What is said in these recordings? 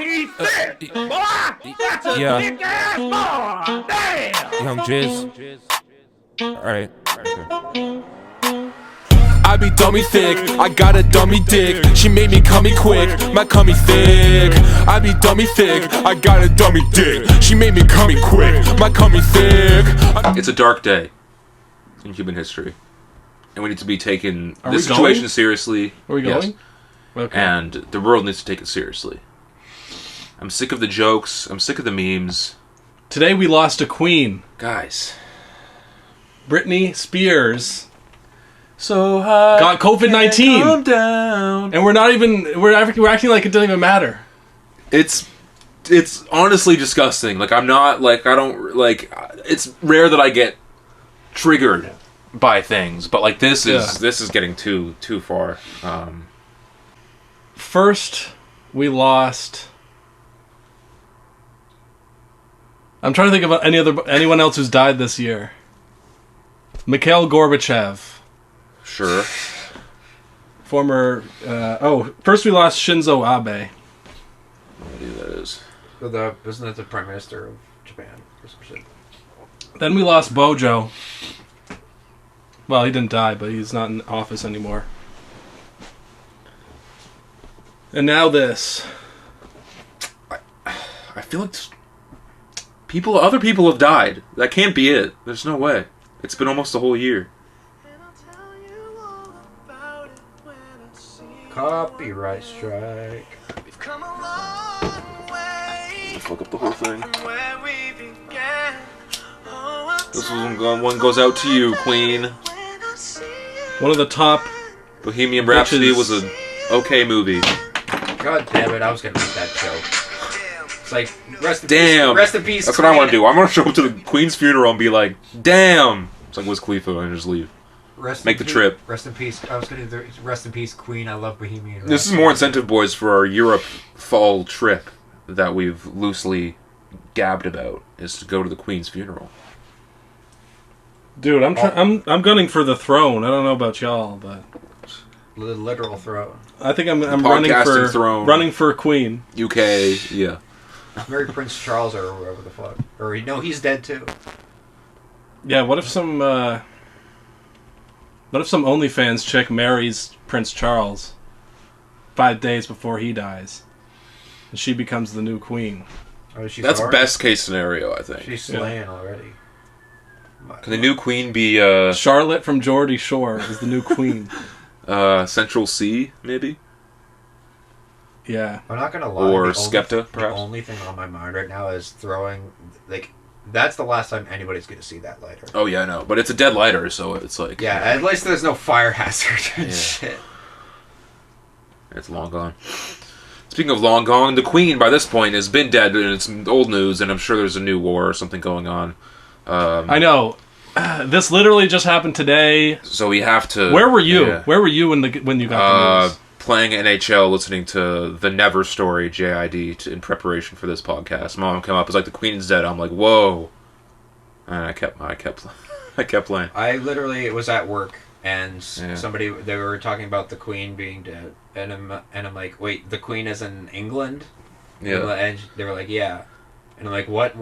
he's thick! Boy, that's a thick ass boy! Damn! Young Jizz. Alright. I be dummy thick, I got a dummy dick. She made me cummy quick, my cummy thick. I be dummy thick, I got a dummy dick. She made me cummy quick, my cummy thick. It's a dark day in human history, and we need to be taking Are this we situation going? seriously. Are we going? Yes. Okay. And the world needs to take it seriously. I'm sick of the jokes. I'm sick of the memes. Today we lost a queen. Guys. Britney Spears So high. got COVID-19. Calm down. And we're acting like it doesn't even matter. It's honestly disgusting. Like, it's rare that I get triggered by things, but like this is getting too far. First, we lost. I'm trying to think of anyone else who's died this year. Mikhail Gorbachev, Sure. former. First we lost Shinzo Abe. What do that is? Isn't that the Prime Minister of Japan or some shit? Then we lost Bojo. Well, he didn't die, but he's not in office anymore. And now this. I feel like other people have died. That can't be it. There's no way. It's been almost a whole year. Copyright strike. Fuck up the whole thing. This one goes out to you, Queen. One of the top. Bohemian Rhapsody was a okay movie. God damn it! I was gonna make that joke. It's like rest in Damn. peace. Rest in peace. That's what I want to do. I'm gonna show up to the Queen's funeral and be like, "Damn!" It's like Wiz Khalifa and just leave. Make the trip. Rest in peace. I was gonna do rest in peace, Queen. I love Bohemian Rhapsody. This is more incentive, boys, for our Europe fall trip that we've loosely gabbed about. Is to go to the Queen's funeral. Dude, I'm gunning for the throne. I don't know about y'all, but The literal throne. I think I'm Podcasting running for queen. UK, yeah. Marry Prince Charles or whatever the fuck. Or no, he's dead too. Yeah, what if some OnlyFans chick marries Prince Charles 5 days before he dies, and she becomes the new queen? Oh, she's That's already- best case scenario, I think. She's slaying already. Can the new queen be Charlotte from Geordie Shore is the new queen. Central C, maybe? Yeah. I'm not gonna lie. Or the Skepta, only, perhaps? The only thing on my mind right now is throwing, like, that's the last time anybody's gonna see that lighter. Oh yeah, I know. But it's a dead lighter, so it's like... Yeah, at least there's no fire hazard and Yeah. shit. It's long gone. Speaking of long gone, the Queen, by this point, has been dead, and it's old news, and I'm sure there's a new war or something going on. I know. This literally just happened today. So we have to... Where were you? Yeah. Where were you when you got the news? Playing NHL, listening to the Never Story, JID, in preparation for this podcast. Mom came up, was like, the Queen's dead. I'm like, whoa. And I kept playing. I literally was at work, and Yeah. they were talking about the Queen being dead, and I'm like, wait, the Queen is in England? Yeah. And they were like, yeah. And I'm like, what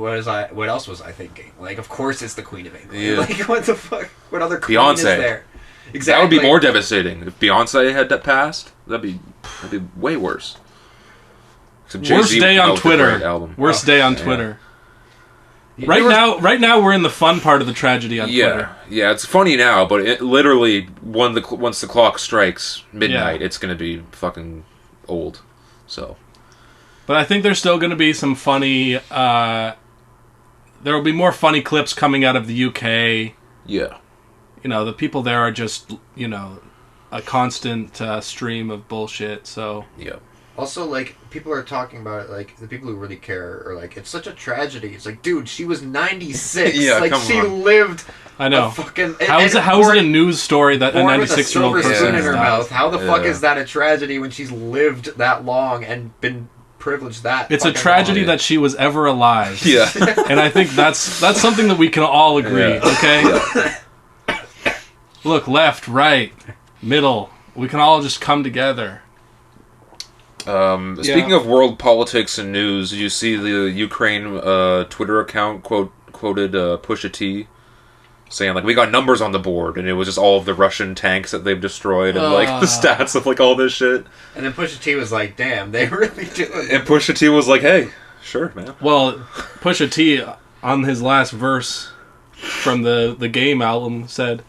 else was I thinking? Like, of course it's the Queen of England. Yeah. Like, what the fuck? What other queen Beyonce. is there? Exactly. That would be more devastating. If Beyonce had that passed, that'd be way worse. Except Worst Jay-Z day would on come out with a Twitter. great album. Worst day on Twitter. Yeah. Right now we're in the fun part of the tragedy on Twitter. Yeah, it's funny now, but it literally once the clock strikes midnight, Yeah. it's gonna be fucking old. So, But I think there's still going to be some funny. There will be more funny clips coming out of the UK. yeah, You know, the people there are just a constant stream of bullshit. So yeah. Also, like, people are talking about it, like, the people who really care are like, it's such a tragedy. It's like, dude, she was 96. Yeah, like, come she on. lived I know. a fucking... How is it a news story that a born with 96-year-old silver person spoon in has her died? mouth. How the fuck Yeah. is that a tragedy when she's lived that long and been privileged that It's a fucking tragedy long? that she was ever alive. Yeah. And I think that's something that we can all agree. Yeah. Okay. Look, left, right, middle. We can all just come together. Speaking of world politics and news, did you see the Ukraine Twitter account quoted Pusha T saying like we got numbers on the board, and it was just all of the Russian tanks that they've destroyed and like the stats of like all this shit. And then Pusha T was like, "Damn, they really do it." And Pusha T was like, "Hey, sure, man." Well, Pusha T on his last verse from the Game album said,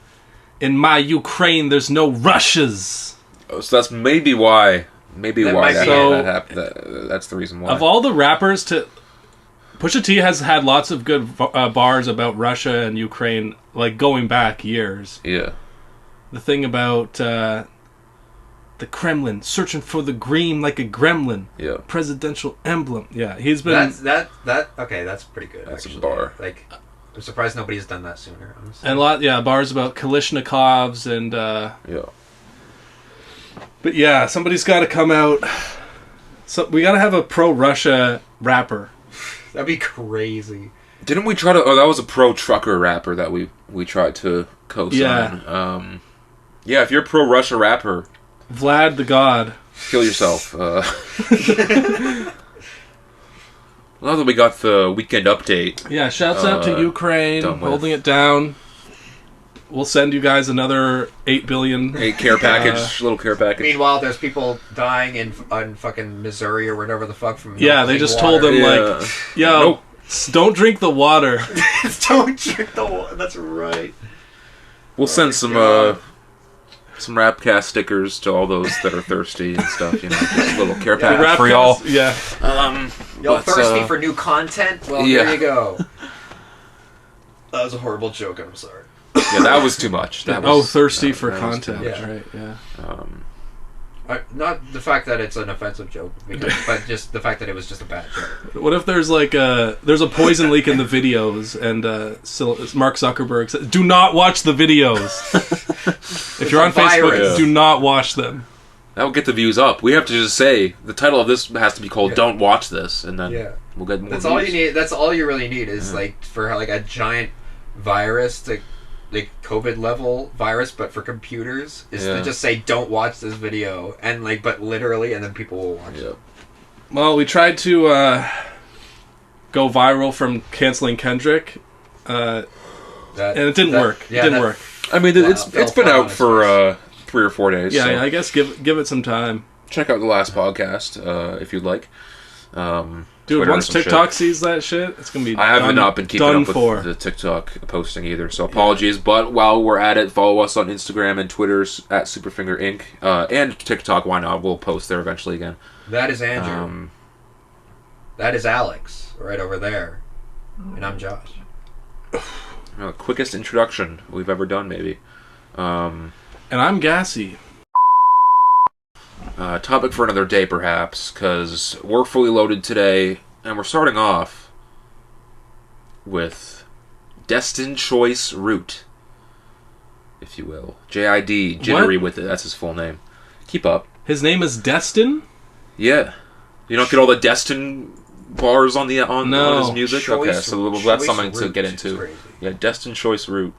"In my Ukraine, there's no Russias." So that's maybe why. Maybe That why might that be happened. That's the reason why. Of all the rappers Pusha T has had lots of good bars about Russia and Ukraine, like going back years. Yeah. The thing about the Kremlin, searching for the green like a gremlin. Yeah. Presidential emblem. Yeah, he's been... Okay, that's pretty good, That's actually. a bar. Like, I'm surprised nobody's done that sooner, honestly. And bars about Kalishnikovs and... Yeah. But yeah, somebody's got to come out. So we got to have a pro-Russia rapper. That'd be crazy. Didn't we try to... Oh, that was a pro-trucker rapper that we tried to co-sign. Yeah. Yeah, if you're a pro-Russia rapper... Vlad the God. Kill yourself. Now that we got the weekend update... Yeah, shouts out to Ukraine, done with. holding it down. We'll send you guys another 8 billion. 8 care package, little care package. Meanwhile, there's people dying in fucking Missouri or whatever the fuck from Yeah, they just told them, like, yo, Nope. don't drink the water. don't drink the water. That's right. We'll send some Rapcast stickers to all those that are thirsty and stuff, you know, just a little care package for y'all. Yeah. Y'all thirsty for new content? Well, yeah. there you go. That was a horrible joke, I'm sorry. Yeah, that was too much. That was, thirsty for that was too content. much. Yeah. Right, yeah. Not the fact that it's an offensive joke, but just the fact that it was just a bad joke. What if there's like there's a poison leak in the videos, and Mark Zuckerberg says, "Do not watch the videos. If you're on Facebook, virus. do not watch them." That will get the views up. We have to just say the title of this has to be called "Don't Watch This," and then we'll get more That's views. all you need. That's all you really need is like for like a giant virus to. Like COVID level virus, but for computers, is to just say don't watch this video, and like, but literally, and then people will watch it. Well, we tried to go viral from canceling Kendrick, and it didn't work. Yeah, it didn't work. I mean, it's been out for 3 or 4 days. Yeah, so. I guess give it some time. Check out the last podcast if you'd like. Dude, Twitter once and some TikTok shit. sees that shit, it's gonna be. I have not been keeping up with for. the TikTok posting either, so apologies. But while we're at it, follow us on Instagram and Twitter's at Superfinger Inc. And TikTok. Why not? We'll post there eventually again. That is Andrew. That is Alex, right over there, and I'm Josh. Quickest introduction we've ever done, maybe. And I'm Gassy. Topic for another day, perhaps, because we're fully loaded today, and we're starting off with Destined Choice Root, if you will. J.I.D. Jittery with it. That's his full name. Keep up. His name is Destin? Yeah. You don't get all the Destin bars on his music? Choice, okay, so that's something to get into. Crazy. Yeah, Destined Choice Root.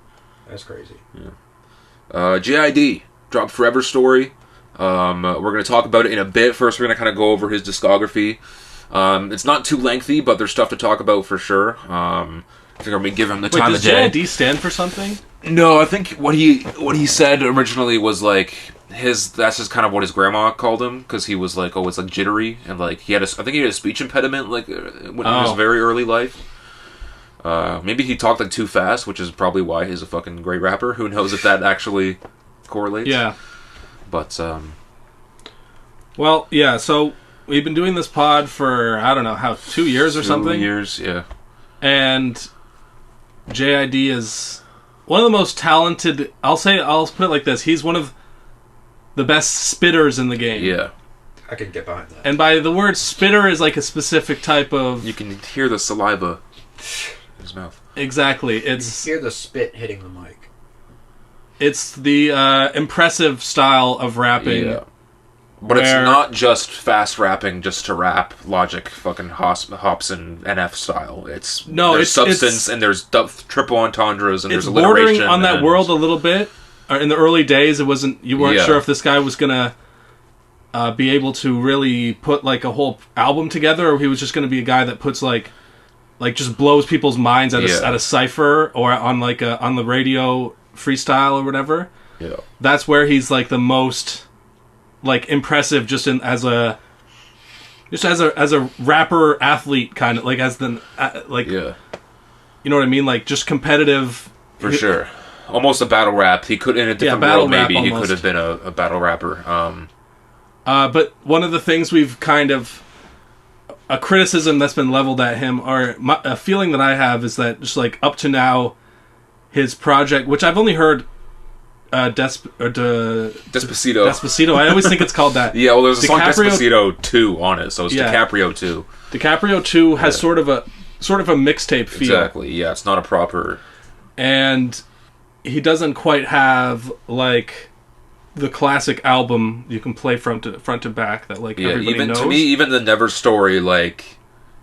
That's crazy. Yeah. J.I.D. dropped Forever Story. We're going to talk about it in a bit. First, we're going to kind of go over his discography. It's not too lengthy, but there's stuff to talk about for sure. I think I'm going to give him the time of does day. JID stand for something? No, I think what he said originally was like that's just kind of what his grandma called him, because he was like, it's like jittery, and like I think he had a speech impediment like in his very early life. Maybe he talked like too fast, which is probably why he's a fucking great rapper. Who knows if that actually correlates? Yeah. But well, yeah. So we've been doing this pod for I don't know 2 years or something. 2 years, yeah. And JID is one of the most talented. I'll put it like this: he's one of the best spitters in the game. Yeah. I can get behind that. And by the word spitter is like a specific type of. You can hear the saliva in his mouth. Exactly. You hear the spit hitting the mic. It's the impressive style of rapping. Yeah. But it's not just fast rapping just to rap, Logic, fucking hops and NF style. There's substance, and there's triple entendres, and there's alliteration. It's bordering on that world a little bit. In the early days, you weren't sure if this guy was gonna be able to really put like a whole album together, or he was just going to be a guy that puts like just blows people's minds at a cipher or on on the radio freestyle or whatever. Yeah, that's where he's like the most like impressive, just as a rapper athlete, kind of like as the you know what I mean, like just competitive for sure. Almost a battle rap. He could, in a different world, maybe he could have been a battle rapper. But one of the things we've kind of a criticism that's been leveled at him, or a feeling that I have, is that just like up to now, his project, which I've only heard Despacito. Despacito. I always think it's called that. Yeah, well, there's a song Despacito 2 on it, so it's DiCaprio 2. DiCaprio 2 has sort of a mixtape feel. Exactly. Yeah, it's not a proper. And he doesn't quite have like the classic album you can play front to back that like everybody knows. To me, even the Never Story, like,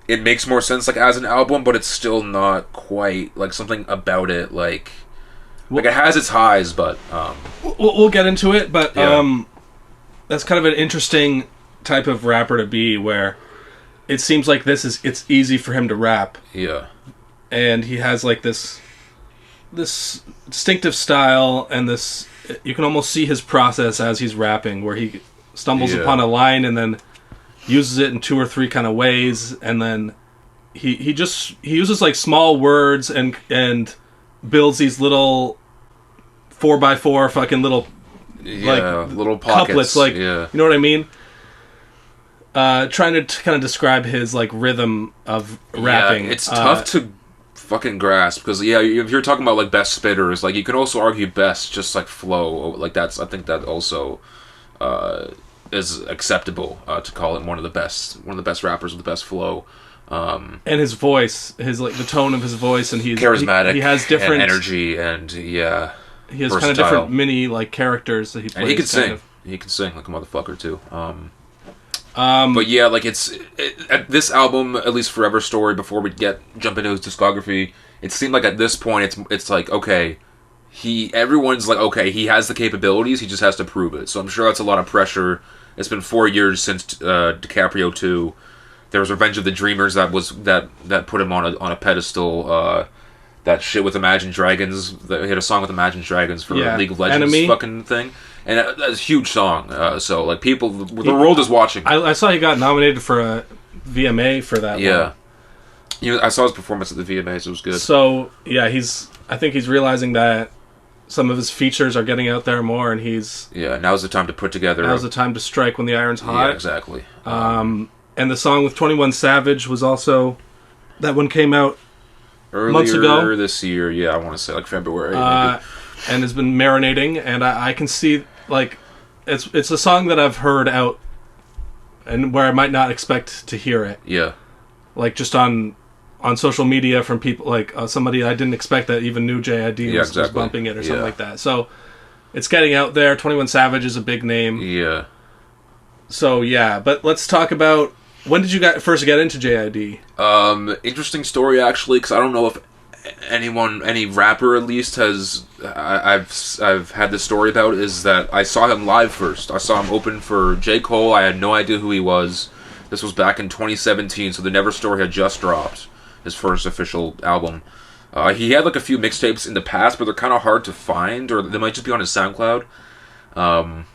it makes more sense like as an album, but it's still not quite like something about it like it has its highs, but we'll get into it. But that's kind of an interesting type of rapper to be, where it seems like it's easy for him to rap. Yeah, and he has like this distinctive style, and this, you can almost see his process as he's rapping, where he stumbles upon a line and then uses it in 2 or 3 kind of ways, and then he uses like small words and builds these little 4x4 fucking little little pockets, couplets, like you know what I mean. Trying to kind of describe his like rhythm of rapping. It's tough to fucking grasp, because if you're talking about like best spitters, like you can also argue best just like flow, like I think that also is acceptable to call him one of the best rappers with the best flow, and his voice, his like the tone of his voice, and he's charismatic, he has different energy, and he has versatile. Kind of different mini like characters that he plays, and he can sing. He can sing like a motherfucker too. But yeah, like this album, at least Forever Story, before we jump into his discography, it seemed like at this point it's like, okay, everyone's like, okay, he has the capabilities, he just has to prove it. So I'm sure that's a lot of pressure. It's been 4 years since DiCaprio 2. There was Revenge of the Dreamers that put him on a pedestal. That shit with Imagine Dragons. He had a song with Imagine Dragons for League of Legends Enemy. Fucking thing. And that's a huge song. So, like, people, the world is watching. I saw he got nominated for a VMA for that one. I saw his performance at the VMAs. It was good. So, yeah, I think he's realizing that some of his features are getting out there more, and now's the time to put together. Now's the time to strike when the iron's hot. Yeah, exactly. And the song with 21 Savage was also, that one came out months ago. This year, I want to say like February. And has been marinating, and I can see, like, it's a song that I've heard out, and where I might not expect to hear it. Yeah. Like, just on social media from people, like, somebody I didn't expect that even knew JID was bumping it or something like that. So, it's getting out there. 21 Savage is a big name. Yeah. So, but let's talk about, when did you first get into JID? Interesting story, actually, because I don't know if any rapper at least I've had this story about, is that I saw him live first. I saw him open for J. Cole. I had no idea who he was. This was back in 2017, so the Never Story had just dropped, his first official album. He had like a few mixtapes in the past, but they're kind of hard to find, or they might just be on his SoundCloud.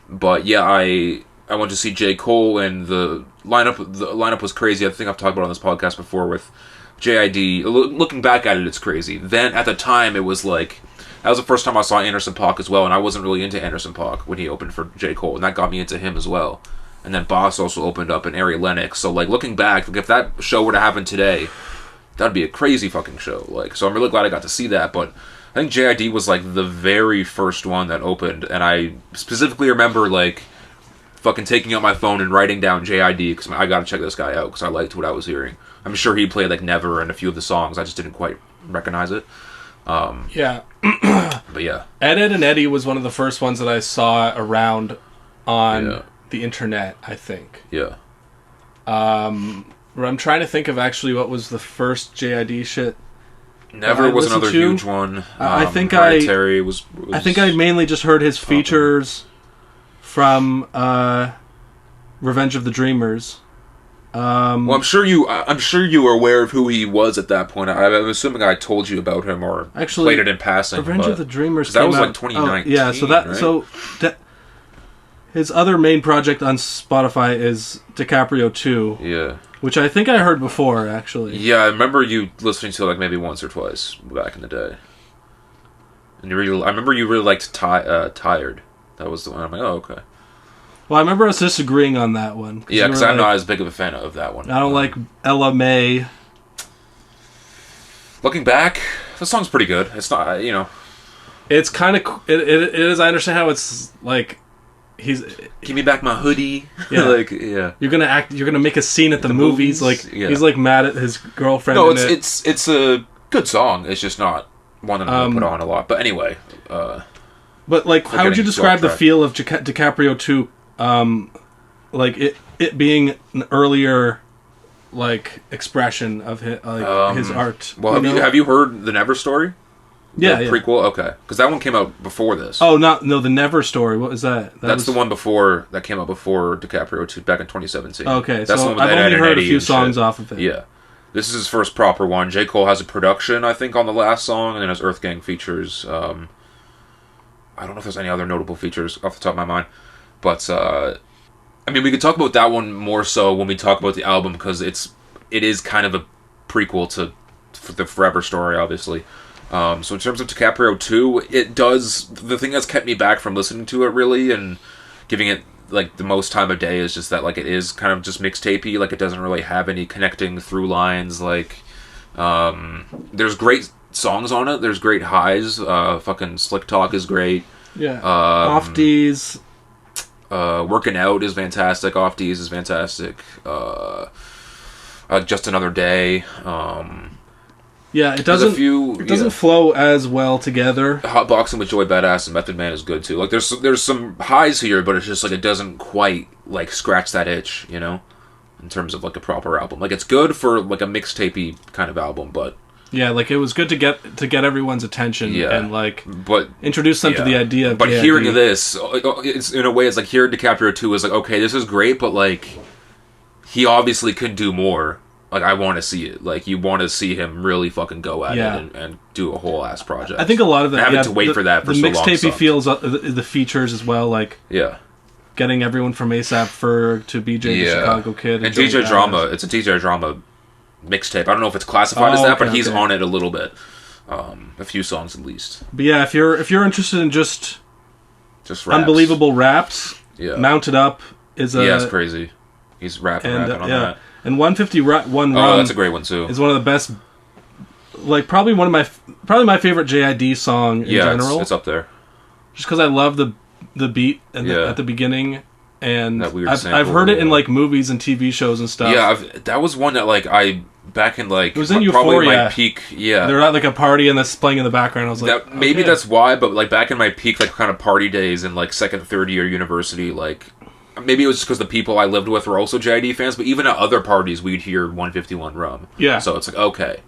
But yeah, I went to see J. Cole, and the lineup was crazy. I think I've talked about it on this podcast before with JID. Looking back at it, it's crazy. Then at the time, it was like, that was the first time I saw Anderson .Paak as well, and I wasn't really into Anderson .Paak when he opened for J. Cole, and that got me into him as well. And then Boss also opened up, and Ari Lennox. So like, looking back, like, if that show were to happen today, that'd be a crazy fucking show. Like, so I'm really glad I got to see that. But I think JID was like the very first one that opened, and I specifically remember like fucking taking out my phone and writing down JID because I gotta check this guy out because I liked what I was hearing. I'm sure he played like Never and a few of the songs. I just didn't quite recognize it. But yeah. Ed and Eddie was one of the first ones that I saw around on the internet, I think. Yeah. I'm trying to think of actually what was the first JID shit. Never was another huge one. I think Hereditary I think I mainly just heard his features from Revenge of the Dreamers. Well, I'm sure you were aware of who he was at that point. I'm assuming I told you about him or actually played it in passing. Revenge of the Dreamers. That came was out, like 2019. yeah, so that right? his other main project on Spotify is DiCaprio 2. Yeah. Which I think I heard before, actually. Yeah, I remember you listening to it like maybe once or twice back in the day. And I remember you really liked Tired. That was the one. I'm like, oh, okay. Well, I remember us disagreeing on that one. Yeah, because I'm not as big of a fan of that one. I don't like Ella May. Looking back, the song's pretty good. It's not, you know. It's kind of... It is, I understand how it's like... Give me back my hoodie. Yeah. Like, yeah. You're gonna make a scene at the movies. Like, yeah. He's like mad at his girlfriend. No, it's a good song. It's just not one that I'm gonna put on a lot. But anyway. But like, how would you describe the feel of DiCaprio 2? Like it being an earlier like expression of his art. Well, have you heard the Never Story? Yeah, the prequel. Okay, because that one came out before this. Oh, the Never Story. What is that? That's the one before that came out before DiCaprio 2 back in 2017. Okay, that's so the one with I've Ed only and heard a Eddie few and songs shit. off of it. Yeah, this is his first proper one. J. Cole has a production, I think, on the last song, and then his Earth Gang features. I don't know if there's any other notable features off the top of my mind, but I mean, we could talk about that one more so when we talk about the album because it is kind of a prequel to the Forever Story, obviously. So in terms of DiCaprio 2, it does... The thing that's kept me back from listening to it, really, and giving it, like, the most time of day is just that, like, it is kind of just mixtapey. Like, it doesn't really have any connecting through lines. Like, there's great songs on it. There's great highs. Fucking Slick Talk is great. Yeah. Off D's. Working Out is fantastic. Off D's is fantastic. Just Another Day. Yeah, it doesn't flow as well together. Hot Boxing with Joey Badass and Method Man is good too. Like there's some highs here, but it's just like it doesn't quite like scratch that itch, you know, in terms of like a proper album. Like it's good for like a mixtapey kind of album, but yeah, like it was good to get everyone's attention and like introduce them to the idea of But hearing this, it's in a way it's like hearing DiCaprio 2 is like, okay, this is great, but like he obviously could do more. Like, I want to see it. Like, you want to see him really fucking go at it and do a whole ass project. I think a lot of that... Having to wait for that for so long. The mixtapey feels the features as well, like... Yeah. Getting everyone from A$AP Ferg to BJ the Chicago Kid. And DJ Drama, it's a DJ Drama mixtape. I don't know if it's classified as that, but he's on it a little bit. A few songs at least. But yeah, if you're interested in just raps. Unbelievable raps, Mounted Up is a... Yeah, it's crazy. He's rapping on that. And 151 Rum. Oh, that's a great one too. Is one of the best, like probably my favorite JID song in general. It's up there. Just because I love the beat at the beginning, and that I've heard it in like movies and TV shows and stuff. Yeah, that was one that like back in like it was in probably Euphoria. My peak. Yeah, they're at like a party and that's playing in the background. I was like, maybe that's why. But like back in my peak, like kind of party days in like second, third year university, like. Maybe it was just because the people I lived with were also JID fans, but even at other parties, we'd hear 151 Rum. Yeah. So it's like, okay,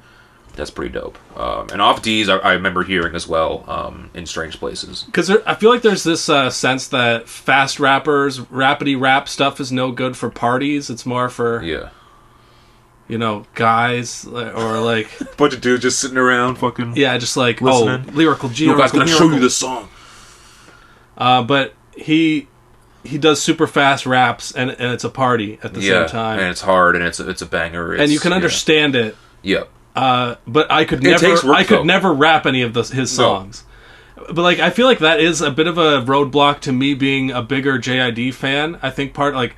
that's pretty dope. And Off D's, I remember hearing as well in strange places. Because I feel like there's this sense that fast rappers, rapidy rap stuff is no good for parties. It's more for, you know, guys or like... a bunch of dudes just sitting around fucking... Yeah, just like, listening. Lyrical G. Yo, guys, gonna show you this song. But he does super fast raps, and it's a party at the same time. And it's hard, and it's a banger. And you can understand it. Yep. But I could never rap any of his songs. No. But like, I feel like that is a bit of a roadblock to me being a bigger JID fan. I think like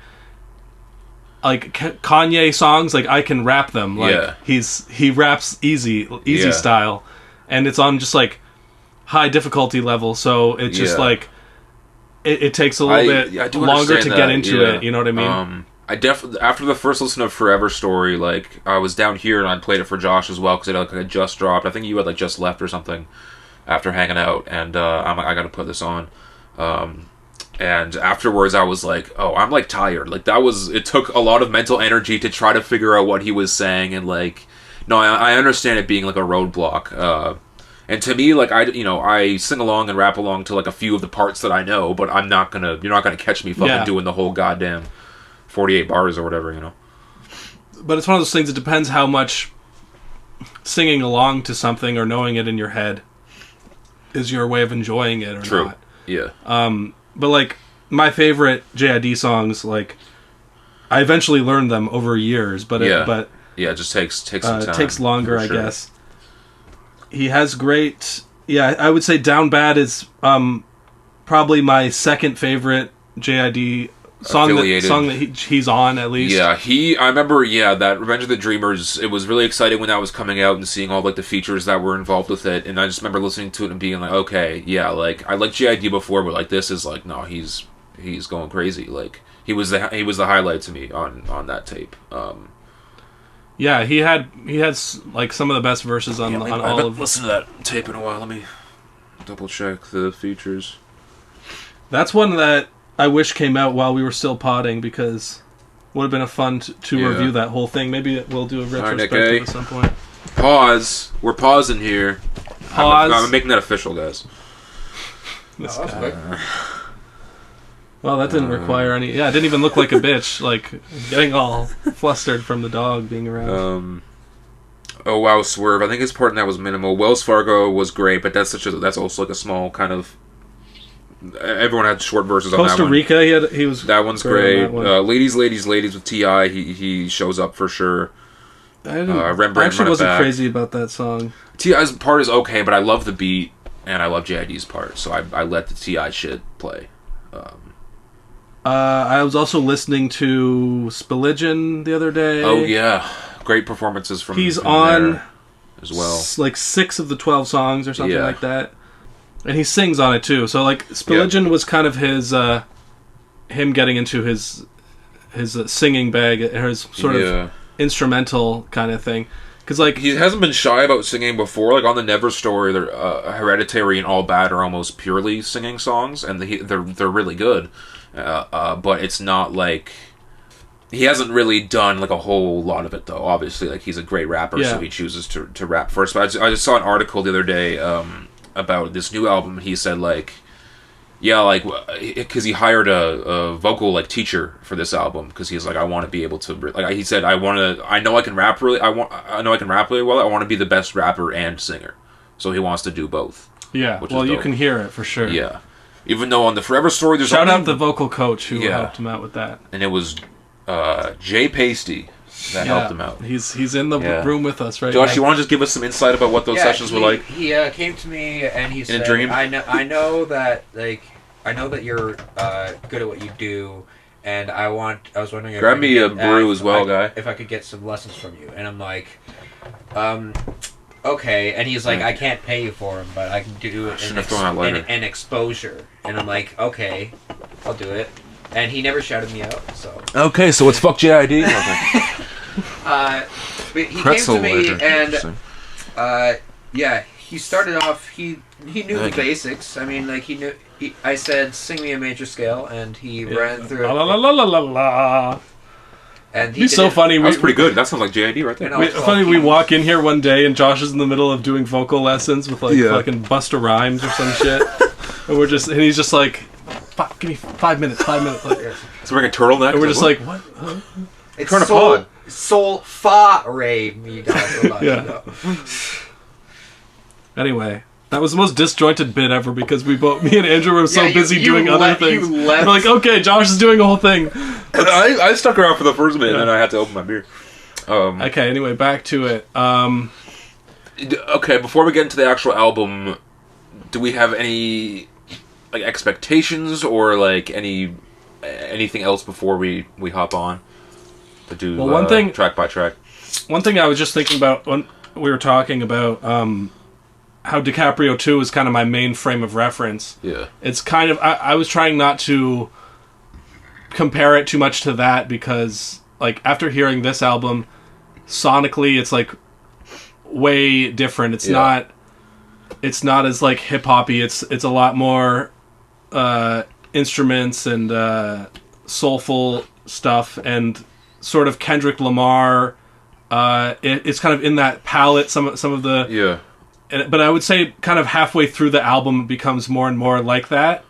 Kanye songs, like I can rap them. Like he raps easy style, and it's on just like high difficulty level. So it's just like. It takes a little bit longer to get into it, you know what I mean? I definitely after the first listen of Forever Story, like I was down here and I played it for Josh as well because it had just dropped. I think you had like just left or something after hanging out, and I'm like, I got to put this on. And afterwards, I was like, oh, I'm like tired. Like it took a lot of mental energy to try to figure out what he was saying, and like, no, I understand it being like a roadblock. And to me, like I sing along and rap along to like a few of the parts that I know, but you're not gonna catch me fucking doing the whole goddamn 48 bars or whatever, you know. But it's one of those things. It depends how much singing along to something or knowing it in your head is your way of enjoying it or True. not. Yeah. But like my favorite JID songs, like I eventually learned them over years, but it just takes some time. It takes longer, I guess. He has great. Yeah, I would say Down Bad is probably my second favorite JID song that he's on, at least. Yeah, I remember, that Revenge of the Dreamers, it was really exciting when that was coming out and seeing all, like, the features that were involved with it, and I just remember listening to it and being like, okay, yeah, like, I liked JID before, but, like, this is, like, no, he's going crazy. Like, he was the highlight to me on that tape. Yeah, he had like, some of the best verses on all of... I haven't listened to that tape in a while. Let me double check the features. That's one that I wish came out while we were still podding, because it would have been a fun to review that whole thing. Maybe we'll do a retrospective at some point. Pause. We're pausing here. Pause. I'm making that official, guys. This guy. Well, that didn't require any... Yeah, it didn't even look like a bitch. Like, getting all flustered from the dog being around. Oh, wow, Swerve. I think his part in that was minimal. Wells Fargo was great, but that's also like a small kind of... Everyone had short verses on that one. Costa Rica, he was... That one's great. On that one. Ladies with T.I., he shows up for sure. I actually wasn't crazy about that song. T.I.'s part is okay, but I love the beat, and I love JID's part, so I let the T.I. shit play. I was also listening to Spilligion the other day. Oh, yeah. Great performances from He's from on there as well. Like 6 of the 12 songs or something like that. And he sings on it too. So like Spilligion was kind of his him getting into his singing bag, or his sort of instrumental kind of thing. Cuz like he hasn't been shy about singing before. Like on the Never story, Hereditary and All Bad are almost purely singing songs, and they're really good. But it's not like he hasn't really done like a whole lot of it though. Obviously, like he's a great rapper, so he chooses to rap first. But I just saw an article the other day about this new album. He said like, because he hired a vocal like teacher for this album, because he's like, I want to be able to like he said, I know I can rap really well. I want to be the best rapper and singer. So he wants to do both. Yeah, well, you can hear it for sure. Yeah. Even though on the Forever Story, there's shout out the vocal coach who helped him out with that, and it was Jay Pasty that helped him out. He's in the room with us right Josh, now. you want to just give us some insight about what those sessions were like? He came to me and he said, in a dream? I know that you're good at what you do, and I was wondering if grab me a brew as well, guy. If I could get some lessons from you. And I'm like, okay. And he's like, I can't pay you for them, but I can do it in exposure. And I'm like, okay, I'll do it. And he never shouted me out, so... Okay, so it's fuck JID? But he came to me and, he started off, he knew the basics. I mean, like, I said, sing me a major scale, and he ran through it. La la la la la la. And he's so funny. That's pretty good. That sounds like JID right there. We walk in here one day and Josh is in the middle of doing vocal lessons with like fucking Busta Rhymes or some shit, and he's just like, "Fuck, give me 5 minutes, 5 minutes." Like, so we're wearing a turtleneck. And we're just like, what? Huh? It's Sol Fa Ray. Me guys. Yeah. Anyway. That was the most disjointed bit ever, because me and Andrew were so busy doing other things. We're like, okay, Josh is doing a whole thing. I stuck around for the first minute, and then I had to open my beer. Okay, anyway, back to it. Okay, before we get into the actual album, do we have any like expectations or like anything else before we hop on to do one thing, track by track? One thing I was just thinking about when we were talking about how DiCaprio 2 is kind of my main frame of reference. Yeah. It's kind of... I was trying not to compare it too much to that, because, like, after hearing this album, sonically, it's, like, way different. It's not as, like, hip-hoppy. It's a lot more instruments and soulful stuff, and sort of Kendrick Lamar. It's kind of in that palette, some of the... Yeah. But I would say kind of halfway through the album it becomes more and more like that.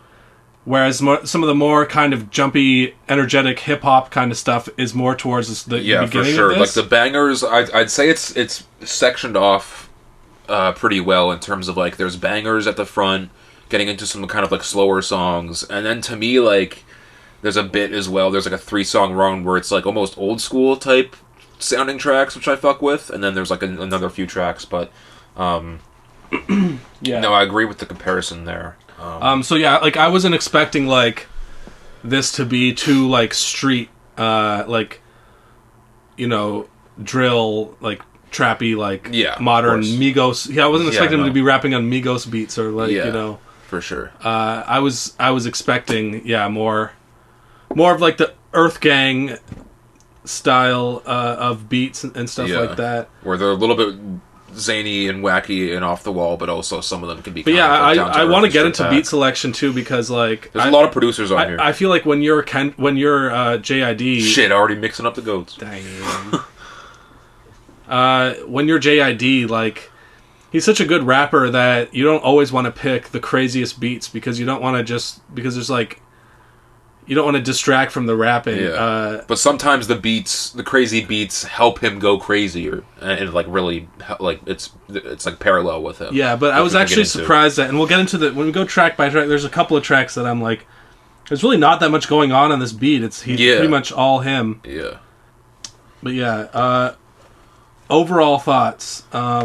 Whereas some of the more kind of jumpy, energetic hip hop kind of stuff is more towards the beginning for sure. of this. Like the bangers, I'd say it's sectioned off pretty well in terms of like there's bangers at the front, getting into some kind of like slower songs, and then to me like there's a bit as well. There's like a 3-song run where it's like almost old school type sounding tracks, which I fuck with, and then there's like another few tracks, but yeah. No, I agree with the comparison there. So yeah, like I wasn't expecting like this to be too like street, like drill, like trappy, like modern Migos. Yeah, I wasn't expecting him to be rapping on Migos beats or like for sure. I was expecting more of like the Earth Gang style of beats and stuff like that, where they're a little bit zany and wacky and off the wall, but also some of them can be. But I want to get into beat selection too, because like there's a lot of producers on here. I feel like when you're JID, shit, already mixing up the goats. Dang. When you're JID, like he's such a good rapper that you don't always want to pick the craziest beats because you don't want to there's like. You don't want to distract from the rapping. Yeah. But sometimes the crazy beats help him go crazier, and like really, like it's like parallel with him. Yeah, but I was actually surprised that, and we'll get into when we go track by track. There's a couple of tracks that I'm like, there's really not that much going on this beat. He's pretty much all him. Yeah. But yeah, overall thoughts. I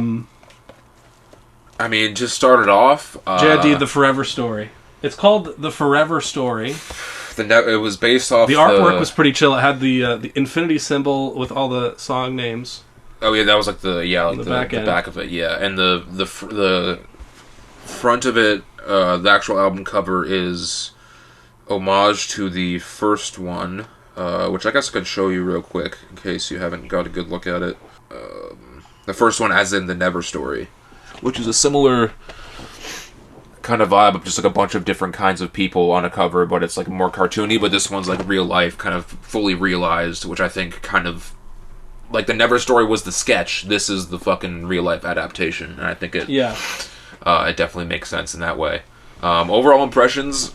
mean, just started off. JID, The Forever Story. It's called The Forever Story. It was based off. The artwork was pretty chill. It had the infinity symbol with all the song names. Oh yeah, that was like the back of it. Yeah, and the front of it, the actual album cover is homage to the first one, which I guess I could show you real quick in case you haven't got a good look at it. The first one, as in the Never Story, which is a similar kind of vibe of just like a bunch of different kinds of people on a cover, but it's like more cartoony. But this one's like real life, kind of fully realized, which I think kind of like the Never Story was the sketch. This is the fucking real life adaptation, and I think it it definitely makes sense in that way. Overall impressions,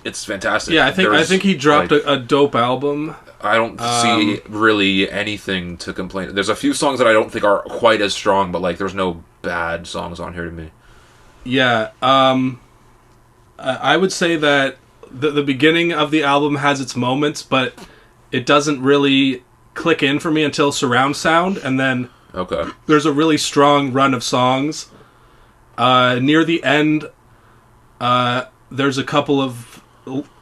it's fantastic. Yeah, I think he dropped a dope album. I don't see really anything to complain. There's a few songs that I don't think are quite as strong, but like there's no bad songs on here to me. Yeah, I would say that the beginning of the album has its moments, but it doesn't really click in for me until surround sound, and then there's a really strong run of songs. Near the end, there's a couple of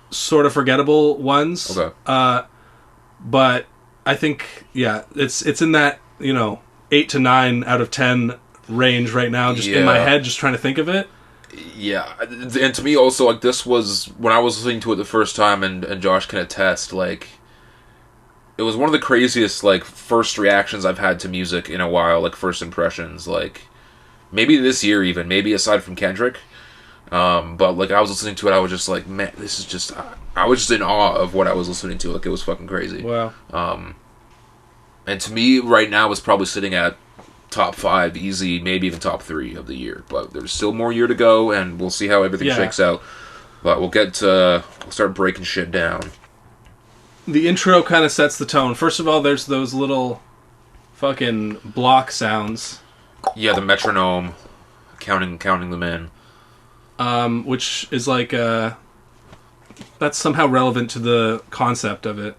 sort of forgettable ones. But I think it's in that 8 to 9 out of 10 range right now, just in my head, just trying to think of it. Yeah, and to me also, like, this was, when I was listening to it the first time, and Josh can attest, like, it was one of the craziest, like, first reactions I've had to music in a while, like, first impressions, like, maybe this year even, maybe aside from Kendrick, but, like, I was listening to it, I was just like, man, this is just, I was just in awe of what I was listening to, like, it was fucking crazy. Wow. And to me, right now, it's probably sitting at top 5, easy, maybe even top 3 of the year. But there's still more year to go, and we'll see how everything shakes out. But we'll start breaking shit down. The intro kind of sets the tone. First of all, there's those little fucking block sounds. Yeah, the metronome, counting them in. Which is like that's somehow relevant to the concept of it,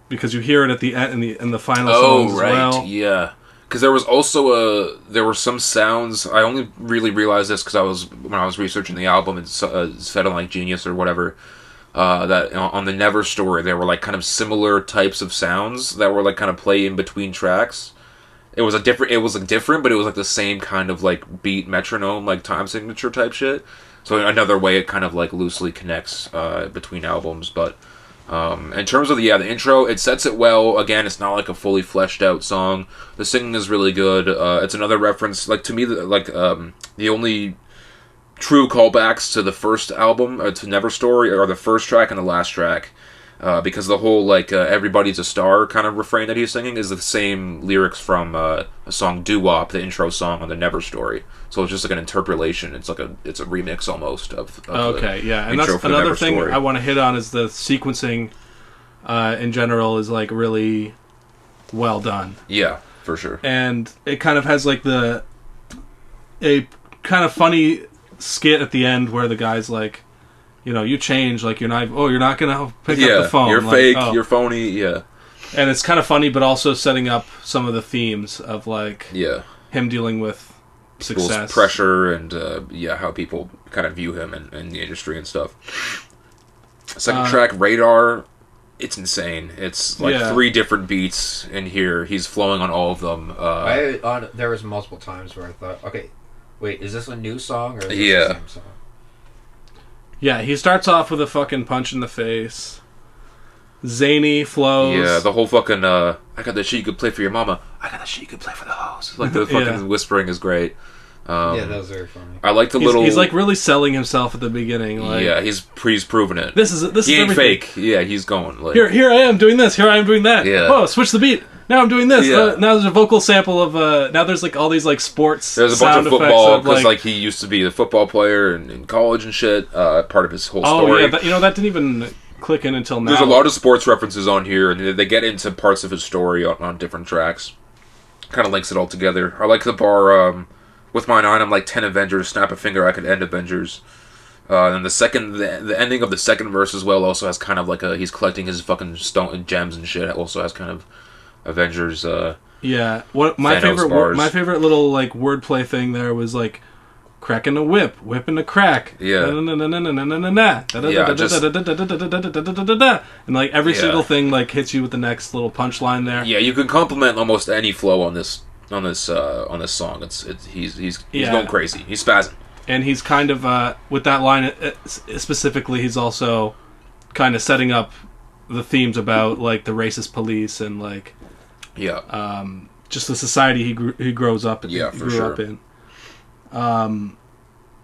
because you hear it at the end in the final songs as well. Oh, right, yeah. Because there was also there were some sounds. I only really realized this because when I was researching the album, it said on like Genius or whatever that on the Never Story there were like kind of similar types of sounds that were like kind of play in between tracks. It was different, but it was like the same kind of like beat metronome, like time signature type shit. So another way it kind of like loosely connects between albums, but. In terms of the intro, it sets it well. Again, it's not like a fully fleshed out song. The singing is really good. It's another reference, like to me, the only true callbacks to the first album, to Never Story, are the first track and the last track. because the whole like "Everybody's a Star" kind of refrain that he's singing is the same lyrics from a song "Doo Wop," the intro song on the Never Story. So it's just like an interpolation. It's a remix almost of okay, the yeah, and intro that's for the another Never thing Story. I want to hit on is the sequencing in general is like really well done. Yeah, for sure. And it kind of has like a kind of funny skit at the end where the guy's like, you know, you change, like you're not gonna pick up the phone. You're like, fake, oh. you're phony, yeah. And it's kind of funny, but also setting up some of the themes of like Yeah. him dealing with People's success, pressure, and how people kind of view him in the industry and stuff. Second track, Radar, it's insane. It's like 3 different beats in here. He's flowing on all of them. There was multiple times where I thought, okay, wait, is this a new song or is this the same song? Yeah, he starts off with a fucking punch in the face. Zany flows. Yeah, the whole fucking I got the shit you could play for your mama. I got the shit you could play for the hoes. Like the fucking whispering is great. Yeah, that was very funny. I like the He's like really selling himself at the beginning. Like, yeah, he's proven it. This is he ain't everything. fake. Yeah, he's going. Like, Here I am doing this. Here I am doing that. Yeah. Oh, switch the beat. Now I'm doing this. Yeah. Now there's a vocal sample of. Now there's like all these like sports. there's a bunch sound of effects football of, because like he used to be a football player in college and shit. Part of his whole story. Oh yeah, that didn't even click in until now. There's a lot of sports references on here, and they get into parts of his story on different tracks. Kind of links it all together. I like the bar. With my 9, I'm like 10 Avengers. Snap a finger, I could end Avengers. And the ending of the second verse as well also has kind of like he's collecting his fucking stone gems and shit. It also has kind of Avengers. Yeah, what my Thanos favorite little like wordplay thing there was like cracking a whip, whipping a crack. Yeah. And like every Yeah. single thing like hits you with the next little punchline there. Yeah, you can compliment almost any flow on this song. He's going crazy. He's spazzing. And he's kind of with that line specifically, he's also kind of setting up the themes about like the racist police and like just the society he grows up in. Yeah, for sure. Up in.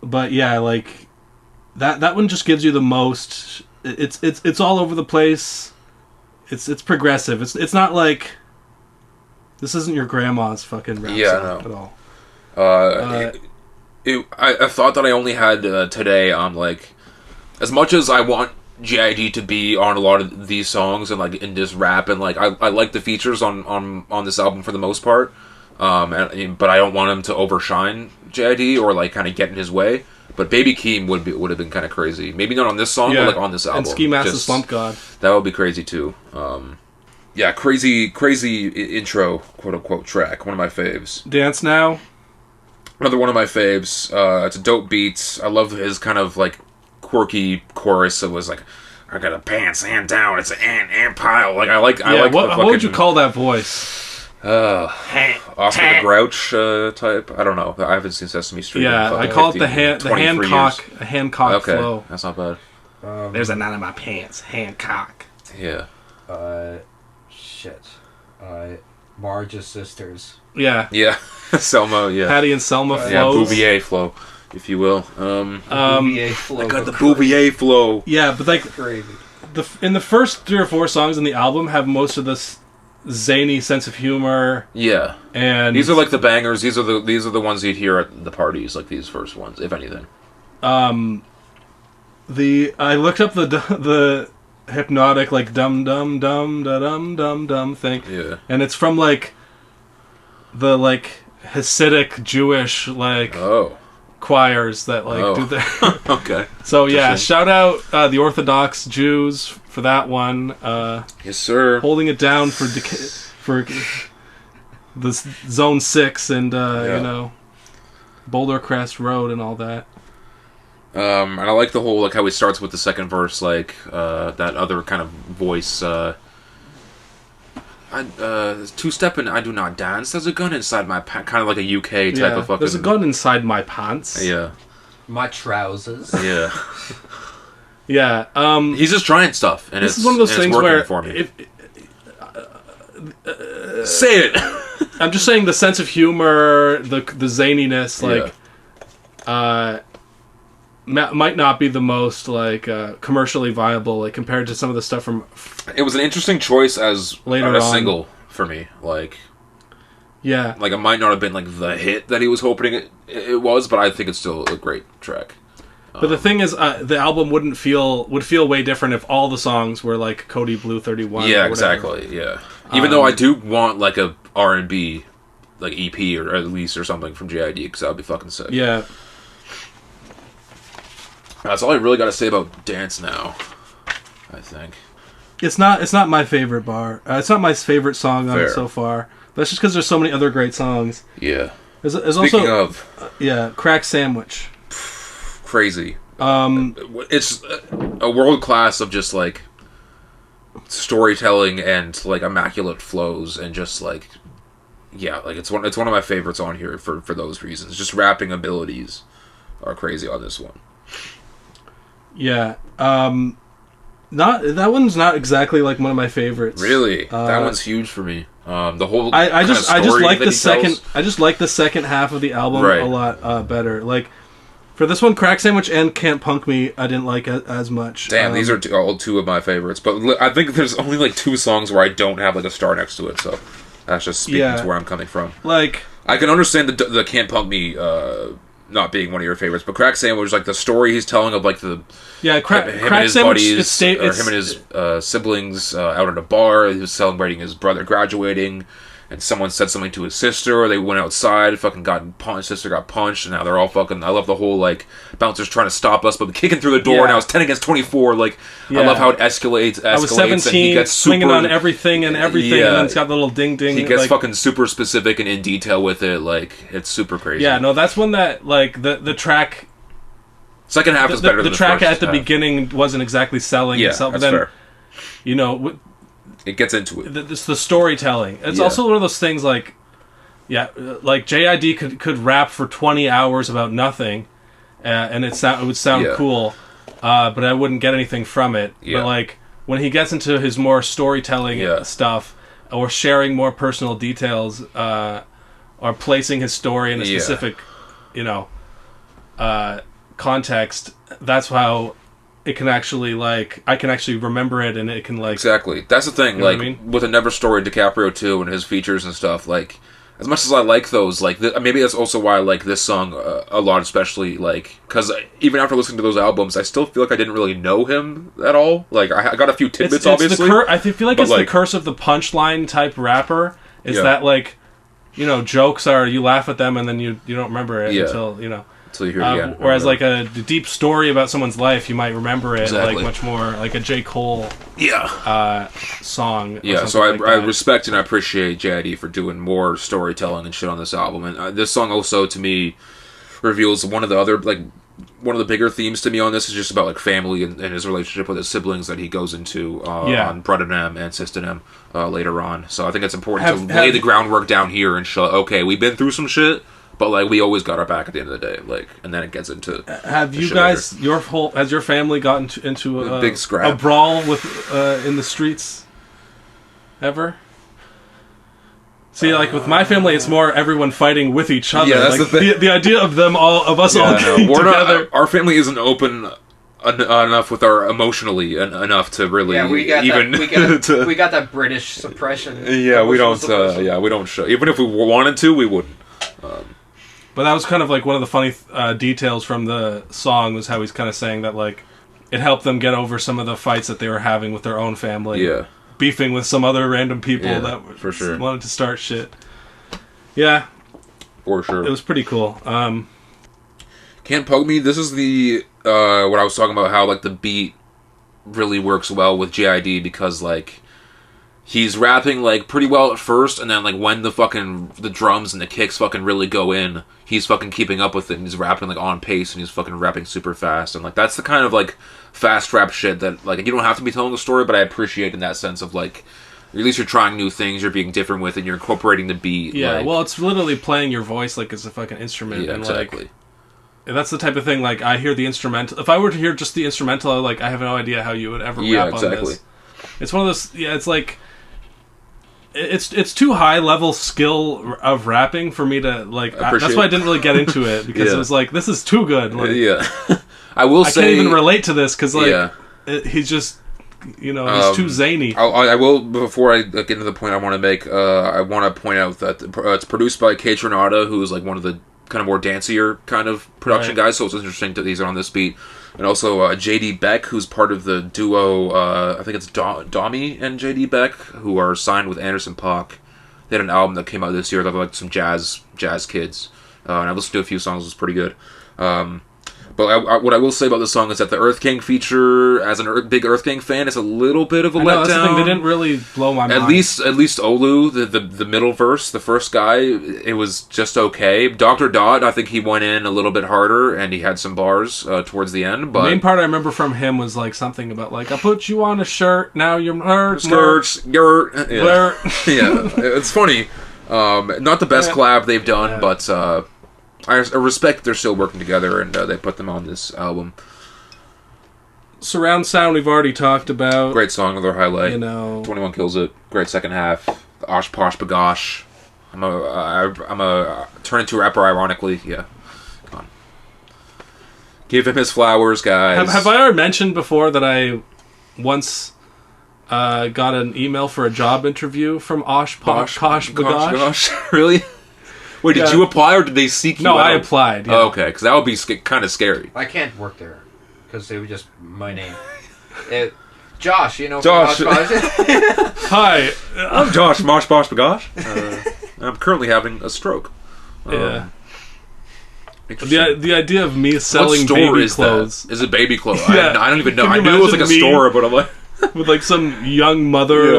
But yeah, like that one just gives you the most. It's all over the place. It's progressive. It's not like this isn't your grandma's fucking rap song at all. I thought that I only had Today on like as much as I want GID to be on a lot of these songs and like in this rap and like I like the features on this album for the most part, but I don't want him to overshine GID or like kind of get in his way. But Baby Keem would have been kind of crazy. Maybe not on this song, but like on this album. And Ski Mask the Slump God. That would be crazy too. Crazy intro, quote unquote track. One of my faves. Dance Now. Another one of my faves. It's a dope beat. I love his kind of like quirky chorus. It was like, I got a pants and down. It's an and pile. Like I like. What would you call that voice? Oscar the Grouch type. I don't know. I haven't seen Sesame Street. Yeah, I call it the Hancock flow. That's not bad. There's a knot in my pants. Hancock. Yeah. Marge's sisters. Yeah. Yeah. Selma. Yeah. Patty and Selma flows. Yeah, Bouvier flow, if you will. Bouvier flow. I got the Bouvier flow. Yeah, but like Crazy. in the first 3 or 4 songs in the album have most of this zany sense of humor. Yeah. And these are like the bangers. These are the ones you'd hear at the parties, like these first ones, if anything. I looked up the hypnotic like dum dum dum da dum dum dum thing. Yeah. And it's from like the like Hasidic Jewish like choirs that like do that. Okay. So yeah, shout out the Orthodox Jews for that one. Yes, sir. Holding it down for the Zone 6 and Boulder Crest Road and all that. And I like the whole like how he starts with the second verse, like that other kind of voice. Two-stepping, I do not dance. There's a gun inside my pants. Kind of like a UK type of fucking. There's a gun inside my pants. Yeah. My trousers. Yeah. Yeah. He's just trying stuff, and this is one of those things where for me. Say it. I'm just saying the sense of humor, the zaniness, like, might not be the most like commercially viable, like compared to some of the stuff from. It was an interesting choice as later a on. single for me. Like, yeah, like it might not have been like the hit that he was hoping it was, but I think it's still a great track. But the thing is, the album would feel way different if all the songs were like Cody Blue 31. Yeah, exactly. Yeah, even though I do want like a R&B like EP or at least or something from JID because that would be fucking sick. Yeah. That's all I really got to say about Dance Now, I think. It's not my favorite bar. It's not my favorite song on it so far. That's just because there's so many other great songs. Yeah. There's Speaking also, of... Crack Sandwich. Crazy. It's a world class of just, like, storytelling and, like, immaculate flows and just, like... Yeah, like, it's one of my favorites on here for those reasons. Just rapping abilities are crazy on this one. Yeah, that one's not exactly like one of my favorites. Really, that one's huge for me. The whole I just like the second. tells. I just like the second half of the album Right. a lot better. Like for this one, Crack Sandwich and Can't Punk Me, I didn't like as much. Damn, these are all two of my favorites. But I think there's only like 2 songs where I don't have like a star next to it. So that's just speaking to where I'm coming from. Like I can understand the Can't Punk Me. Not being one of your favorites, but Crack Sandwich, like the story he's telling of like him Crack and his Sandwich, buddies, or him and his siblings out at a bar. He was celebrating his brother graduating, and someone said something to his sister. Or they went outside, fucking got punched. Sister got punched, and now they're all fucking. I love the whole like bouncers trying to stop us, but kicking through the door. Now it's 10 against 24. Like I love how it escalates. I was 17, and he gets swinging super, on everything, and then it's got the little ding ding. He gets like, fucking super specific and in detail with it. Like it's super crazy. Yeah, no, that's one that like the track. Second half is better than the the track first at the half. beginning wasn't exactly selling itself. That's Then, fair. You know, It gets into it. it's the storytelling. It's also one of those things like, like JID could rap for 20 hours about nothing, and it would sound cool, but I wouldn't get anything from it. Yeah. But like when he gets into his more storytelling stuff, or sharing more personal details, or placing his story in a specific, context, that's how it can actually I can actually remember it, and it can exactly. That's the thing. You know like what I mean? with a Never Story DiCaprio too, and his features and stuff. Like as much as I like those, like maybe that's also why I like this song a lot, especially like because even after listening to those albums, I still feel like I didn't really know him at all. Like I got a few tidbits, obviously. I feel like it's the curse of the punchline type rapper. Is that like, jokes are you laugh at them and then you don't remember it until until you hear it again. Whereas like a deep story about someone's life, you might remember it like much more like a J. Cole song. Yeah, so I respect and I appreciate JID for doing more storytelling and shit on this album. And this song also, to me, reveals one of the bigger themes to me on this is just about like family and his relationship with his siblings that he goes into on Brud and M and System M later on. So I think it's important to lay the groundwork down here and show, okay, we've been through some shit, but like we always got our back at the end of the day. Like, and then it gets into. Have you guys has your family gotten into a big scrap, a brawl with in the streets ever? See, like with my family, it's more everyone fighting with each other. Yeah, that's like, the thing. The idea of us all getting together. Our family isn't open enough with our emotionally enough to really we got that British suppression. Yeah, we don't show. Even if we wanted to, we wouldn't. But that was kind of like one of the funny details from the song was how he's kind of saying that like it helped them get over some of the fights that they were having with their own family. Yeah. Beefing with some other random people that for sure wanted to start shit. Yeah. For sure. It was pretty cool. Can't Poke Me, this is the what I was talking about, how like the beat really works well with JID because like he's rapping like pretty well at first, and then like when the drums and the kicks fucking really go in, he's fucking keeping up with it, and he's rapping like on pace, and he's fucking rapping super fast, and like that's the kind of like fast rap shit that like you don't have to be telling a story, but I appreciate in that sense of like at least you're trying new things, you're being different with, and you're incorporating the beat. Yeah, well, it's literally playing your voice like it's a fucking instrument. Yeah, and exactly. Like, that's the type of thing. Like I hear the instrumental. If I were to hear just the instrumental, like I have no idea how you would ever rap on this. It's one of those. Yeah, it's like. It's too high level skill of rapping for me to like. That's why I didn't really get into it because it was like this is too good. Like, I will I say can't even relate to this because Yeah. he's just he's too zany. I will, before I get into the point I want to make, I want to point out that it's produced by Kate Renata, who is like one of the kind of more dancier kind of production guys, so it's interesting that he's on this beat. And also J.D. Beck, who's part of the duo, I think it's Domi and J.D. Beck, who are signed with Anderson .Paak. They had an album that came out this year that like some jazz kids. And I listened to a few songs, it was pretty good. But what I will say about this song is that the Earth King feature, as a big Earth King fan, is a little bit of a letdown. That's the thing, they didn't really blow my mind. At least Olu, the middle verse, the first guy, it was just okay. Dr. Dot, I think he went in a little bit harder, and he had some bars towards the end. But the main part I remember from him was like something about like, I put you on a shirt, now you're hurt. Skirts, yeah. Yeah, it's funny. Not the best collab they've done, but I respect they're still working together, and they put them on this album. Surround sound we've already talked about. Great song, another highlight. 21 kills it. Great second half. The Osh Posh Bagosh. I'm a turn into a rapper ironically. Yeah, come on. Give him his flowers, guys. Have I ever mentioned before that I once got an email for a job interview from Osh Posh Bagosh? Really? Wait, did you apply or did they seek you out? No, I applied. Yeah. Oh, okay, because that would be kind of scary. I can't work there because they would just my name. Josh, Josh. Hi, I'm Josh Mosh Bosh Bagosh. I'm currently having a stroke. Yeah. The idea of me selling baby clothes. Is it baby clothes? Yeah. I don't even know. I knew it was like a store, but I'm like... with like some young mother,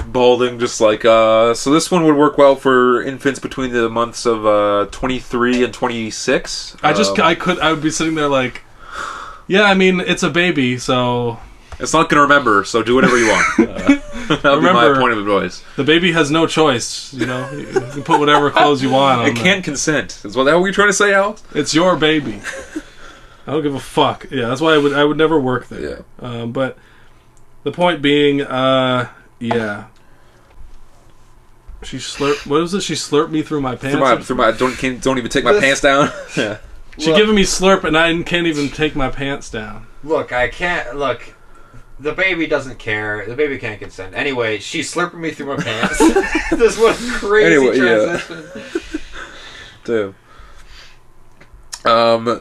balding, just like so this one would work well for infants between the months of 23 and 26. I would be sitting there like, yeah, I mean it's a baby, so it's not gonna remember, so do whatever you want. That would be my point of advice. The baby has no choice, you can put whatever clothes you want on it. Can't consent. Is what you're trying to say, Alex? It's your baby. I don't give a fuck. Yeah, that's why I would never work there. Yeah. But the point being, yeah. She slurped. What was it? She slurped me through my pants. Don't even take my pants down. Yeah. She giving me slurp, and I can't even take my pants down. Look, I can't. Look, the baby doesn't care. The baby can't consent. Anyway, she's slurping me through my pants. This was crazy transition. Damn.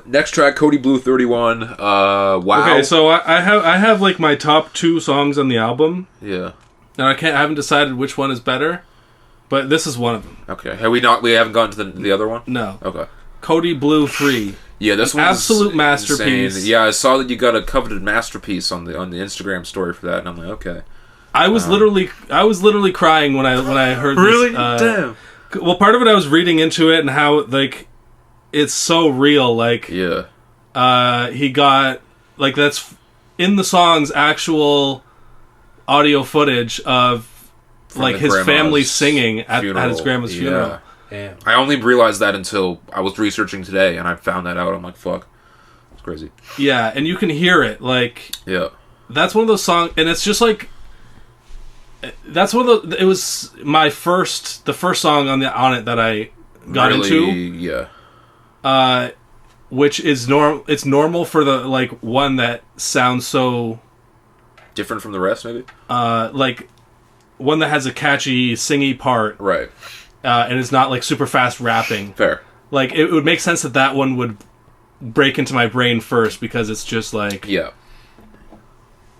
Next track, Cody Blue 31. Wow. Okay, so I have like my top 2 songs on the album. Yeah. And I haven't decided which one is better, but this is one of them. Okay. We haven't gone to the other one? No. Okay. Cody Blue 3. Yeah, this one's absolute masterpiece. Insane. Yeah, I saw that you got a coveted masterpiece on the Instagram story for that, and I'm like, okay. I was literally crying when I heard this. Really? Damn. Well, part of it I was reading into it and how like it's so real, like he got like that's in the song's actual audio footage of from like his family singing at his grandma's funeral. Damn. I only realized that until I was researching today, and I found that out. I'm like, fuck, it's crazy. Yeah, and you can hear it, like that's one of those songs, and it's just like that's one of the. It was the first song on it that I got into. Yeah. Which is it's normal for the like one that sounds so different from the rest, maybe. Like one that has a catchy singy part, right? And it's not like super fast rapping. Fair. Like it would make sense that one would break into my brain first because it's just like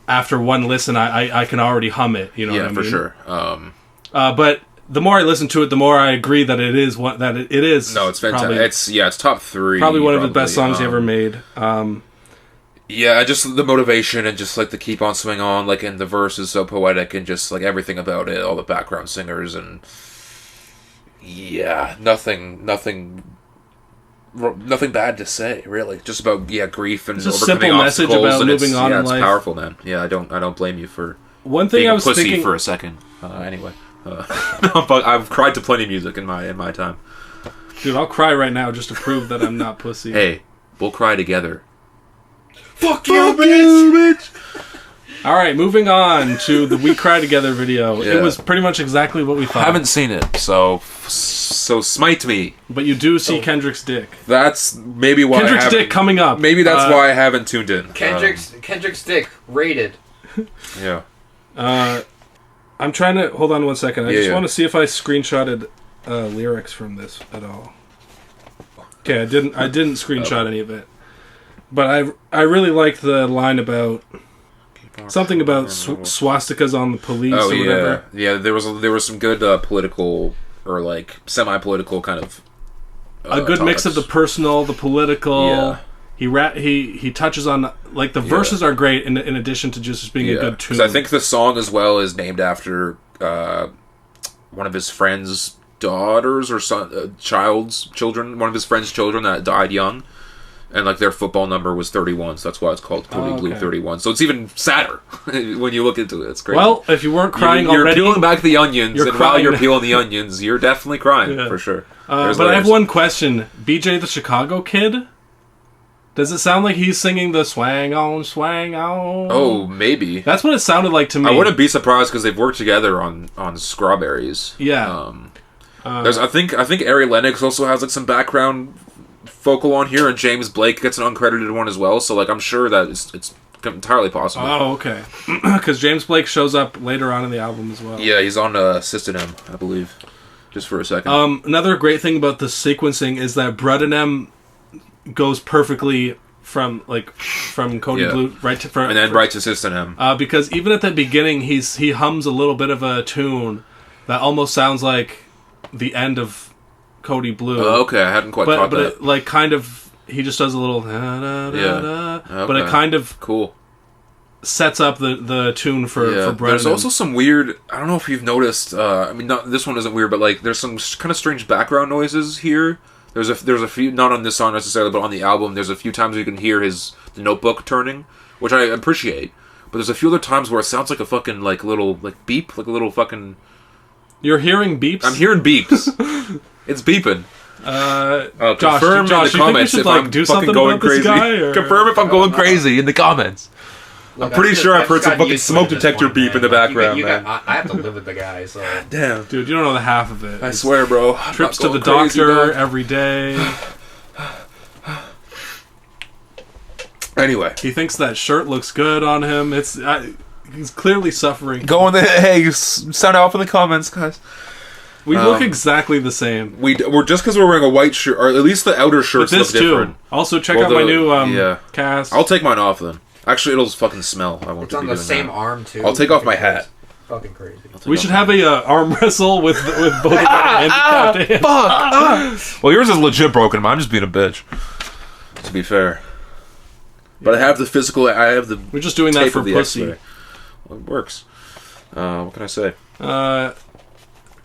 after one listen, I can already hum it. You know what I mean? For sure. But the more I listen to it, the more I agree that it is it is. No, it's fantastic. It's top 3. Probably one of the best songs he ever made. Yeah, just the motivation and just like the keep on swing on, like, and the verse is so poetic and just like everything about it, all the background singers and nothing bad to say, really. Just about grief and it's a simple message about moving on in life. It's powerful, man. Yeah, I don't blame you for one thing. Being I was a pussy thinking for a second. Anyway, but I've cried to plenty of music in my time. Dude, I'll cry right now just to prove that I'm not pussy. Hey, we'll cry together. Fuck you, bitch! All right, moving on to the We Cry Together video. Yeah. It was pretty much exactly what we I thought. haven't seen it, so smite me. But you do see Kendrick's dick. That's maybe why Kendrick's dick coming up. Maybe that's why I haven't tuned in. Kendrick's dick rated. Yeah. I'm trying to hold on one second. I just Yeah. want to see if I screenshotted lyrics from this at all. Okay, I didn't screenshot any of it, but I really liked the line about something about swastikas on the police or whatever. Yeah. There was some good political or like semi-political kind of a good mix of the personal, the political. Yeah. He touches on like the verses are great in addition to just being a good tune. 'Cause I think the song as well is named after one of his friends' daughters or children. One of his friends' children that died young, and like their football number was 31, so that's why it's called Cody Blue 31. So it's even sadder when you look into it. It's great. Well, if you weren't crying you're already, peeling back the onions, and while crying. you're peeling the onions, you're definitely crying for sure. But I have one question: BJ the Chicago Kid. Does it sound like he's singing the swang on, swang on? Oh, maybe. That's what it sounded like to me. I wouldn't be surprised because they've worked together on Strawberries. Yeah. There's I think Ari Lennox also has like some background vocal on here, and James Blake gets an uncredited one as well. So like I'm sure that it's entirely possible. Oh, okay. Because James Blake shows up later on in the album as well. Yeah, he's on System M, I believe. Just for a second. Another great thing about the sequencing is that Brud and M goes perfectly from Cody Blue right to System M. Because even at the beginning he hums a little bit of a tune that almost sounds like the end of Cody Blue. Oh, okay, I hadn't quite caught that. But it, like kind of he just does a little Okay. But it kind of cool sets up the tune for Brud. There's also some weird, I don't know if you've noticed, I mean not this one isn't weird, but like there's some kind of strange background noises here. There's a few, not on this song necessarily, but on the album, there's a few times you can hear the notebook turning, which I appreciate. But there's a few other times where it sounds like a fucking, like, little, like, beep, like a little fucking... You're hearing beeps? I'm hearing beeps. It's beeping. Confirm Josh, in the comments if I'm do fucking going crazy. Confirm if I'm going crazy in the comments. I'm pretty sure I've heard some fucking smoke detector beep in the background, man. I have to live with the guy, so... Damn. Dude, you don't know the half of it. I swear, bro. Trips to the doctor every day. Anyway. He thinks that shirt looks good on him. He's clearly suffering. Go in the... Hey, sound off in the comments, guys. We look exactly the same. We're just because we're wearing a white shirt, or at least the outer shirts look different. Too. Also, check out my new cast. I'll take mine off then. Actually, it'll fucking smell. I won't. It's on the same arm too. I'll take off my hat. Fucking crazy. We should have a arm wrestle with both of our handicapped hands. Well, yours is legit broken. I'm just being a bitch. To be fair, but I have the physical. I have the. We're just doing that for pussy. Well, it works. What can I say?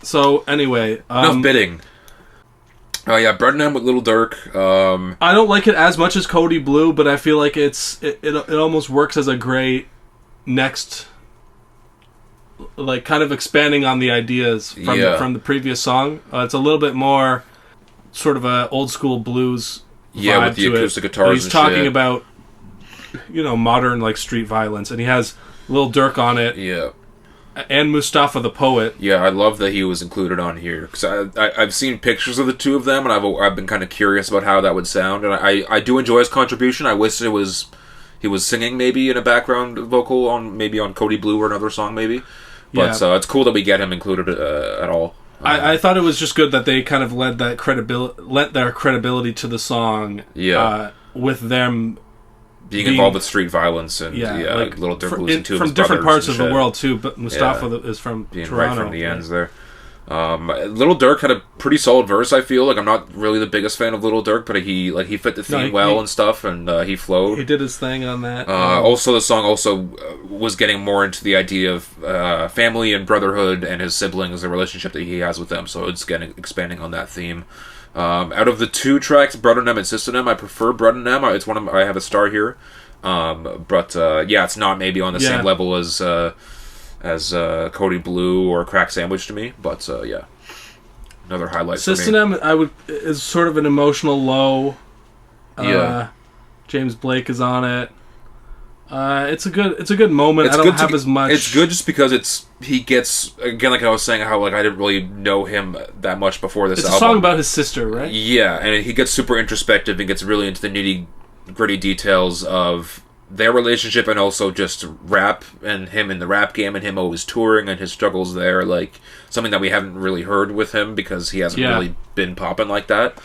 So anyway, enough bidding. Oh yeah, Brud with Little Durk. I don't like it as much as Cody Blue, but I feel like it almost works as a great next, like kind of expanding on the ideas from the previous song. It's a little bit more sort of a old school blues vibe with the to acoustic it. guitars. And he's talking about modern like street violence, and he has Lil Durk on it. Yeah. And Mustafa the Poet. Yeah, I love that he was included on here because I've seen pictures of the two of them, and I've been kind of curious about how that would sound, and I do enjoy his contribution. I wish he was singing maybe in a background vocal on Cody Blue or another song maybe, but it's cool that we get him included at all. I thought it was just good that they kind of lent their credibility to the song. Yeah, with them. Being involved with street violance and like Little Durk losing two of his from different parts of shit. the world too. But Mustafa is from being Toronto. Right from the ends there. Little Durk had a pretty solid verse. I feel like I'm not really the biggest fan of Little Durk, but he fit the theme and stuff, and he flowed. He did his thing on that. Also, the song was getting more into the idea of family and brotherhood and his siblings, the relationship that he has with them. So it's expanding on that theme. Out of the two tracks, Brud and M and System M, I prefer Brud and M. It's one of I have a star here, but it's not maybe on the same level as Cody Blue or Crack Sandwich to me. But another highlight. System M, is sort of an emotional low. James Blake is on it. It's a good moment. I don't have as much. It's good just because he gets, again, like I was saying, how like I didn't really know him that much before this album. It's a song about his sister, right? Yeah, and he gets super introspective and gets really into the nitty gritty details of their relationship and also just rap and him in the rap game and him always touring and his struggles there, like something that we haven't really heard with him because he hasn't really been popping like that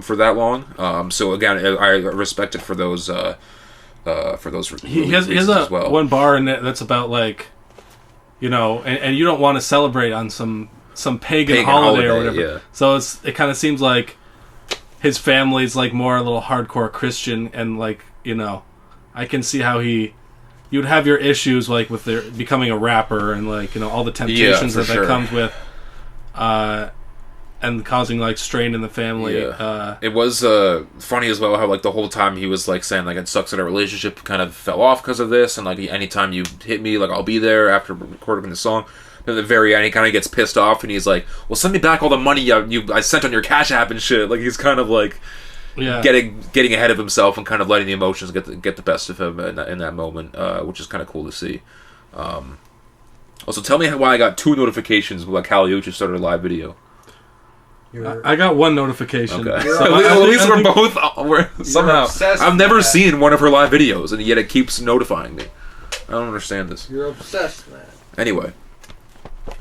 for that long. So again, I respect it for those. He has as well. One bar in it that's about like, and you don't want to celebrate on some pagan holiday or whatever. Yeah. So it kind of seems like his family's like more a little hardcore Christian, and like I can see how you'd have your issues like with their becoming a rapper and like all the temptations that comes with. And causing like strain in the family. Yeah. It was funny as well how like the whole time he was like saying like it sucks that our relationship kind of fell off because of this, and like anytime you hit me, like I'll be there after recording the song. At the very end, he kind of gets pissed off and he's like, "Well, send me back all the money I sent on your Cash App and shit." Like he's kind of like getting ahead of himself and kind of letting the emotions get the best of him in that moment, which is kind of cool to see. Also, tell me why I got 2 notifications when Kali Uchis started a live video. I got 1 notification. Okay. So at least we're both somehow. I've never seen one of her live videos, and yet it keeps notifying me. I don't understand this. You're obsessed, man. Anyway,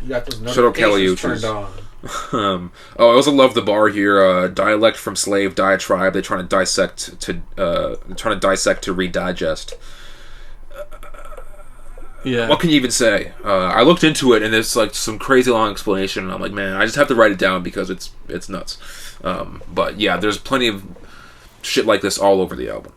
you got those notifications turned on. I also love the bar here. Dialect from slave diatribe. They're trying to dissect to redigest. Yeah. What can you even say? I looked into it, and there's like some crazy long explanation. And I'm like, man, I just have to write it down because it's nuts. But yeah, there's plenty of shit like this all over the album.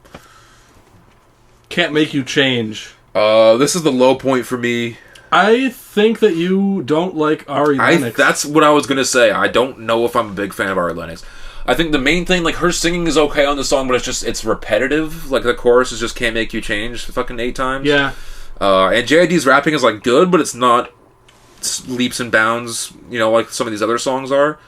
Can't Make You Change. This is the low point for me. I think that you don't like Ari Lennox. That's what I was gonna say. I don't know if I'm a big fan of Ari Lennox. I think the main thing, like her singing is okay on the song, but it's repetitive. Like the chorus is just "Can't Make You Change" fucking 8 times. Yeah. And JID's rapping is like good, but it's not leaps and bounds, like some of these other songs are.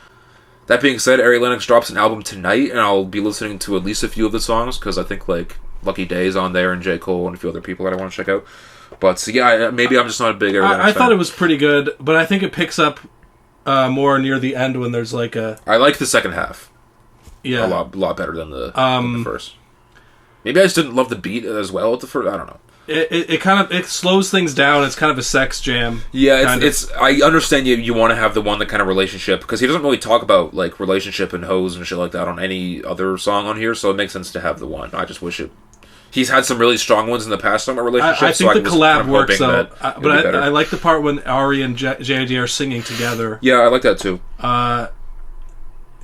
That being said, Ari Lennox drops an album tonight, and I'll be listening to at least a few of the songs because I think like Lucky Day's on there and J. Cole and a few other people that I want to check out. But so, yeah, maybe I'm just not a big Ari Lennox fan. I thought it was pretty good, but I think it picks up more near the end when there's like a. I like the second half. Yeah, a lot better than the first. Maybe I just didn't love the beat as well at the first. I don't know. It kind of slows things down. It's kind of a sex jam. Yeah, it's I understand you want to have the one that kind of relationship because he doesn't really talk about like relationship and hoes and shit like that on any other song on here, so it makes sense to have the one. I just wish he's had some really strong ones in the past on my relationship. I think the collab works though, but I like the part when Ari and JID are singing together. Yeah, I like that too.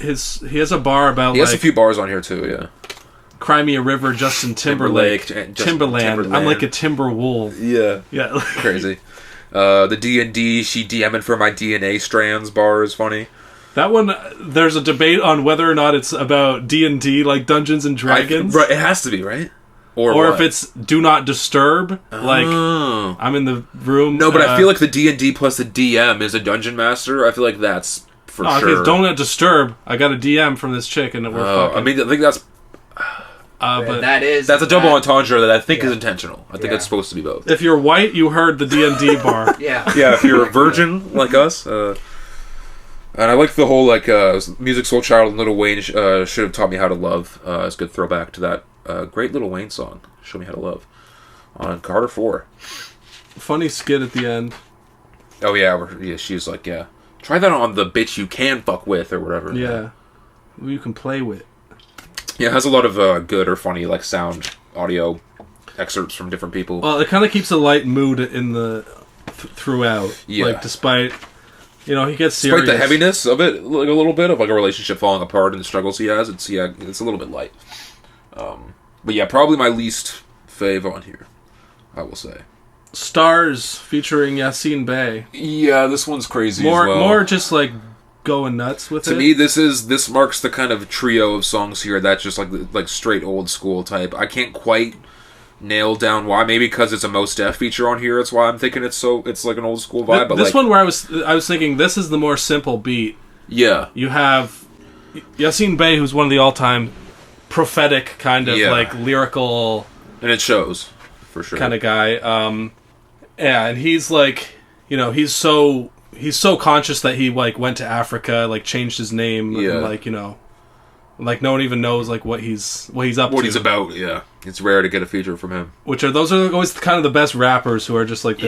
He has a bar about he has a few bars on here too. Yeah. Cry Me a River, Justin Timberlake. Timberland. I'm like a timber wolf. Yeah. Yeah. Crazy. The D&D, she DMing for my DNA strands bar is funny. That one, there's a debate on whether or not it's about D&D, like Dungeons and Dragons. Right, it has to be, right? Or if it's Do Not Disturb, like I'm in the room. No, but I feel like the D&D plus the DM is a dungeon master. I feel like that's for sure. Don't Not Disturb. I got a DM from this chick, and we're fucking. I mean, I think that's. But that's a double entendre that I think is intentional. I think it's supposed to be both. If you're white, you heard the D&D bar. Yeah. Yeah, if you're a virgin like us. And I like the whole Music Soul Child and Lil Wayne should have taught me how to love. It's a good throwback to that great Lil Wayne song, Show Me How to Love, on Carter 4. Funny skit at the end. Oh yeah, she's like, yeah, try that on the bitch you can fuck with or whatever. Yeah, who you can play with. Yeah, it has a lot of good or funny sound audio excerpts from different people. Well, it kind of keeps a light mood in the throughout. Yeah, despite he gets serious. Despite the heaviness of it, like a little bit of a relationship falling apart and the struggles he has. It's a little bit light. But yeah, probably my least fave on here, I will say. Stars featuring Yassine Bey. Yeah, this one's crazy as well. More just going nuts with it. To me, this marks the kind of trio of songs here that's just like straight old school type. I can't quite nail down why. Maybe because it's a Mos Def feature on here. That's why I'm thinking it's like an old school vibe. But this one where I was thinking this is the more simple beat. Yeah, you have Yassine Bey, who's one of the all-time prophetic kind of lyrical, and it shows. for sure. kind of guy. Yeah, and he's like, he's so conscious that he like went to Africa, like changed his name, and like like no one even knows like what he's up to. What he's about, yeah. It's rare to get a feature from him. Those are always kind of the best rappers who are just like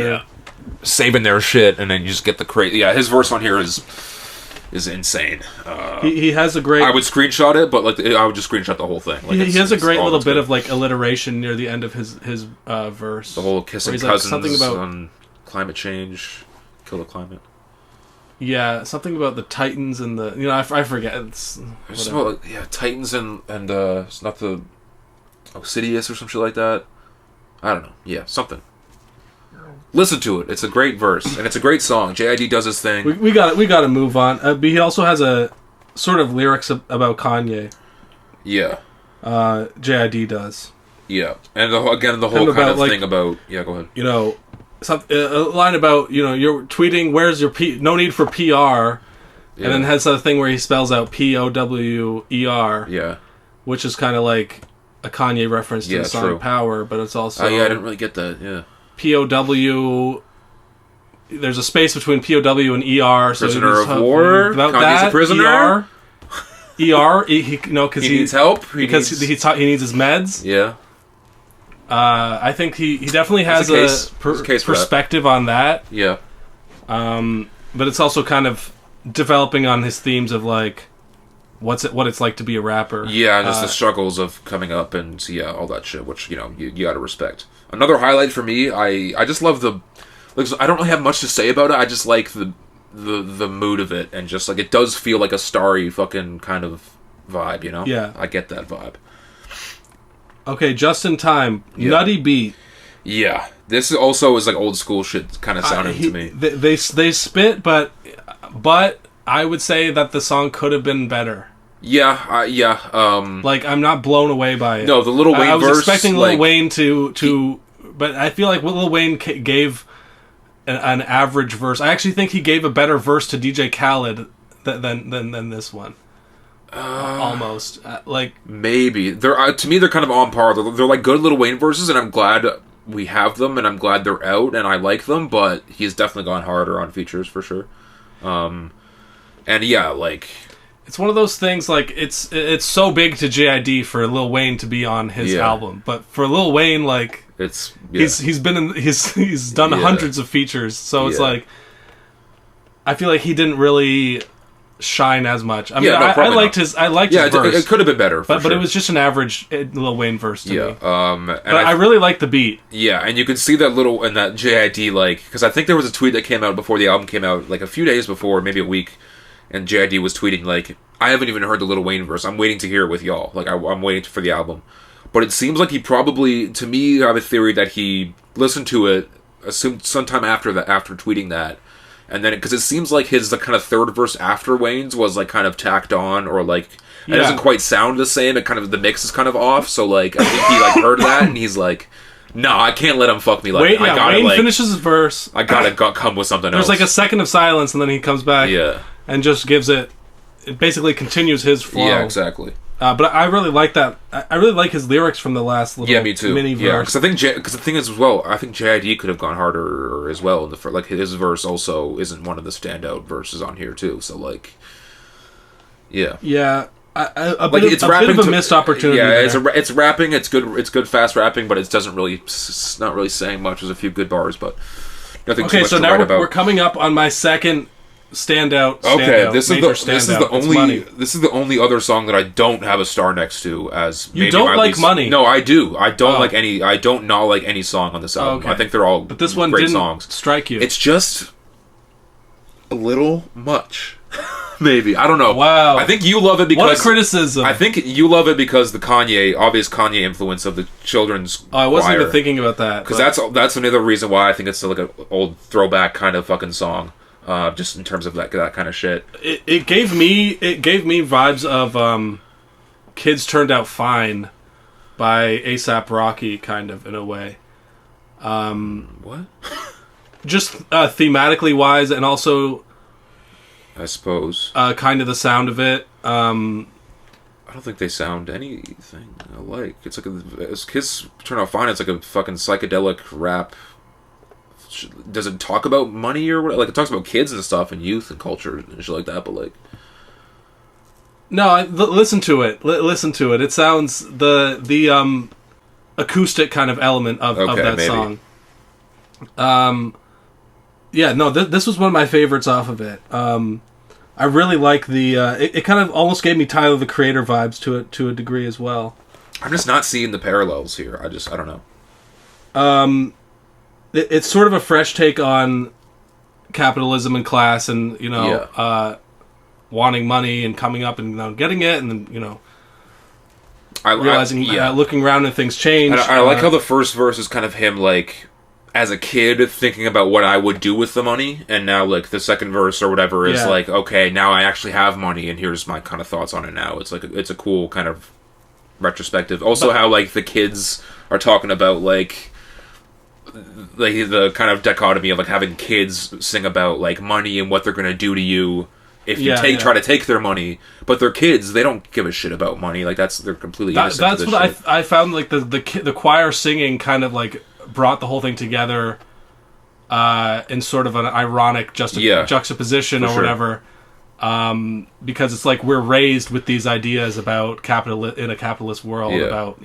saving their shit, and then you just get the crazy. Yeah, his verse on here is insane. He has a great. I would screenshot it, but like I would just screenshot the whole thing. Like, he has a great little bit of like alliteration near the end of his verse. The whole kissing cousins like, something about on climate change, kill the climate. Yeah, something about the Titans and the I forget. It's about, Titans and it's not the Obsidious or some shit like that. I don't know. Yeah, something. Listen to it. It's a great verse and it's a great song. JID does his thing. We got to move on. But he also has a sort of lyrics about Kanye. Yeah. JID does. Yeah, and the whole kind of thing about go ahead. A line about you're tweeting. Where's your no need for PR, and then has a thing where he spells out POWER. Yeah. Which is kind of like a Kanye reference to the song Power, but it's also I didn't really get that. Yeah. POW. There's a space between POW and ER. Prisoner of war. Kanye's a prisoner. ER. Because he needs help. He needs his meds. Yeah. I think he definitely has a perspective on that. Yeah. But it's also kind of developing on his themes of like what it's like to be a rapper. Yeah, just the struggles of coming up and all that shit, which you got to respect. Another highlight for me, I just love I don't really have much to say about it. I just like the mood of it, and just like it does feel like a starry fucking kind of vibe, Yeah. I get that vibe. Okay, Just in Time, nutty beat. Yeah, this also is like old school shit kind of sounding to me. They spit, but I would say that the song could have been better. Yeah. Like I'm not blown away by it. No, the Lil Wayne verse. I was expecting Lil Wayne to, but I feel like Lil Wayne gave an average verse. I actually think he gave a better verse to DJ Khaled than this one. Almost like maybe they're to me they're kind of on par. They're like good Lil Wayne verses, and I'm glad we have them, and I'm glad they're out, and I like them. But he's definitely gone harder on features for sure. And like it's one of those things. Like it's so big to JID for Lil Wayne to be on his album, but for Lil Wayne, like it's he's done hundreds of features, so it's like I feel like he didn't really shine as much. I mean, I liked his verse. It could have been better, but it was just an average Lil Wayne verse to me. But I really like the beat. Yeah, and you can see that little and that JID because I think there was a tweet that came out before the album came out, like a few days before, maybe a week, and JID was tweeting like, "I haven't even heard the Lil Wayne verse. I'm waiting to hear it with y'all. Like I'm waiting for the album." But it seems like he probably, to me, I have a theory that he listened to it sometime after tweeting that. And then, because it seems like the kind of third verse after Wayne's was like kind of tacked on, or like it doesn't quite sound the same. It kind of the mix is kind of off. So like I think he like heard that and he's like, "No, I can't let him fuck me." Like Wayne finishes his verse. I gotta come with something else. There's like a second of silence, and then he comes back. And just gives it. It basically continues his flow. Yeah, exactly. But I really like that. I really like his lyrics from the last little me too. Mini verse. Yeah, because I think because the thing is as well, I think JID could have gone harder as well. Like his verse also isn't one of the standout verses on here too. So like, yeah, a bit of a missed opportunity. Yeah, it's rapping. It's good. It's good fast rapping, but it's not really saying much. There's a few good bars, but nothing too much to write about. We're coming up on my second standout. This is the only other song that I don't have a star next to as you don't like Money. No, I do. I don't like any. I don't not like any song on this album. I think they're all but this one great didn't songs. Strike you? It's just a little much. Maybe I don't know. Wow. I think you love it because what a criticism. I think you love it because the obvious Kanye influence of the children's. I wasn't even thinking about that because that's another reason why I think it's like an old throwback kind of fucking song. Just in terms of that kind of shit. It gave me vibes of Kids Turned Out Fine by A$AP Rocky, kind of, in a way. What? Just thematically wise, and also I suppose kind of the sound of it. I don't think they sound anything alike. It's like as Kids Turn Out Fine, it's like a fucking psychedelic rap. Does it talk about money or what? Like, it talks about kids and stuff and youth and culture and shit like that, but like... No, listen to it. Listen to it. It sounds... The acoustic kind of element of that maybe. song. Yeah, no, this was one of my favorites off of it. I really like the... it kind of almost gave me Tyler, the Creator vibes to a degree as well. I'm just not seeing the parallels here. I don't know. It's sort of a fresh take on capitalism and class and, wanting money and coming up and getting it and then, realizing, looking around and things change. And I like how the first verse is kind of him, like, as a kid thinking about what I would do with the money, and now, like, the second verse or whatever is like, okay, now I actually have money, and here's my kind of thoughts on it now. It's like, it's a cool kind of retrospective. Also, how, like, the kids are talking about, like the kind of dichotomy of, like, having kids sing about, like, money and what they're going to do to you if you try to take their money, but they're kids. They don't give a shit about money. Like, they're completely innocent. That's to this what shit. I found. Like the choir singing kind of like brought the whole thing together in sort of an ironic juxtaposition or whatever. Because it's like we're raised with these ideas about in a capitalist world about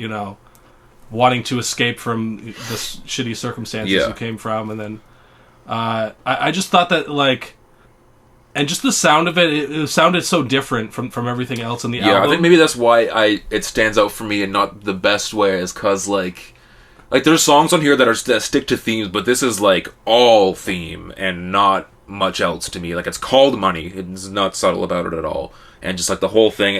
wanting to escape from the shitty circumstances you came from, and then I just thought that like. And just the sound of it sounded so different from everything else in the album. Yeah, I think maybe that's why it stands out for me in not the best way, is because, like there's songs on here that stick to themes, but this is, like, all theme and not much else to me. Like, it's called Money. It's not subtle about it at all. And just, like, the whole thing.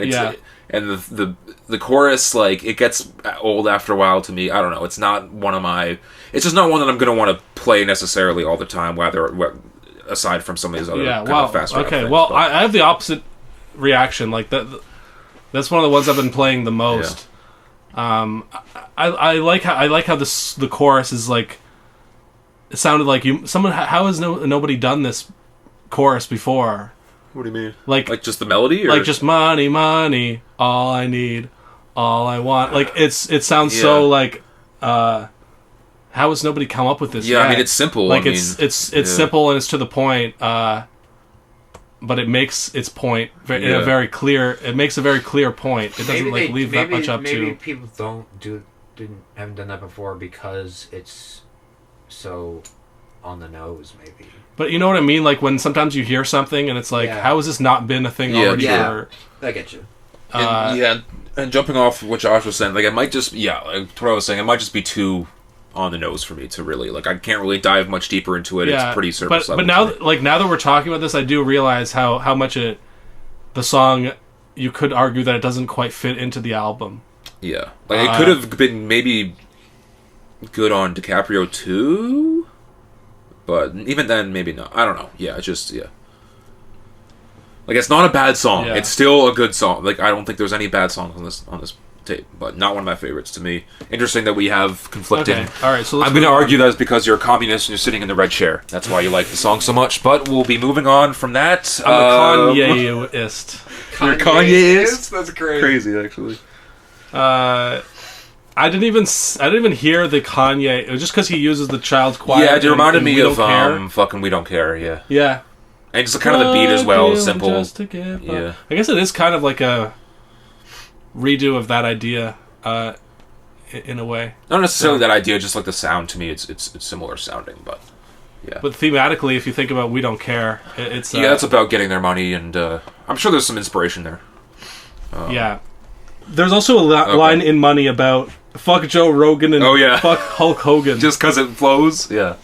And the chorus, like, it gets old after a while to me. I don't know. It's not one of my... It's just not one that I'm going to want to play necessarily all the time, aside from some of these other kind of fast rap things. Well, I have the opposite reaction. Like that's one of the ones I've been playing the most. Yeah. I like how the chorus is like. It sounded like how has nobody done this chorus before? What do you mean? Like just the melody, or? Like just money, all I need, all I want. Like it sounds so like. How has nobody come up with this? Yeah, yet? I mean, it's simple. Like it's simple and it's to the point, but it makes its point in a very clear. It makes a very clear point. It doesn't leave that much up to. Maybe people haven't done that before because it's so on the nose. Maybe. But you know what I mean? Like when sometimes you hear something and it's like, how has this not been a thing already? Yeah, I get you. And jumping off what Josh was saying, like it might just like what I was saying, it might just be too on the nose for me to really, like, I can't really dive much deeper into it. It's pretty surface level. But now that we're talking about this, I do realize how much the song, you could argue that it doesn't quite fit into the album. Yeah. Like, it could have been maybe good on DiCaprio too, but even then, maybe not. I don't know. Yeah, it's just, Like, it's not a bad song. Yeah. It's still a good song. Like, I don't think there's any bad songs on this tape, but not one of my favorites to me. Interesting that we have conflicting. Okay. All right, so I'm going to argue that it's because you're a communist and you're sitting in the red chair. That's why you like the song so much. But we'll be moving on from that. I'm a Kanye-ist. You're a Kanye-ist? That's crazy. Crazy, actually. I didn't even hear the Kanye. It was just because he uses the child's choir. Yeah, it reminded me of fucking We Don't Care. Yeah. Yeah. And just kind of the beat as well, simple. Yeah. I guess it is kind of like a redo of that idea, in a way. Not necessarily that idea, just like the sound. To me, it's similar sounding, but yeah. But thematically, if you think about We Don't Care, it's it's about getting their money, and I'm sure there's some inspiration there. Yeah. There's also a line in Money about fuck Joe Rogan and fuck Hulk Hogan. Just because it flows? Yeah.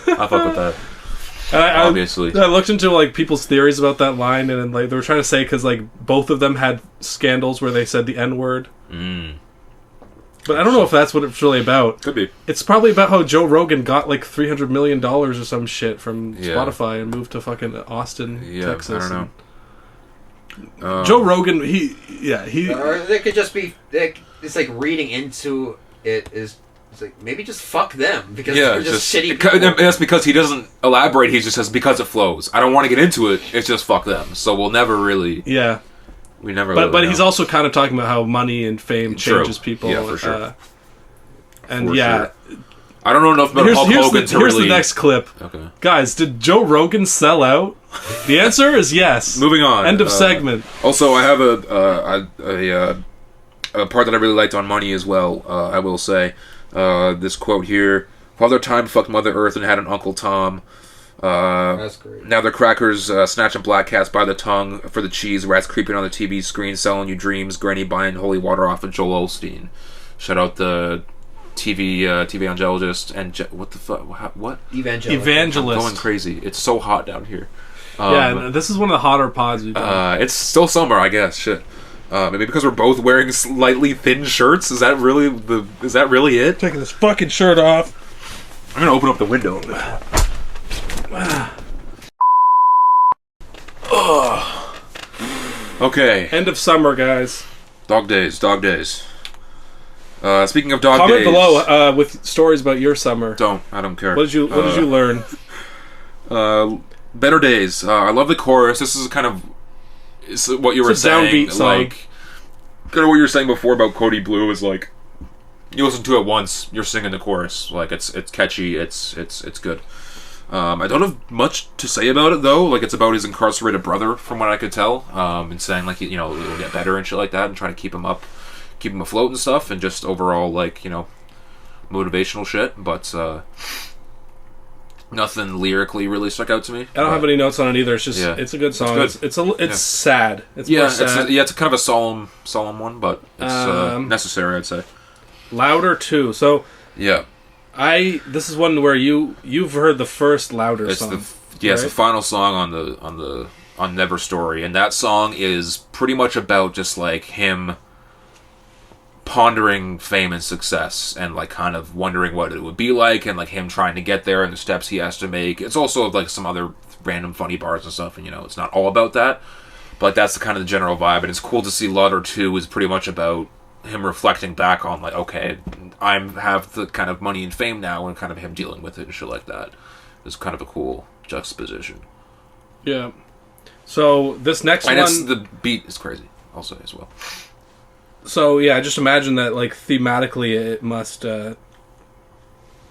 I fuck with that. Obviously. I looked into like people's theories about that line, and like they were trying to say because like both of them had scandals where they said the N-word. But I don't know if that's what it's really about. Could be. It's probably about how Joe Rogan got like $300 million or some shit from Spotify and moved to fucking Austin, Texas. I don't know. Joe Rogan, he. Or it could just be it's like reading into it is. It's like, maybe just fuck them, because they're just shitty people. That's because he doesn't elaborate, he just says, because it flows. I don't want to get into it, it's just fuck them. So we'll never really We never. But he's also kind of talking about how money and fame changes people. Yeah, for sure. And for yeah. Sure. I don't know enough about Hulk Hogan to Here's really... the next clip. Okay. Guys, did Joe Rogan sell out? The answer is yes. Moving on. End of segment. Also, I have a part that I really liked on Money as well, I will say. This quote here. Father Time fucked Mother Earth and had an Uncle Tom. That's great. Now the crackers snatching black cats by the tongue for the cheese, rats creeping on the TV screen, selling you dreams, granny buying holy water off of Joel Osteen. Shout out the TV evangelist and what the fuck? What? Evangelist. I'm going crazy. It's so hot down here. Yeah, this is one of the hotter pods we've done. It's still summer, I guess. Shit. Maybe because we're both wearing slightly thin shirts. Is that really it? Taking this fucking shirt off. I'm gonna open up the window. Okay. End of summer, guys. Dog days. Speaking of dog Comment days, below with stories about your summer. I don't care. What did you learn? Better days. I love the chorus. This is kind of what you were saying. Downbeat song. Like, kind of what you were saying before about Cody Blue is like, you listen to it once, you're singing the chorus. Like it's catchy. It's good. I don't have much to say about it though. Like it's about his incarcerated brother, from what I could tell. And saying like it'll get better and shit like that, and trying to keep him afloat and stuff, and just overall like motivational shit. But nothing lyrically really stuck out to me. I don't have any notes on it either. It's just it's a good song. It's sad. It's more sad. It's kind of a solemn one, but it's necessary, I'd say. Louder too. So yeah. This is one where you've heard the first Louder song. It's the final song on Never Story, and that song is pretty much about just like him pondering fame and success, and like kind of wondering what it would be like, and like him trying to get there and the steps he has to make. It's also like some other random funny bars and stuff, and it's not all about that, but like, that's the kind of the general vibe. And it's cool to see Louder 2 is pretty much about him reflecting back on like, okay, I have the kind of money and fame now, and kind of him dealing with it and shit like that. It's kind of a cool juxtaposition. Yeah. So this next one, the beat is crazy also as well. So yeah, just imagine that like thematically it must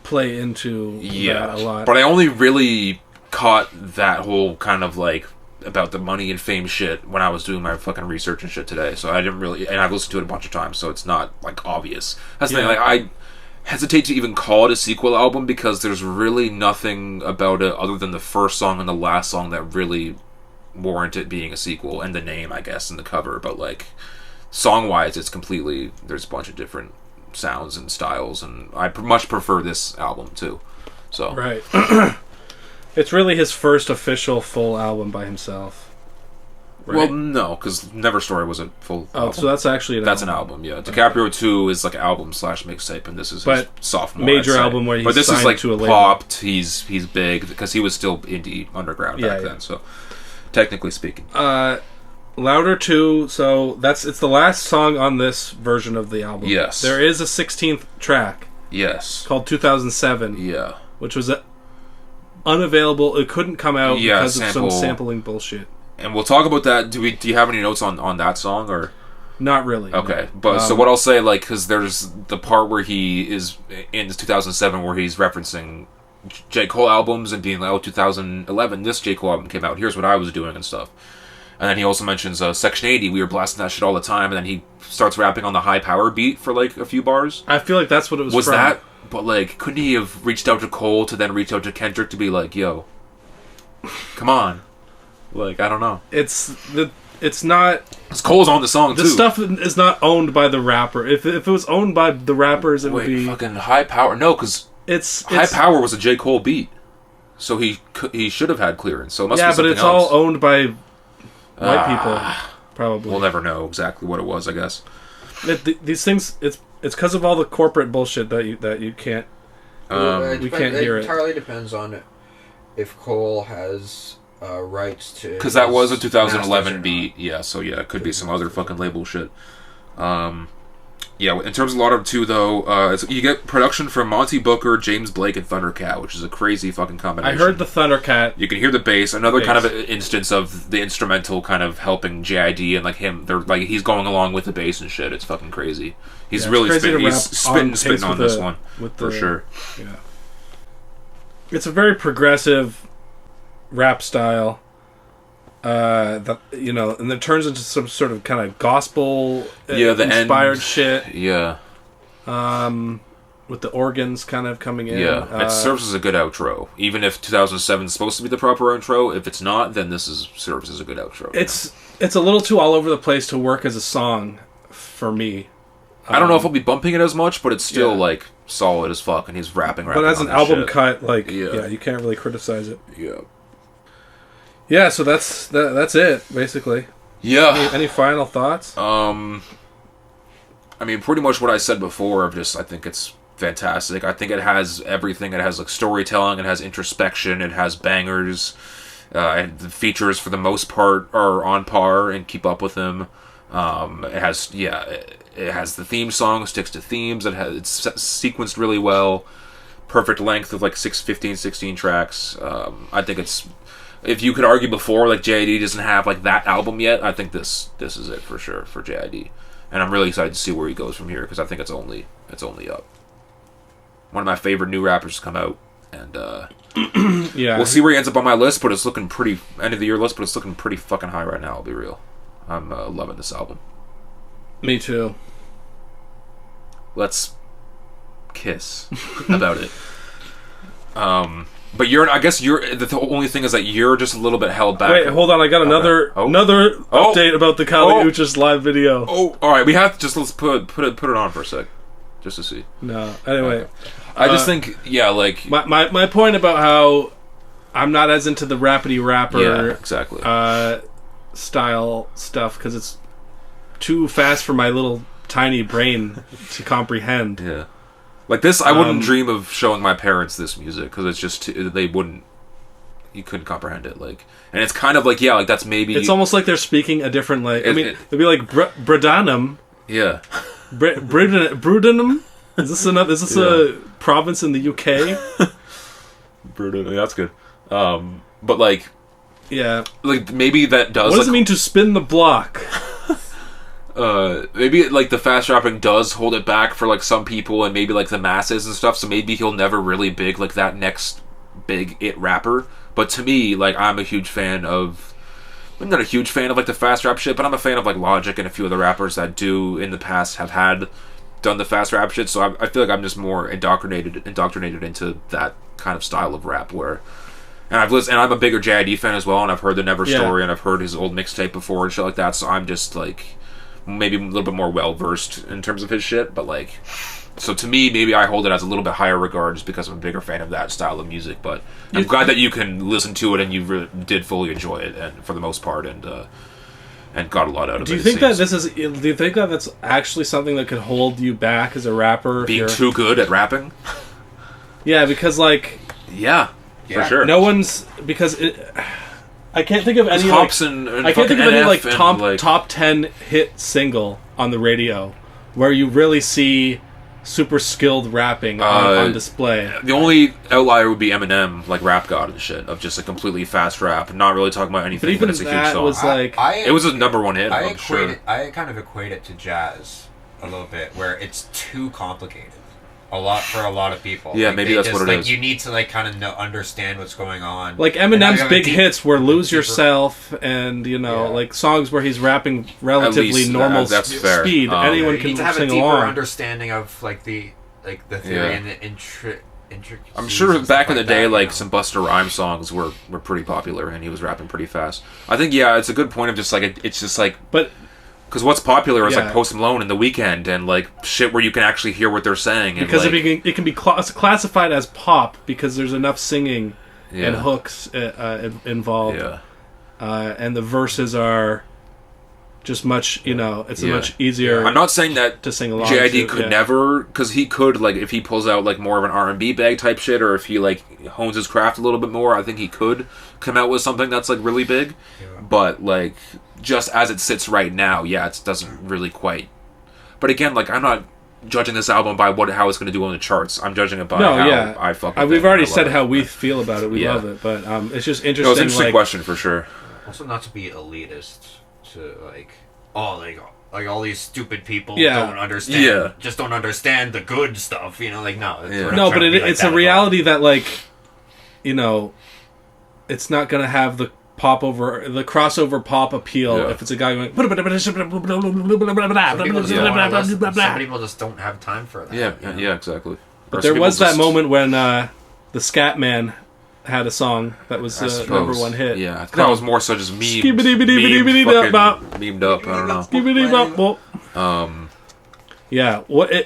play into that a lot. But I only really caught that whole kind of like about the money and fame shit when I was doing my fucking research and shit today. So I didn't really, and I've listened to it a bunch of times, so it's not like obvious. That's the thing. Like I hesitate to even call it a sequel album because there's really nothing about it other than the first song and the last song that really warrant it being a sequel, and the name, I guess, and the cover. But like song-wise, it's completely, there's a bunch of different sounds and styles, and I much prefer this album too. So right. It's really his first official full album by himself. Right? Well, no, because Never Story was a full album. So that's actually an album, yeah. DiCaprio 2 is like album / mixtape, and this is his sophomore major album where he's But this is like to a popped, he's big, because he was still indie underground back then, so technically speaking. Louder 2, so it's the last song on this version of the album. Yes. There is a 16th track. Yes. Called 2007. Yeah. Which was unavailable. It couldn't come out because of some sampling bullshit. And we'll talk about that. Do you have any notes on that song, or not really? Okay, but so what I'll say, like, because there's the part where he is in 2007 where he's referencing J. Cole albums and being like, oh, 2011, this J. Cole album came out. Here's what I was doing and stuff. And then he also mentions Section 80. We were blasting that shit all the time. And then he starts rapping on the high power beat for like a few bars. I feel like that's what it was. Was from. That? But like, couldn't he have reached out to Cole to then reach out to Kendrick to be like, yo, come on? Like, I don't know. It's not. Because Cole's on the song too. The stuff is not owned by the rapper. If it was owned by the rappers, it would be fucking high power. No, because high power was a J. Cole beat, so he should have had clearance. So it must be something else. But it's all owned by white people. Probably. We'll never know exactly what it was, I guess. These things, it's because of all the corporate bullshit that you can't. We can't hear it. It entirely depends on if Cole has rights to. Because that was a 2011 beat, yeah. So yeah, it could be some other fucking label shit. Yeah, in terms of Lauder 2, though, you get production from Monty Booker, James Blake, and Thundercat, which is a crazy fucking combination. I heard the Thundercat. You can hear the bass. Another kind of instance of the instrumental kind of helping JID and like him. They're like he's going along with the bass and shit. It's fucking crazy. He's really spitting on this one for sure. Yeah, it's a very progressive rap style. And it turns into some sort of kind of gospel inspired shit. Yeah. With the organs kind of coming in. Yeah, it serves as a good outro. Even if 2007 is supposed to be the proper outro, if it's not, then serves as a good outro. It's a little too all over the place to work as a song for me. I don't know if I'll be bumping it as much, but it's still like solid as fuck, and he's rapping. But as an album cut, you can't really criticize it. Yeah. Yeah, so that's it basically. Yeah. Any final thoughts? I mean, pretty much what I said before. I think it's fantastic. I think it has everything. It has like storytelling. It has introspection. It has bangers. And the features for the most part are on par and keep up with them. It has the theme song, sticks to themes. It's sequenced really well. Perfect length of like 16 tracks. I think it's. If you could argue before, like JID doesn't have like that album yet, I think this is it for sure for JID, and I'm really excited to see where he goes from here because I think it's only up. One of my favorite new rappers to come out, and we'll see where he ends up on my list. But it's looking pretty end of the year list, but it's looking pretty fucking high right now. I'll be real. I'm loving this album. Me too. Let's kiss about it. But I guess the only thing is that you're just a little bit held back. Wait, hold on. I got another update about the Kali Uchis live video. Oh, all right. We have to let's put it on for a sec, just to see. No. Anyway, I just think like my point about how I'm not as into the rappity rapper exactly style stuff because it's too fast for my little tiny brain to comprehend. Yeah. Like this, I wouldn't dream of showing my parents this music because it's just they wouldn't. You couldn't comprehend it, like, and it's kind of like like that's maybe. It's almost like they're speaking a different like. It'd be like Bredanum. Yeah. Brudenum. Is this a province in the UK? Brudenum. That's good. But like. Yeah. Like maybe that does. What does it mean to spin the block? Maybe like the fast rapping does hold it back for like some people and maybe like the masses and stuff, so maybe he'll never really big like that next big it rapper. But to me, like I'm not a huge fan of like the fast rap shit, but I'm a fan of like Logic and a few of the rappers that do in the past have done the fast rap shit, so I feel like I'm just more indoctrinated into that kind of style of rap where. And I'm a bigger JID fan as well, and I've heard the Never Story and I've heard his old mixtape before and shit like that, so I'm just like maybe a little bit more well-versed in terms of his shit, but like so to me maybe I hold it as a little bit higher regard just because I'm a bigger fan of that style of music, but I'm glad that you can listen to it and you really did fully enjoy it and for the most part and got a lot out of it. Do you think that that's actually something that could hold you back as a rapper? Being too good at rapping? Yeah, because like for sure. No one's I can't think of any top 10 hit single on the radio where you really see super skilled rapping on display. The only outlier would be Eminem, like Rap God and shit, of just a completely fast rap, not really talking about anything. But even it's a that huge song. was like it was a number one hit. I kind of equate it to jazz a little bit, where it's too complicated. For a lot of people. Yeah, like maybe that's what it is. You need to like kind of understand what's going on. Like Eminem's big hits were "Lose Yourself" and like songs where he's rapping relatively normal speed. Anyone can sing along. You need to have a deeper understanding of like the theory and the intricacies. I'm sure back in the day, like some Busta Rhymes songs were pretty popular, and he was rapping pretty fast. I think it's a good point of just like it's just like but. Because what's popular is like Post Malone and The Weeknd and like shit where you can actually hear what they're saying. And because it can be classified as pop because there's enough singing and hooks involved. Yeah. And the verses are just much, it's much easier. I'm not saying that to sing along. JID could never, because he could like if he pulls out like more of an R&B bag type shit, or if he like hones his craft a little bit more, I think he could come out with something that's like really big. Yeah. But like. Just as it sits right now, it doesn't really quite. But again, like, I'm not judging this album by how it's going to do on the charts. I'm judging it by I fucking. We've already said how we feel about it. We love it, but it's just interesting. It was an interesting question for sure. Also, not to be elitist, to like all these stupid people don't understand. Yeah. Just don't understand the good stuff. You know, like no. No, but it's a reality that like, you know, it's not gonna have the crossover pop appeal if it's a guy going. Some people just don't have time for that. Yeah, exactly. But there was that moment when the Scat Man had a song that was number one hit. Yeah, I think that was more so just memed up. I don't know. Yeah,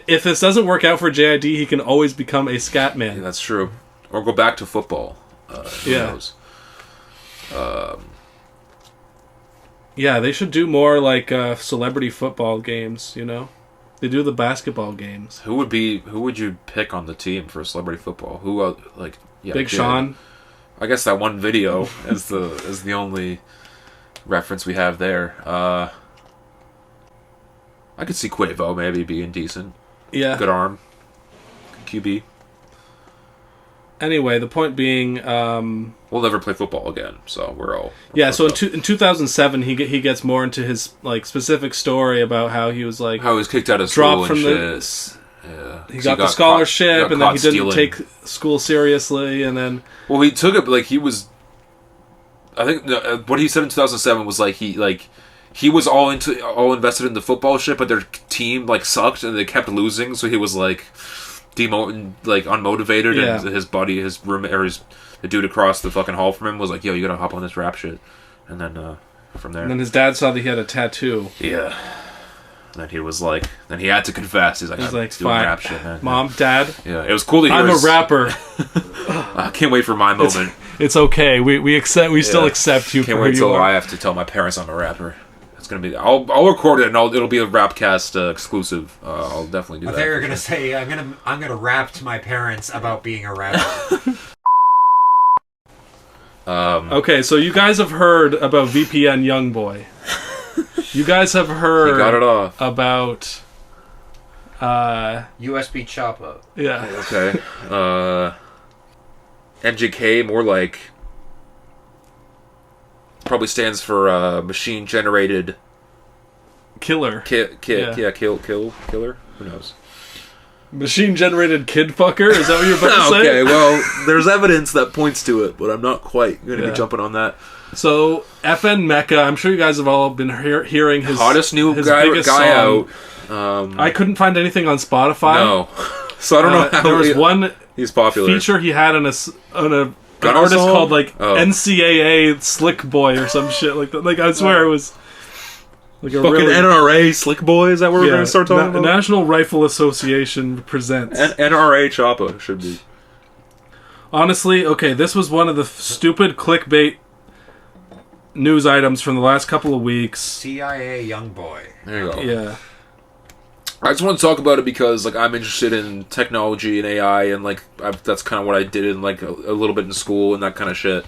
if this doesn't work out for JID, he can always become a Scat Man. Yeah, that's true. Or go back to football. Who knows? Yeah, they should do more like celebrity football games. You know, they do the basketball games. Who would you pick on the team for celebrity football? Who Big Sean. I guess that one video is the only reference we have there. I could see Quavo maybe being decent. Yeah, good arm, good QB. Anyway, the point being, we'll never play football again, so we're so in 2007, he gets more into his like specific story about how he was like how he was kicked out of school and shit. He got the scholarship, and then he didn't take school seriously, and then he took it like he was. I think what he said in 2007 was like he was all invested in the football shit, but their team like sucked and they kept losing, so he was like unmotivated, and his buddy, his roommate, or the dude across the fucking hall from him was like, "Yo, you gotta hop on this rap shit," and then from there, and then his dad saw that he had a tattoo. Yeah. Then he was like, then he had to confess. He's like, I'm doing rap shit, man. Mom, Dad. Yeah, it was cool to hear. I'm a rapper. I can't wait for my moment. It's okay. We accept. We still accept you. Can't wait till I have to tell my parents I'm a rapper. It's gonna be. I'll record it and it'll be a Rapcast exclusive. I'll definitely do that. They were gonna say I'm gonna rap to my parents about being a rapper. Okay, so you guys have heard about VPN Youngboy. You guys have heard he got it off. About USB Choppa. Yeah. Okay. MGK, more like probably stands for machine generated killer. Killer. Who knows? Machine generated kid fucker? Is that what you're about to say? Okay, well, there's evidence that points to it, but I'm not quite going to be jumping on that. So, FN Mecca, I'm sure you guys have all been hearing his hottest new biggest guy song. out. I couldn't find anything on Spotify. No. So I don't know how there was one he's popular feature he had on an artist called like NCAA Slick Boy or some shit like that. Like I swear it was like a fucking NRA Slick Boy. Is that what we're going to start talking about? National Rifle Association presents NRA Choppa should be. Honestly, okay, this was one of the stupid clickbait news items from the last couple of weeks. CIA Youngboy. There you go. Yeah. I just want to talk about it because like I'm interested in technology and AI and like that's kind of what I did in like a little bit in school and that kind of shit.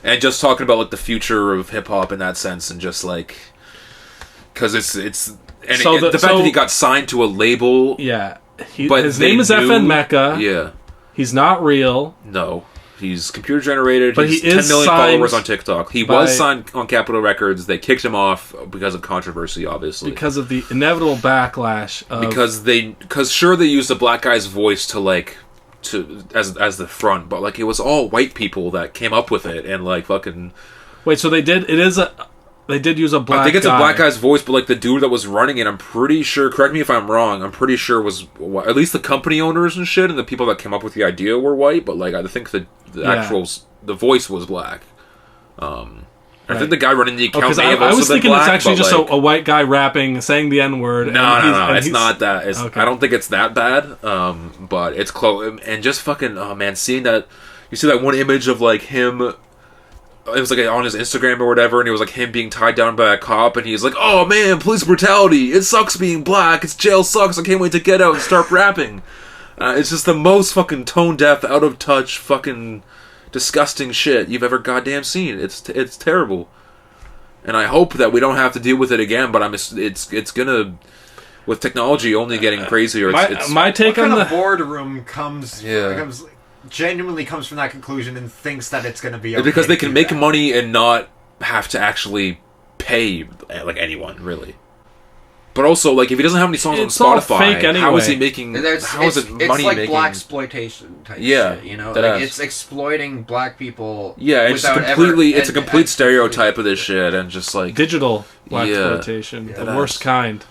And just talking about like the future of hip hop in that sense and just like because it's and so the fact that he got signed to a label. Yeah. His name is FN Mecca. Yeah. He's not real. No. He's computer generated. But he's he is 10 million signed followers on TikTok. He was signed on Capitol Records. They kicked him off because of controversy, obviously. Because of the inevitable backlash. Because sure they used a black guy's voice as the front, but like it was all white people that came up with it and like fucking. Wait, so they did use a black guy. I think it's a black guy's voice, but like the dude that was running it, I'm pretty sure, correct me if I'm wrong, I'm pretty sure was, at least the company owners and shit and the people that came up with the idea were white, but like I think the voice was black. I think the guy running the account may have also been black. I was thinking it's actually just a white guy rapping, saying the N-word. No, it's not that. Okay. I don't think it's that bad, but it's close. And just fucking, oh man, seeing that, you see that one image of like him, it was like on his Instagram or whatever, and it was like him being tied down by a cop, and he's like, "Oh man, police brutality! It sucks being black. It's jail sucks. I can't wait to get out and start rapping." It's just the most fucking tone deaf, out of touch, fucking disgusting shit you've ever goddamn seen. It's terrible, and I hope that we don't have to deal with it again. But it's gonna. with technology only getting crazier. My take what on kind the of boardroom genuinely comes from that conclusion and thinks that it's going to be okay because they to can do make that. money and not have to actually pay like anyone really. But also, like, if he doesn't have any songs It's on all Spotify, fake anyway. how is he making? How is it It's money like making? blaxploitation type Yeah, shit, you know? that Like, is. it's exploiting black people. Yeah, it's without completely. ever- It's a and- complete and- stereotype of this shit, and just like digital Yeah. exploitation, the that worst is. kind.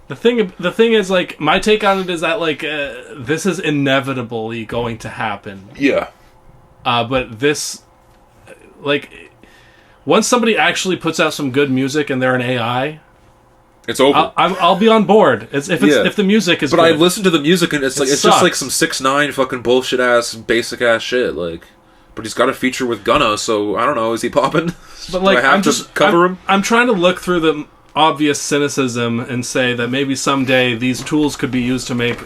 The thing is, like, my take on it is that, like, this is inevitably going to happen. yeah, But this, like, once somebody actually puts out some good music and they're an AI, it's over. I'll be on board. If the music is But good. I listen to the music and it's like it's just like sucks. some 6ix9ine fucking bullshit ass basic ass shit. Like, but he's got a feature with Gunna, so I don't know. Is he popping? But like, Do I have to cover him? I'm trying to look through the obvious cynicism and say that maybe someday these tools could be used to make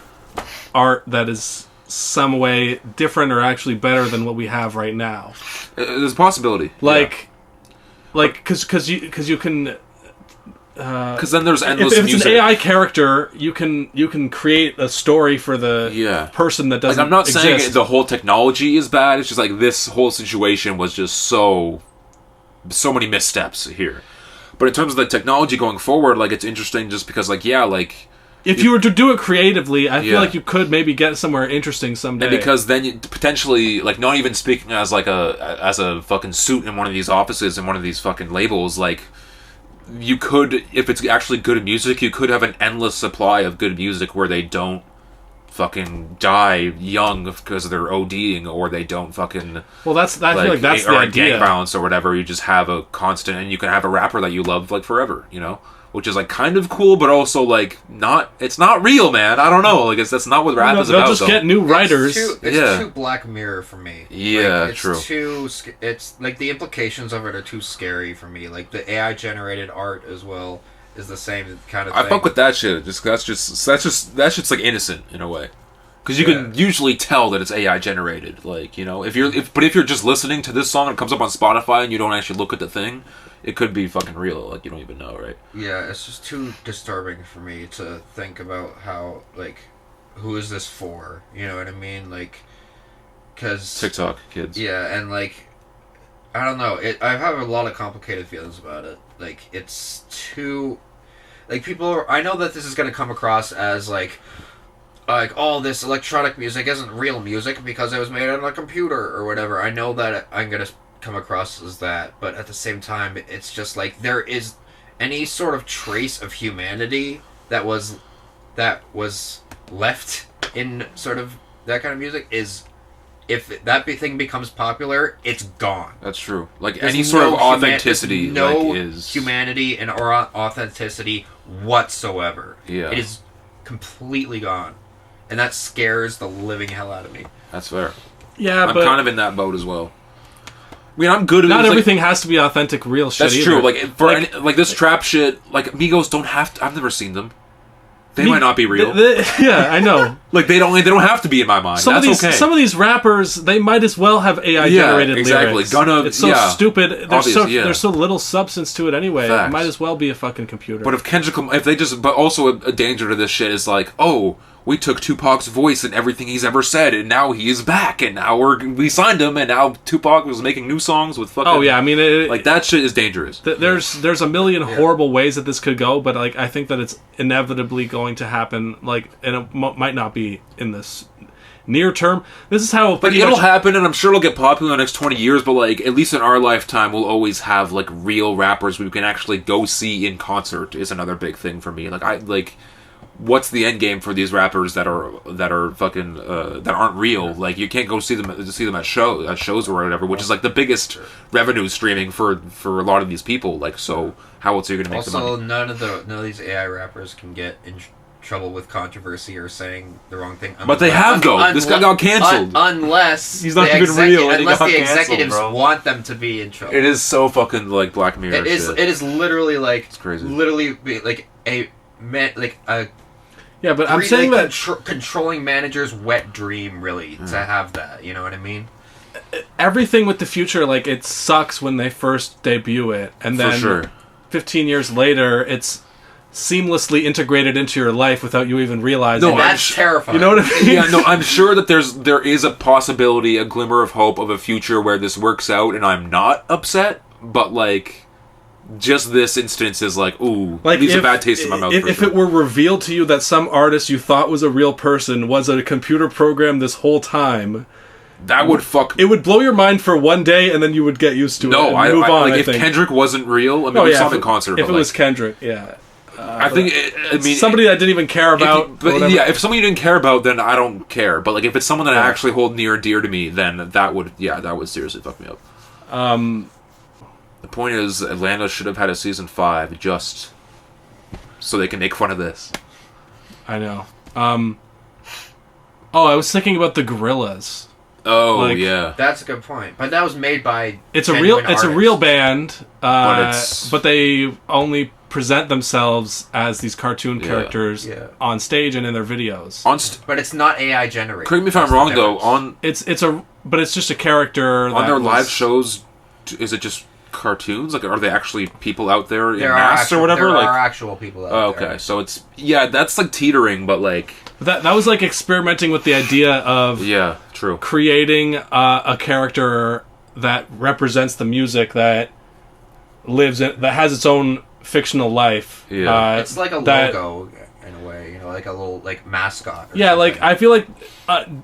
art that is some way different or actually better than what we have right now. There's a possibility. Like, because you can. Because then there's endless If it's music. an AI character, you can create a story for the person that Like, doesn't. I'm not saying exist. the whole technology is bad. It's just like this whole situation was just so many missteps here. But in terms of the technology going forward, like, it's interesting just because, like, like if you were to do it creatively, I feel Yeah. like you could maybe get somewhere interesting someday. and because then you potentially, like, not even speaking as like a fucking suit in one of these offices and one of these fucking labels, like, you could, if it's actually good music, you could have an endless supply of good music where they don't fucking die young because they're ODing, or they don't fucking well, I feel like that's or the a idea. gang violence or whatever. You just have a constant, and you can have a rapper that you love like forever, you know, which is like kind of cool, but also like not. It's not real, man. I don't know. Like, that's not what rap is They'll about. just though. get new writers. It's too Black Mirror for me. Yeah, like, it's true. It's like the implications of it are too scary for me. Like the AI generated art as well is the same kind of thing. I fuck with that shit. That's just like innocent in a way, because you can usually tell that it's AI generated. Like, you know, if you're just listening to this song and it comes up on Spotify and you don't actually look at the thing, it could be fucking real. Like, you don't even know, right? Yeah, it's just too disturbing for me to think about how, like, who is this for? You know what I mean? Like, because TikTok kids. Yeah, and like, I don't know. I have a lot of complicated feelings about it. Like, it's too, like, I know that this is gonna come across as like all this electronic music isn't real music because it was made on a computer or whatever. I know that I'm gonna come across as that, but at the same time, it's just like there is any sort of trace of humanity that was left in sort of that kind of music is, if that thing becomes popular, it's gone. That's true. Like, There's any sort of no authenticity, no like, is humanity and or authenticity whatsoever. Yeah. It is completely gone, and that scares the living hell out of me. That's fair. Yeah, I'm but kind of in that boat as well. I mean, I'm good at not it's everything has to be authentic, real shit. That's either. true. Like, for Like- like this trap shit, like, Migos don't have to. I've never seen them. They might not be real. Yeah, I know. Like, they don't have to be in my mind. Some That's of these okay. some of these rappers, they might as well have AI generated exactly. lyrics. Gunna, it's so yeah. stupid. There's so little substance to it anyway. Facts. It might as well be a fucking computer. But but also a danger to this shit is like, oh, we took Tupac's voice and everything he's ever said, and now he is back, and now we signed him, and now Tupac was making new songs with fucking. Oh yeah, I mean, like, that shit is dangerous. There's a million horrible ways that this could go, but like I think that it's inevitably going to happen. Like, and it might not be in this near term. This is how. Like, it'll happen, and I'm sure it'll get popular in the next 20 years, but, like, at least in our lifetime, we'll always have, like, real rappers we can actually go see in concert is another big thing for me. Like, what's the end game for these rappers that are fucking that aren't real? Like, you can't go see them at shows or whatever, which is like the biggest revenue streaming for a lot of these people. Like, so how else are you going to make the money? Also, none of these AI rappers can get in trouble with controversy or saying the wrong thing. But they have, though. This guy got canceled. unless He's not even real, and he unless got the canceled, executives bro. want them to be in trouble. It is so fucking like Black Mirror. It is. shit. It is literally like It's crazy. Literally like a Yeah, but I'm saying that controlling manager's wet dream, really, to have that. You know what I mean? everything with the future, like, it sucks when they first debut it, and For then sure. 15 years later, it's seamlessly integrated into your life without you even realizing. No, it. That's terrifying. You know what I mean? Yeah, no, I'm sure that there is a possibility, a glimmer of hope of a future where this works out, and I'm not upset. But like, just this instance is like, ooh, Like leaves a bad taste in my mouth. If it were revealed to you that some artist you thought was a real person was a computer program this whole time, that would fuck. it would blow your mind for one day, and then you would get used to it. No, and move on. like I if think. Kendrick wasn't real, I mean, we saw him in concert. If but it was like, Kendrick, yeah. I think. I mean, Somebody that I didn't even care about. if someone you didn't care about, then I don't care. But like, if it's someone that I actually hold near and dear to me, then that would seriously fuck me up. The point is, Atlanta should have had a season 5 just so they can make fun of this. I know. I was thinking about the Gorillas. Oh Like, yeah, That's a good point. But that was made by It's a genuine real artists. band, But but they only present themselves as these cartoon Yeah. characters Yeah. on stage and in their videos. But it's not AI generated. correct me if I'm That's the wrong though. difference. But it's just a character On their live shows, is it just cartoons? Like, are they actually people out there in There are masks actual, or whatever? There Like, are actual people out oh, there. okay, so it's that's like teetering, but like that was like experimenting with the idea of yeah, true. creating a character that represents the music that that has its own fictional life. Yeah. It's like a that- logo in a way, you know, like a little like mascot. Or Yeah, like something. I feel like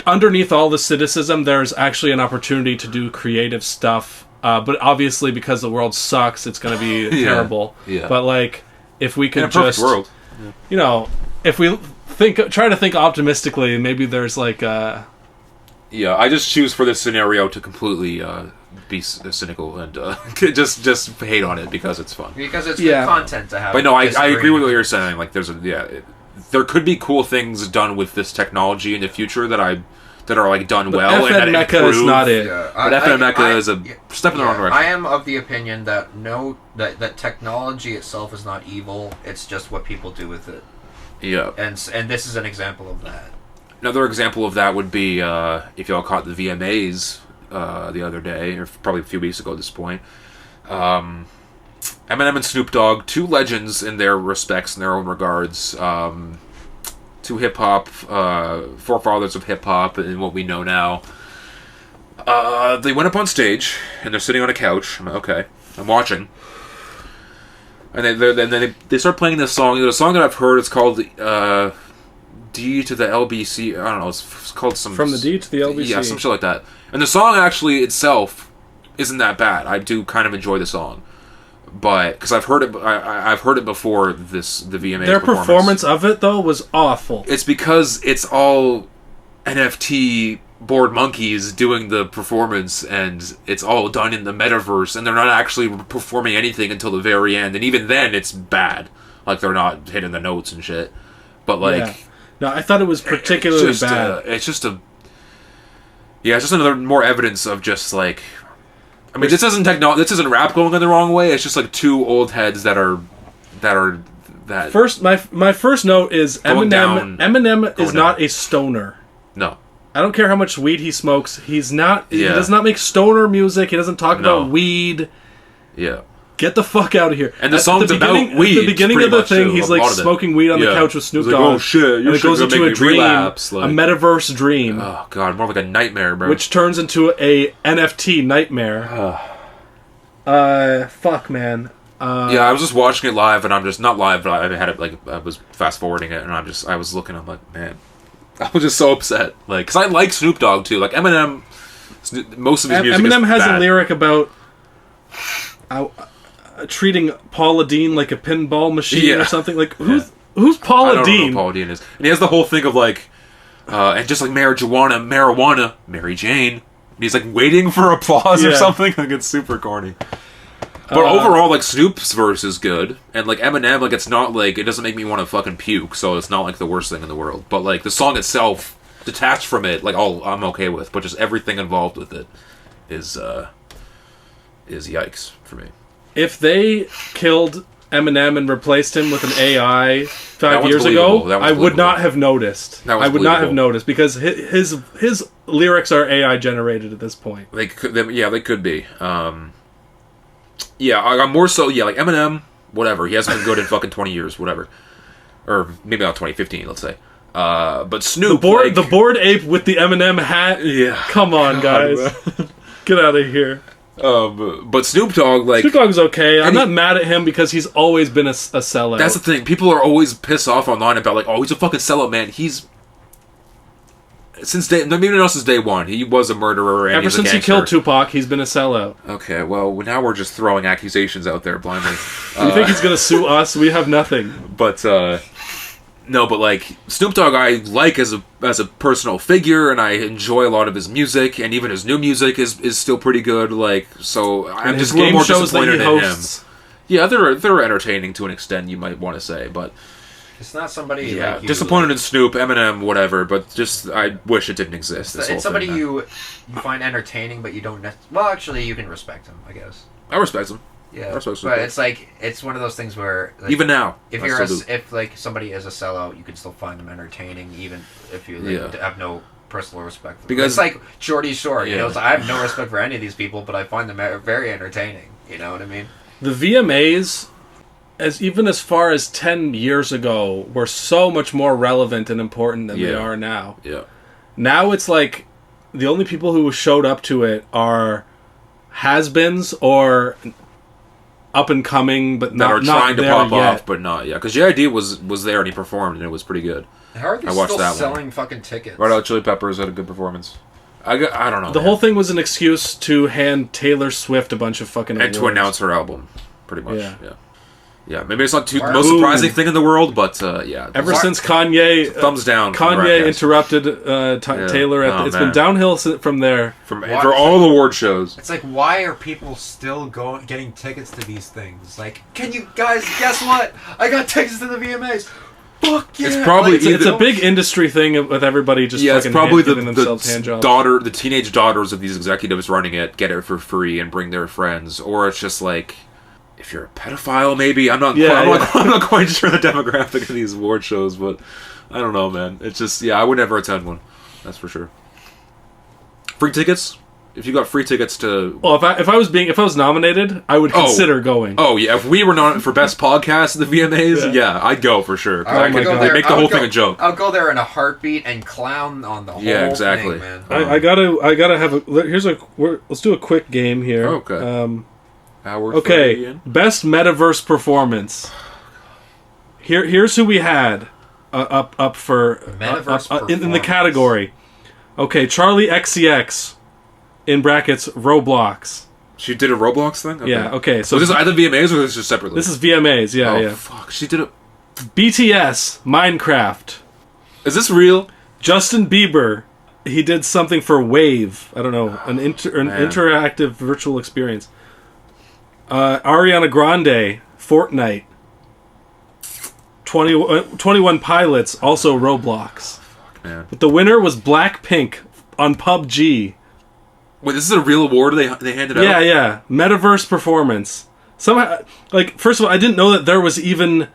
underneath all the cynicism, there's actually an opportunity to do creative stuff. But obviously, because the world sucks, it's going to be terrible. Yeah. But like, if we In could a perfect just, world. you know, if we try to think optimistically, maybe there's like Yeah, I just choose for this scenario to completely be cynical and just hate on it because it's fun. because it's Yeah. good content to have. But no, I agree disagreement. with what you're saying. Like, there could be cool things done with this technology in the future that are like done well and that FN Mecha improve. is not it. Yeah, But FN Mecha is a step in the wrong direction. I am of the opinion that that technology itself is not evil. It's just what people do with it, Yeah. and this is an example of that. Another example of that would be if y'all caught the VMAs the other day, or probably a few weeks ago at this point. Eminem and Snoop Dogg, two legends in their respects, in their own regards. Two hip-hop, forefathers of hip-hop and what we know now. They went up on stage, and they're sitting on a couch. I'm like, okay, I'm watching. And then they start playing this song. There's a song that I've heard. It's called D to the LBC. I don't know. It's called some... From the D to the LBC. Yeah, some shit like that. And the song actually itself isn't that bad. I do kind of enjoy the song. But because I've heard it, I've heard it before the VMA. Their performance of it though was awful. It's because it's all NFT bored monkeys doing the performance, and it's all done in the metaverse, and they're not actually performing anything until the very end, and even then it's bad. Like, they're not hitting the notes and shit. But like, Yeah. No, I thought it was particularly bad. It's just another more evidence of just like. I mean, this isn't rap going in the wrong way. It's just like two old heads that are. First, my first note is Going Eminem. down. Eminem is Going not down. a stoner. No. I don't care how much weed he smokes. He's not. He Yeah. does not make stoner music. He doesn't talk No. about weed. Yeah. Get the fuck out of here. And the song's about weed, At the beginning pretty of the much, thing, too, he's a like lot of it. smoking weed on the Yeah. couch with Snoop He's like, Dogg. "Oh, shit, and your it goes shit's into gonna a make me dream, relapse," like- a metaverse dream, Oh god, more like a nightmare, bro. which turns into a NFT nightmare. Fuck, man. Yeah, I was just watching it live, and I'm just not live, but I had it like I was fast forwarding it, and I was looking. I'm like, man, I was just so upset, like, because I like Snoop Dogg too. Like Eminem, most of his music. Eminem is has bad. a lyric about treating Paula Deen like a pinball machine Yeah. or something. Like, who's I Paula don't know Deen? who Paul Dean is, and he has the whole thing of like, and just like marijuana, Mary Jane. And he's like waiting for applause or Yeah. something. Like, it's super corny. But overall, like, Snoop's verse is good, and like Eminem, like, it's not like it doesn't make me want to fucking puke, so it's not like the worst thing in the world. But like the song itself, detached from it, like, I'm okay with, but just everything involved with it is yikes for me. If they killed Eminem and replaced him with an AI That 5 one's years believable. ago, That one's I would believable. not have noticed. That one's I would not have believable. noticed because his lyrics are AI generated at this point. They could be. Yeah, I'm more so. Yeah, like Eminem, whatever. He hasn't been good in fucking 20 years, whatever. Or maybe not 2015, let's say. But Snoop, the bored ape with the Eminem hat. Yeah. Come on, guys, get out of here. But Snoop Dogg, like... Snoop Dogg's okay. I'm not mad at him because he's always been a sellout. That's the thing. People are always pissed off online about, like, oh, he's a fucking sellout, man. He's... Since day one, he was a murderer. And ever since he killed Tupac, he's been a sellout. Okay, well, now we're just throwing accusations out there blindly. You think he's gonna sue us? We have nothing. But no, but like Snoop Dogg, I like as a personal figure, and I enjoy a lot of his music, and even his new music is still pretty good. Like, so I'm just a little more disappointed in him. Yeah, they're entertaining to an extent, you might want to say, but. It's not somebody. Yeah, like disappointed in Snoop, Eminem, whatever. But just I wish it didn't exist. It's somebody you find entertaining, but you don't. Well, actually, you can respect him, I guess. I respect him. Yeah, I respect but it's like it's one of those things where like, even now, if like somebody is a sellout, you can still find them entertaining, even if you have no personal respect for them. Because it's like Shorty Short. You know, I have no respect for any of these people, but I find them very entertaining. You know what I mean? The VMAs. As far as 10 years ago, were so much more relevant and important than they are now. Yeah. Now it's like the only people who showed up to it are has-beens or up and coming, but not trying to pop yet. off, but not yet. Because JID was there and he performed, and it was pretty good. How are they still selling fucking tickets? Red Hot Chili Peppers had a good performance. I don't know. The whole thing was an excuse to hand Taylor Swift a bunch of fucking awards. To announce her album, pretty much. Yeah, maybe it's not the most surprising thing in the world, but yeah. Ever since Kanye... thumbs down. Kanye interrupted Taylor. It's been downhill from there. For all the award shows. It's like, why are people still getting tickets to these things? Like, can you guys guess what? I got tickets to the VMAs. Fuck yeah! It's probably it's a big industry thing with everybody just fucking it's probably giving themselves hand jobs. The teenage daughters of these executives running it get it for free and bring their friends, or it's just like... If you're a pedophile, maybe I'm not quite sure the demographic of these award shows, but I don't know, man. It's just I would never attend one. That's for sure. Free tickets? If you got free tickets to if I was nominated, I would consider going. Oh yeah, if we were nominated for best podcast at the VMAs, I'd go for sure. I could make the whole thing a joke. I'll go there in a heartbeat and clown on the whole thing, man. I gotta have let's do a quick game here. Okay. Best metaverse performance. Here's who we had up for metaverse in the category. Okay, Charlie XCX in brackets Roblox. She did a Roblox thing? Okay. Yeah, okay. So this is either VMAs or this is just separately? This is VMAs, yeah. Fuck. She did it. BTS, Minecraft. Is this real? Justin Bieber, he did something for Wave. I don't know, an interactive virtual experience. Ariana Grande, Fortnite. 21 Pilots, also Roblox. Fuck, man. But the winner was Blackpink on PUBG. Wait, this is a real award they handed out? Yeah. Metaverse performance. Somehow, first of all, I didn't know that there was even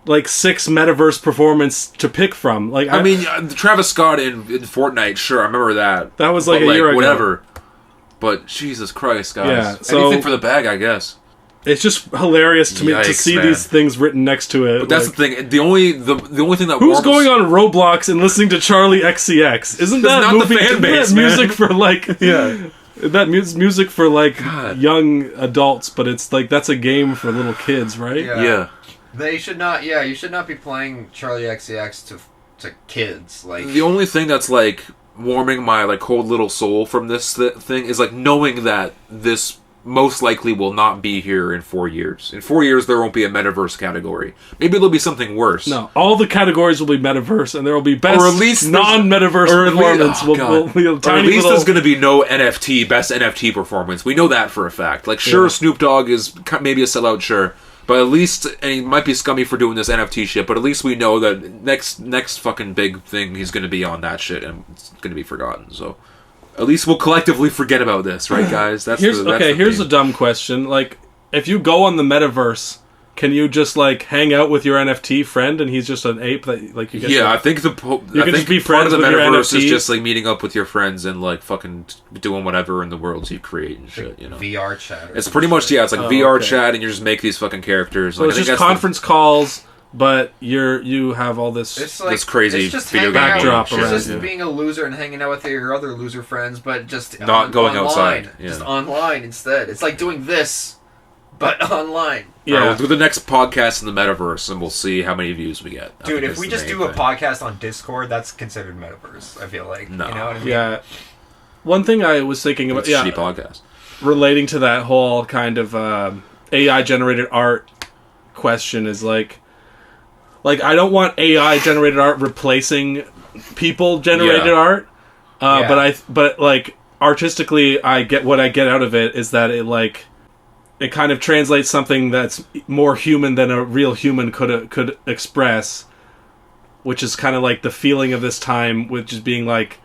6 metaverse performance to pick from. I mean, Travis Scott in Fortnite, sure, I remember that. That was a year ago. Whatever. But Jesus Christ, guys. Yeah, so, anything for the bag, I guess. It's just hilarious to me to see these things written next to it. But that's the thing. The only thing that who's going on Roblox and listening to Charlie XCX? Isn't that not movie? The fan base, isn't that music for That music for God. young adults, but it's that's a game for little kids, right? Yeah. They should not. Yeah, you should not be playing Charlie XCX to kids. The only thing that's warming my cold little soul from this thing is knowing that this most likely will not be here in 4 years. In 4 years, there won't be a metaverse category. Maybe there'll be something worse. No, all the categories will be metaverse, and there will be best or at least non-metaverse performance. Or at least there's going to be no NFT, best NFT performance. We know that for a fact. Sure, Snoop Dogg is maybe a sellout, sure. But at least, and he might be scummy for doing this NFT shit, but at least we know that next fucking big thing, he's going to be on that shit, and it's going to be forgotten, so... At least we'll collectively forget about this, right, guys? Here's a dumb question. If you go on the metaverse, can you just like hang out with your NFT friend and he's just an ape that like you get? Yeah, I think you can just be part of friends the with your metaverse is NFT. just like meeting up with your friends and like fucking doing whatever in the worlds you create and shit. You know, VR chat. it's pretty much it's like VR okay. chat, and you just make these fucking characters. So Like, it's I think just that's conference calls, but you have all this. It's like this crazy it's just video hanging game backdrop out, around it's just you. being a loser and hanging out with your other loser friends, but just Not going online. outside, yeah. Just online instead. It's like doing this, but online. Yeah, Yeah. we'll do the next podcast in the metaverse, and we'll see how many views we get. I Dude, think if that's we the just main do a thing. podcast on Discord, that's considered metaverse. I feel like. No. You know what I mean? Yeah. One thing I was thinking about, It's a shitty podcast. relating to that whole kind of AI generated art question is like I don't want AI generated art replacing people generated Yeah. art, Yeah. but like artistically, I get what I get out of it is that it kind of translates something that's more human than a real human could express, which is kind of like the feeling of this time, which is being like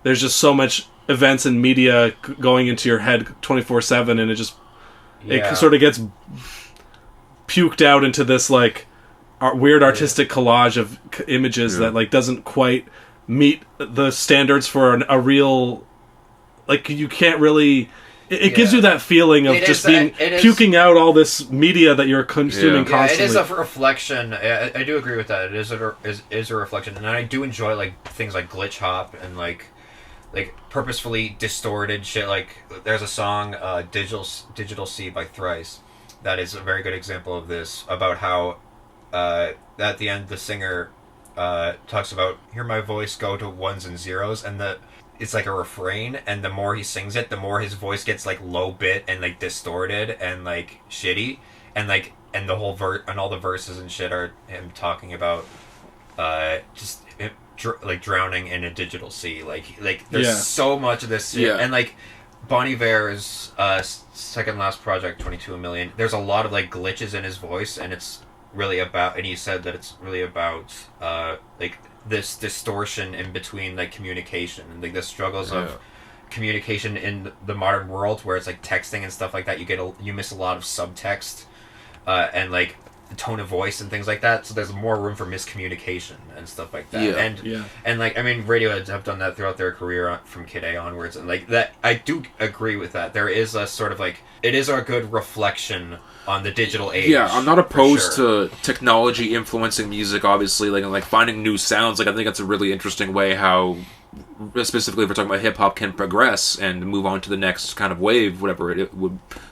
there's just so much events and media going into your head 24/7, and it sort of gets puked out into this like weird artistic collage of images that like doesn't quite meet the standards for a real, like you can't really. It gives you that feeling of It just is being it is- puking out all this media that you're consuming Yeah, it constantly. is a reflection. I do agree with that. It is a reflection, and I do enjoy like things like glitch hop and like purposefully distorted shit. Like there's a song, Digital Sea by Thrice, that is a very good example of this. About how at the end the singer talks about hear my voice go to ones and zeros, and it's like a refrain, and the more he sings it, the more his voice gets like low bit and like distorted and like shitty, and like and the whole and all the verses and shit are him talking about just like drowning in a digital sea. Like there's so much of this shit, and like Bon Iver's second last project, 22 Million. There's a lot of like glitches in his voice, and it's really about. And he said that it's really about like this distortion in between like communication and like the struggles of communication in the modern world, where it's like texting and stuff like that. You miss a lot of subtext and like the tone of voice and things like that. So there's more room for miscommunication and stuff like that. And like I mean, Radiohead have done that throughout their career from Kid A onwards, and like that I do agree with that. There is a sort of like it is a good reflection on the digital age. Yeah, I'm not opposed to technology influencing music, obviously, like finding new sounds. Like I think that's a really interesting way how, specifically if we're talking about hip hop, can progress and move on to the next kind of wave, whatever it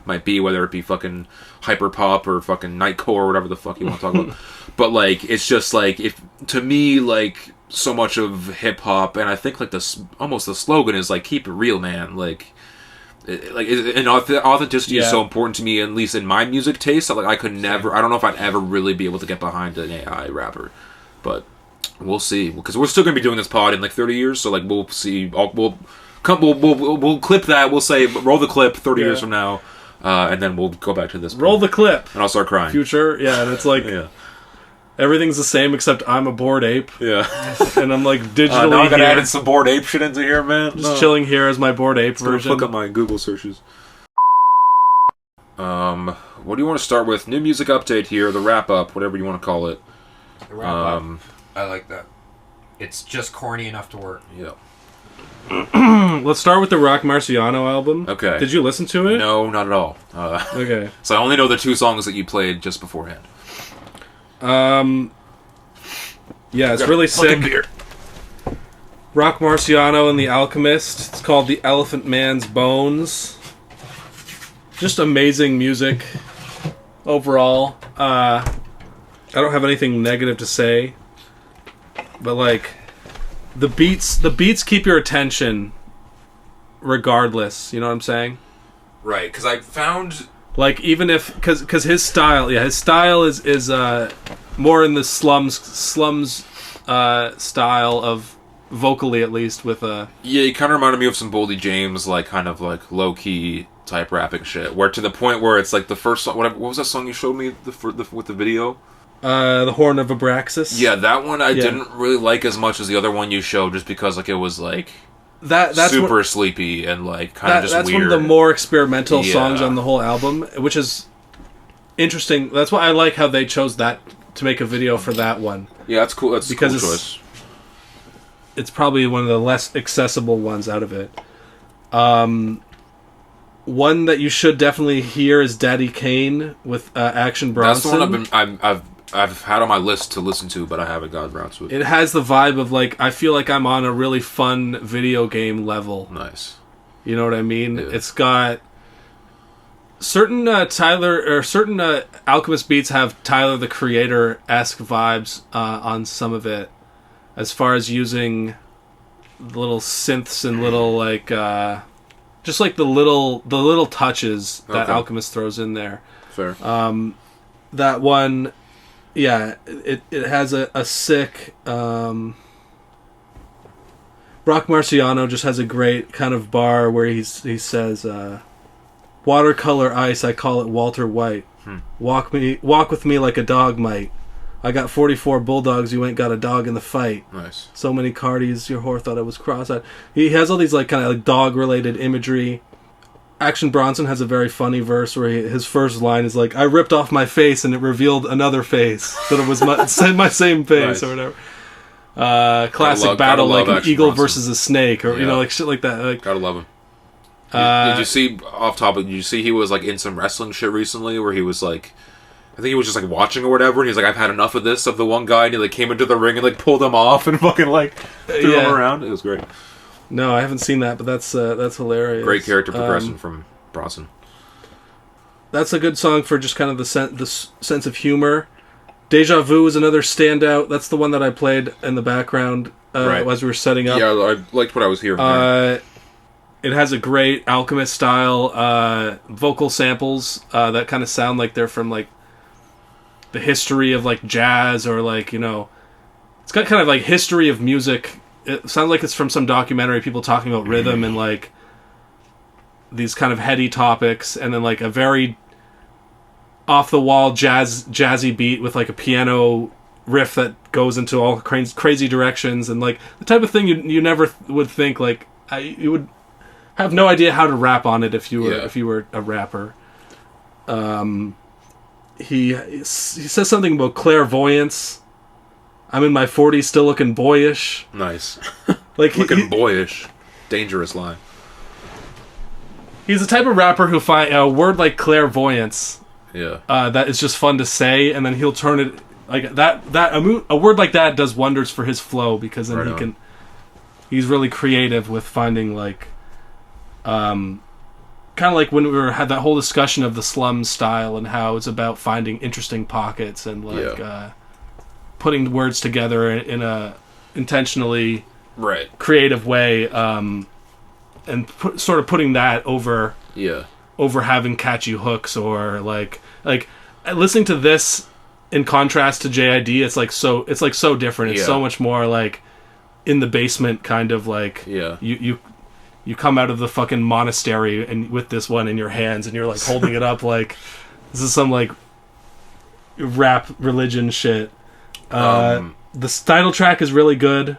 might be, whether it be fucking hyper pop or fucking nightcore or whatever the fuck you want to talk about. But like, it's just like if to me like so much of hip hop, and I think like almost the slogan is like keep it real, man. Like and authenticity is so important to me, at least in my music taste. Like I could never, I don't know if I'd ever really be able to get behind an AI rapper, but we'll see, because we're still gonna be doing this pod in like 30 years. So like we'll see. We'll clip that. We'll say roll the clip 30 years from now, and then we'll go back to this. Roll the clip, and I'll start crying. Future, and it's like everything's the same except I'm a bored ape. Yeah, and I'm like digitally. Now I gotta here. add some bored ape shit into here, man. Just chilling here as my bored ape version. Look up my Google searches. What do you want to start with? New music update here, the wrap up, whatever you want to call it. The wrap up. I like that. It's just corny enough to work. Yeah. Let's start with the Rock Marciano album. Okay. Did you listen to it? No, not at all. Okay. So I only know the two songs that you played just beforehand. Yeah, it's really sick. Rock Marciano and the Alchemist. It's called The Elephant Man's Bones. Just amazing music overall. I don't have anything negative to say, but like the beats keep your attention regardless. You know what I'm saying? Right, because I found like even if because his style is more in the slums style of vocally, at least, with a he kind of reminded me of some Boldy James, like kind of like low key type rapping shit, where to the point where it's like the first song, what was that song you showed me with the video? The Horn of Abraxas. Yeah, that one I didn't really like as much as the other one you showed, just because like it was like that's super sleepy and like kind of just that's weird. one of the more experimental songs on the whole album, which is interesting. That's why I like how they chose that to make a video for that one. Yeah, that's cool. That's because a cool choice. It's probably one of the less accessible ones out of it. One that you should definitely hear is Daddy Kane with Action Bronson. That's the one I've had on my list to listen to, but I haven't gotten around to it. It has the vibe of like, I feel like I'm on a really fun video game level. Nice. You know what I mean? Yeah. It's got certain certain Alchemist beats have Tyler the Creator-esque vibes on some of it, as far as using little synths and little like just like the little touches that Alchemist throws in there. Fair. That one, yeah, it has a sick. Rock Marciano just has a great kind of bar where he says, "Watercolor ice, I call it Walter White. Walk with me like a dog might. I got 44 bulldogs, you ain't got a dog in the fight. Nice. So many cardies, your whore thought it was cross-eyed." He has all these like kind of like dog-related imagery. Action Bronson has a very funny verse where his first line is like, "I ripped off my face and it revealed another face, that it was my same face," nice. Or whatever. Classic battle like an eagle versus a snake, or you know, like shit like that. Like, gotta love him. Did you see, off topic, did you see he was like in some wrestling shit recently where he was like, I think he was just like watching or whatever, and he's like, "I've had enough of this," of the one guy, and he like came into the ring and like pulled him off and fucking like threw him around. It was great. No, I haven't seen that, but that's hilarious. Great character progression from Bronson. That's a good song for just kind of the sense of humor. Deja Vu is another standout. That's the one that I played in the background as we were setting up. Yeah, I liked what I was hearing. It has a great Alchemist style vocal samples that kind of sound like they're from like the history of like jazz, or like, you know, it's got kind of like history of music. It sounds like it's from some documentary, people talking about rhythm and like these kind of heady topics, and then like a very off the wall jazzy beat with like a piano riff that goes into all crazy directions, and like the type of thing you never would think, like you would have no idea how to rap on it if you were a rapper. He says something about clairvoyance. I'm in my 40s, still looking boyish. Nice. Like looking boyish. Dangerous line. He's the type of rapper who find a word like clairvoyance. Yeah. That is just fun to say, and then he'll turn it like that. A word like that does wonders for his flow, because then he's really creative with finding like, kind of like when we had that whole discussion of the slum style and how it's about finding interesting pockets and like putting words together in a intentionally creative way, and sort of putting that over having catchy hooks, or like listening to this in contrast to JID. It's like so different. It's so much more like in the basement kind of like you come out of the fucking monastery and with this one in your hands, and you're like holding it up like this is some like rap religion shit. The title track is really good.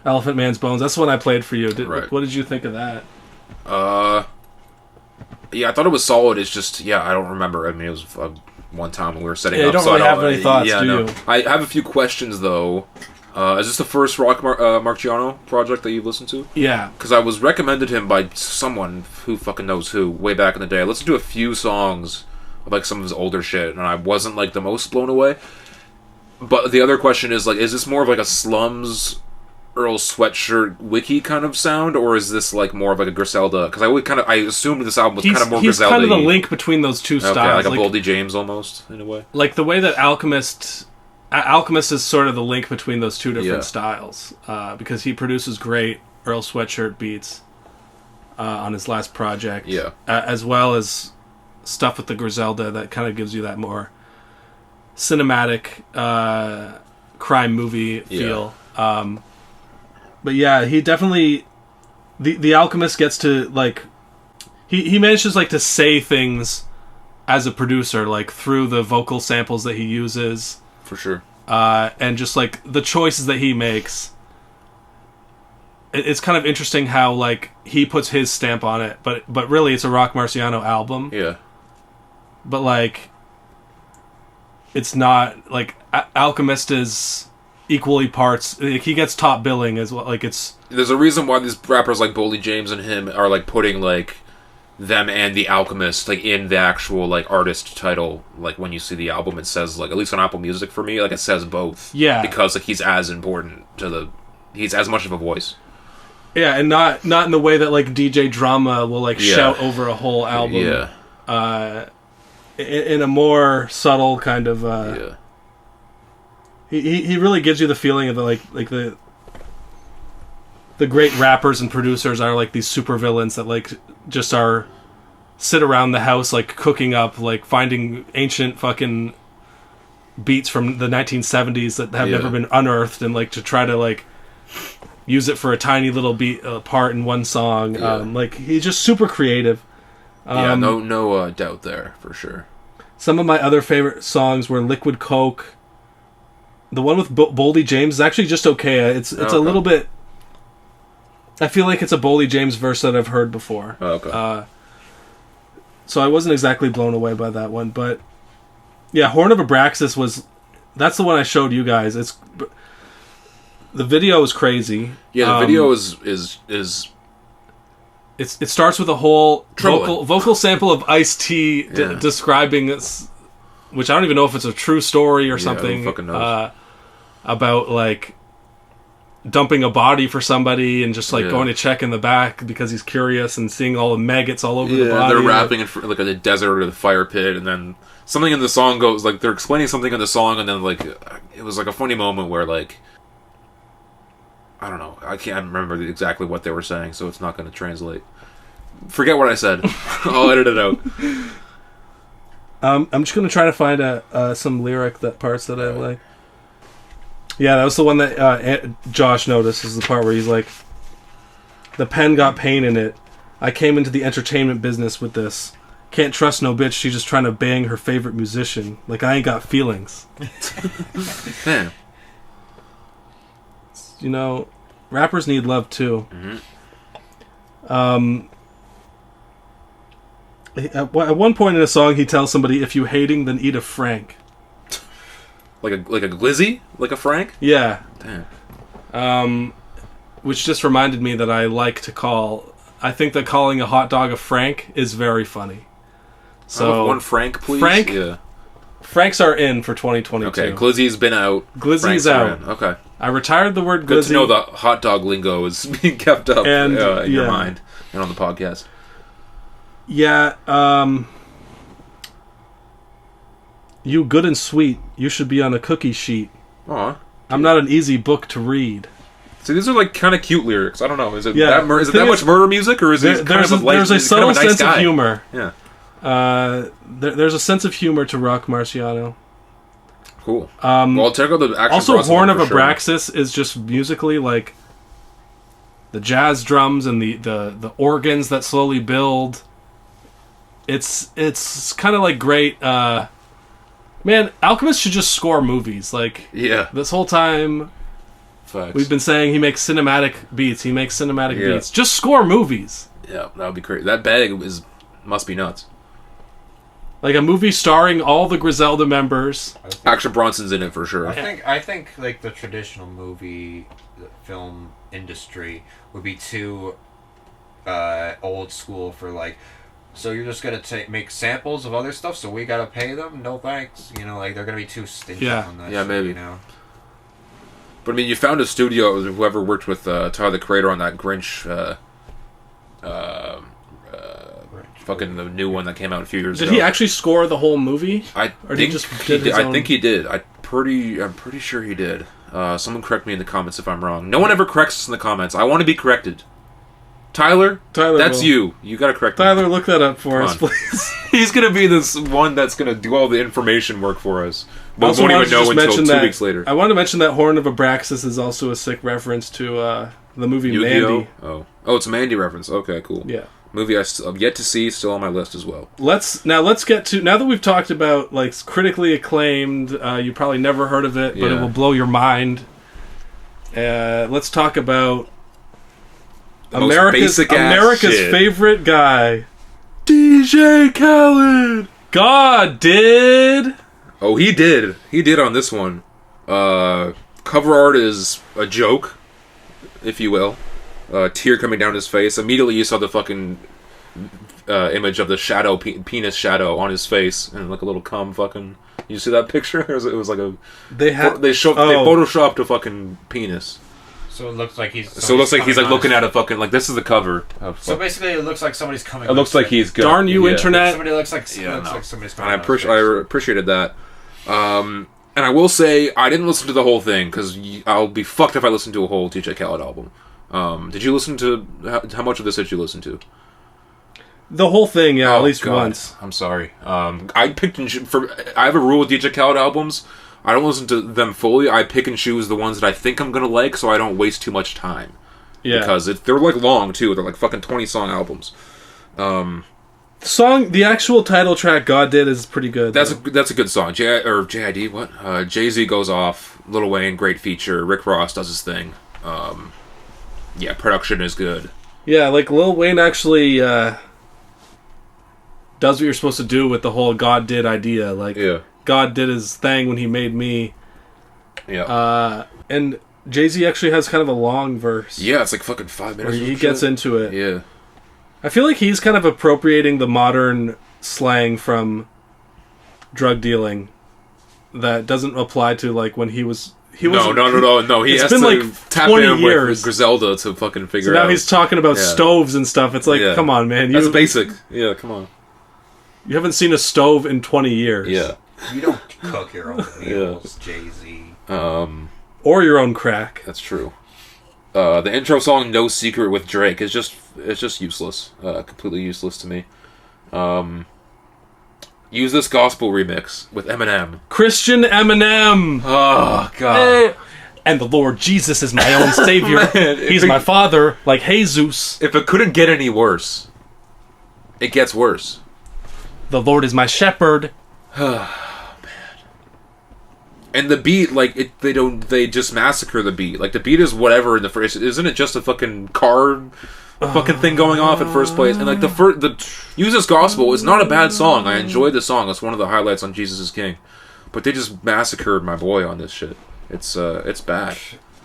Elephant Man's Bones. That's the one I played for you. What did you think of that? Yeah, I thought it was solid. It's just, I don't remember. I mean, it was one time when we were setting up. You don't really have any thoughts, do you? I have a few questions, though. Is this the first Rock Marciano project that you've listened to? Yeah. Because I was recommended him by someone who fucking knows who way back in the day. I listened to a few songs of like some of his older shit, and I wasn't like the most blown away. But the other question is, like, is this more of like a Slums Earl Sweatshirt wiki kind of sound, or is this like more of like a Griselda? Because I assumed this album was kind of more Griselda. He's kind of the link between those two styles, like a Boldy James almost in a way. Like the way that Alchemist is sort of the link between those two different styles, because he produces great Earl Sweatshirt beats on his last project, as well as stuff with the Griselda that kind of gives you that more cinematic crime movie feel. But yeah, he definitely the Alchemist gets to like he manages like to say things as a producer, like through the vocal samples that he uses, for sure, and just like the choices that he makes. It's kind of interesting how like he puts his stamp on it, but really it's a Rock Marciano album. Yeah. But like it's not like Alchemist is equally parts. Like, he gets top billing as well. Like it's there's a reason why these rappers like Boldy James and him are like putting like them and the Alchemist like in the actual like artist title. Like when you see the album, it says like, at least on Apple Music for me, like it says both. Yeah, because like he's as important to he's as much of a voice. Yeah, and not in the way that like DJ Drama will like shout over a whole album. Yeah. In a more subtle kind of. He really gives you the feeling of the great rappers and producers are like these super villains that like just sit around the house like cooking up, like finding ancient fucking beats from the 1970s that have never been unearthed, and like to try to like use it for a tiny little beat part in one song. Like he's just super creative. No doubt there for sure. Some of my other favorite songs were Liquid Coke. The one with Boldy James is actually just okay. It's a little bit. I feel like it's a Boldy James verse that I've heard before. Okay. So I wasn't exactly blown away by that one, but yeah, Horn of Abraxas that's the one I showed you guys. The video is crazy. Yeah, the video is it starts with a whole vocal sample of Ice-T describing this, which I don't even know if it's a true story or something. Who fucking knows? About like dumping a body for somebody and just like going to check in the back because he's curious and seeing all the maggots all over the body. They're rapping in like the desert or the fire pit, and then something in the song goes like they're explaining something in the song, and then like it was like a funny moment where like I don't know, I can't remember exactly what they were saying, so it's not going to translate. Forget what I said. I'll edit it out. I'm just going to try to find some lyric parts that I like. Yeah, that was the one that Josh noticed, is the part where he's like, the pen got pain in it. I came into the entertainment business with this. Can't trust no bitch, she's just trying to bang her favorite musician. Like, I ain't got feelings. Man. You know, rappers need love too. Mm-hmm. At one point in a song, he tells somebody, "If you hating, then eat a Frank." Like a glizzy, like a Frank. Yeah. Damn. Which just reminded me that I like to call. I think that calling a hot dog a Frank is very funny. So one Frank, please. Frank. Yeah. Franks are in for 2022. Okay, glizzy's been out. Glizzy's out. Okay. I retired the word glizzy. Good to know the hot dog lingo is being kept up and, in your mind and on the podcast. Yeah, you good and sweet. You should be on a cookie sheet. Aw. I'm not an easy book to read. See, these are like kind of cute lyrics. I don't know. Is it Yeah, that much murder music, or is it kind of a light? There's a subtle sense of humor. Yeah. There's a sense of humor to Rock Marciano. Cool. Well, check out the actual. Also, Horn of Abraxas is just musically like the jazz drums and the organs that slowly build. It's kind of like great. Man, Alchemist should just score movies. Like, this whole time, Facts. We've been saying he makes cinematic beats. He makes cinematic beats. Just score movies. Yeah, that would be great. That bag must be nuts. Like a movie starring all the Griselda members. Action Bronson's in it for sure. I think like the traditional film industry would be too old school for like. So you're just gonna make samples of other stuff, so we gotta pay them? No thanks. You know, like they're gonna be too stingy on that. Yeah, shit, maybe. You know. But I mean, you found a studio. Whoever worked with Tyler the Creator on that Grinch, fucking the new one that came out a few years ago. Did he actually score the whole movie? I think he did. I'm pretty sure he did. Someone correct me in the comments if I'm wrong. No one ever corrects us in the comments. I want to be corrected. Tyler, that's you. You got to correct me. Tyler, look that up for us, please. He's going to be this one that's going to do all the information work for us. But we won't even know until 2 weeks later. I want to mention that Horn of Abraxas is also a sick reference to the movie Mandy. Oh, it's a Mandy reference. Okay, cool. Yeah. Movie I've yet to see, still on my list as well. Let's get to, now that we've talked about like critically acclaimed, you probably never heard of it, but it will blow your mind. Let's talk about America's favorite guy, DJ Khaled. God did. Oh, he did. He did on this one. Cover art is a joke, if you will. Tear coming down his face. Immediately you saw the fucking image of the shadow, penis shadow on his face, and like a little cum fucking... You see that picture? It was like a... They photoshopped a fucking penis. So it looks like he's... So it looks like he's like looking at a fucking... Like, this is the cover. So basically it looks like somebody's coming... It looks like he's good. Darn you, internet! Somebody looks like somebody's coming... And I appreciated that. And I will say, I didn't listen to the whole thing, because I'll be fucked if I listen to a whole DJ Khaled album. Did you listen to... How much of this did you listen to? The whole thing, yeah, at least once. I'm sorry. I picked and I have a rule with DJ Khaled albums. I don't listen to them fully. I pick and choose the ones that I think I'm gonna like, so I don't waste too much time. Yeah, because they're like long too. They're like fucking 20-song albums. The actual title track "God Did" is pretty good. That's a good song. JID, what? Jay-Z goes off. Lil Wayne, great feature. Rick Ross does his thing. Yeah, production is good. Yeah, like Lil Wayne actually does what you're supposed to do with the whole God did idea. Like, God did his thing when he made me. Yeah. And Jay-Z actually has kind of a long verse. Yeah, it's like fucking 5 minutes. Where he gets into it. Yeah. I feel like he's kind of appropriating the modern slang from drug dealing that doesn't apply to like when he was... No. He has been like tap 20 in years with Griselda to fucking figure out. So now he's talking about stoves and stuff. It's like, come on, man. That's basic. Yeah, come on. You haven't seen a stove in 20 years. Yeah. You don't cook your own meals, Jay-Z. Or your own crack. That's true. The intro song "No Secret" with Drake is just useless. Completely useless to me. Use This Gospel remix with Eminem. Christian Eminem. Oh god. And the Lord Jesus is my own savior. He's my father, like Jesus. If it couldn't get any worse, it gets worse. The Lord is my shepherd. Oh, man. And the beat, like, they just massacre the beat. Like, the beat is whatever in the first... Isn't it just a fucking car fucking thing going off at first place? And, like, the Use This Gospel is not a bad song. I enjoyed the song. It's one of the highlights on Jesus is King. But they just massacred my boy on this shit. It's bad.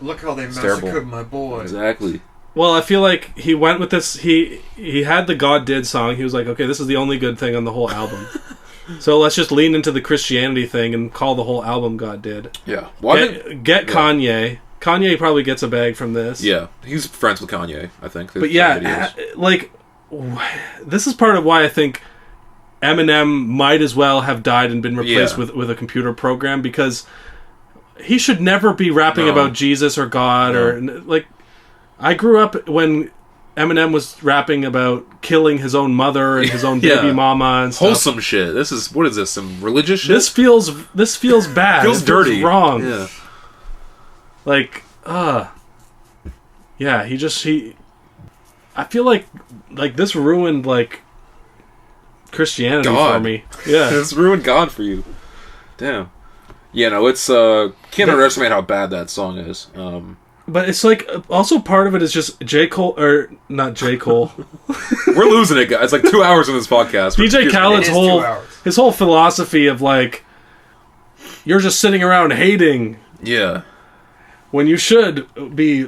Look how they massacred my boy. Exactly. Well, I feel like he went with this... He had the God Did song. He was like, okay, this is the only good thing on the whole album. So let's just lean into the Christianity thing and call the whole album God Did. Yeah. Get Kanye. Kanye probably gets a bag from this. Yeah. He's friends with Kanye, I think. But yeah, like, this is part of why I think Eminem might as well have died and been replaced with a computer program, because he should never be rapping about Jesus or God or... like. I grew up when Eminem was rapping about killing his own mother and his own baby mama and stuff. Wholesome shit. What is this? Some religious shit? This feels bad. Feels dirty. Feels wrong. Yeah. Like, yeah, I feel like this ruined like Christianity for me. Yeah. It's ruined God for you. Damn. Yeah, no, it's can't underestimate how bad that song is. But it's like, also part of it is just J. Cole, or not J. Cole. We're losing it, guys. It's like 2 hours in this podcast. DJ Khaled's whole philosophy of like, you're just sitting around hating. Yeah. When you should be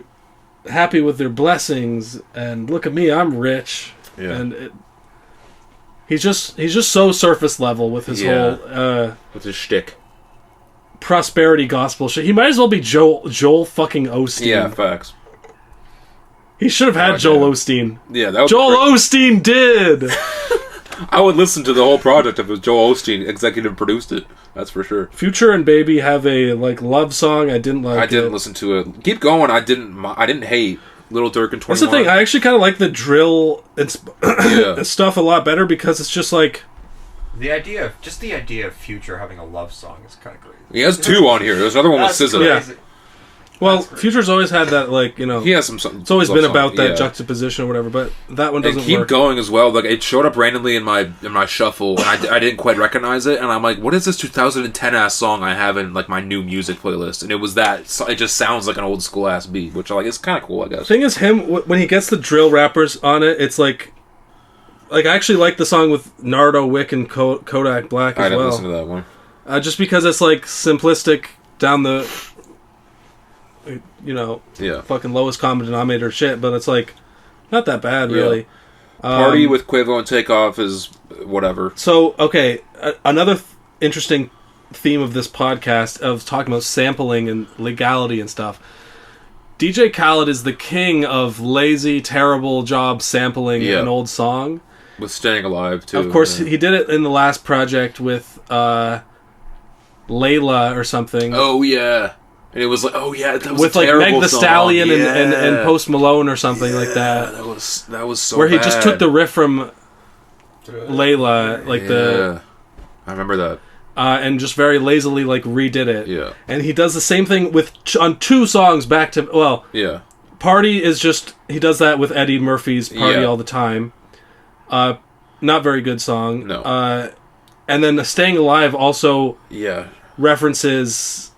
happy with their blessings, and look at me, I'm rich. Yeah. And he's just so surface level with his whole... with his shtick. Prosperity gospel shit. He might as well be Joel fucking Osteen. Yeah, facts. He should have had Joel Osteen. Yeah, that was Joel Osteen did. I would listen to the whole project if it was Joel Osteen executive produced it. That's for sure. Future and Baby have a like love song. I didn't like. I didn't listen to it. Keep going. I didn't hate Little Durk and 21. That's the thing. I actually kind of like the drill and stuff a lot better, because it's just like. The idea of Future having a love song is kind of crazy. He has two on here. There's another one with SZA. Yeah. Well, Future's always had that, like, you know... He has some it's always been about that juxtaposition or whatever, but that one doesn't keep going as well. Like, it showed up randomly in my shuffle, and I didn't quite recognize it, and I'm like, what is this 2010-ass song I have in, like, my new music playlist? And it was that. So it just sounds like an old school-ass beat, which, like, is kind of cool, I guess. The thing is, when he gets the drill rappers on it, it's like... Like, I actually like the song with Nardo Wick and Kodak Black as well. I didn't listen to that one. Just because it's like simplistic down the, fucking lowest common denominator shit, but it's like not that bad really. Party with Quavo and Takeoff is whatever. So okay, another interesting theme of this podcast of talking about sampling and legality and stuff. DJ Khaled is the king of lazy, terrible job sampling an old song. With Staying Alive, too. Of course, he did it in the last project with Layla or something. Oh, yeah. And it was like, that was with a terrible Meg the song. Stallion and Post Malone or something like that. That was so where bad. he just took the riff from Layla, I remember that. And just very lazily redid it. Yeah. And he does the same thing on 2 songs back to Party is just he does that with Eddie Murphy's Party all the time. Not very good song. No. And then Staying Alive also references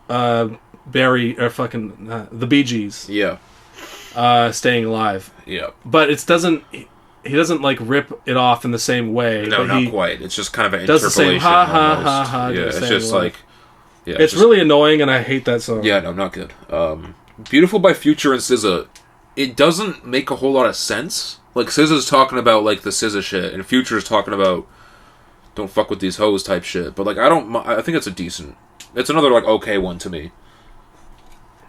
Barry or fucking the Bee Gees. Yeah. Staying Alive. Yeah. But it doesn't. He doesn't rip it off in the same way. No, but not quite. It's just kind of an does interpolation. The same ha ha ha ha. Yeah, it's just like. Yeah, it's really annoying, and I hate that song. Yeah, no, not good. Beautiful by Future and SZA. It doesn't make a whole lot of sense. Like, SZA's talking about, the SZA shit, and Future's talking about don't fuck with these hoes type shit. But, I think it's it's another, okay one to me.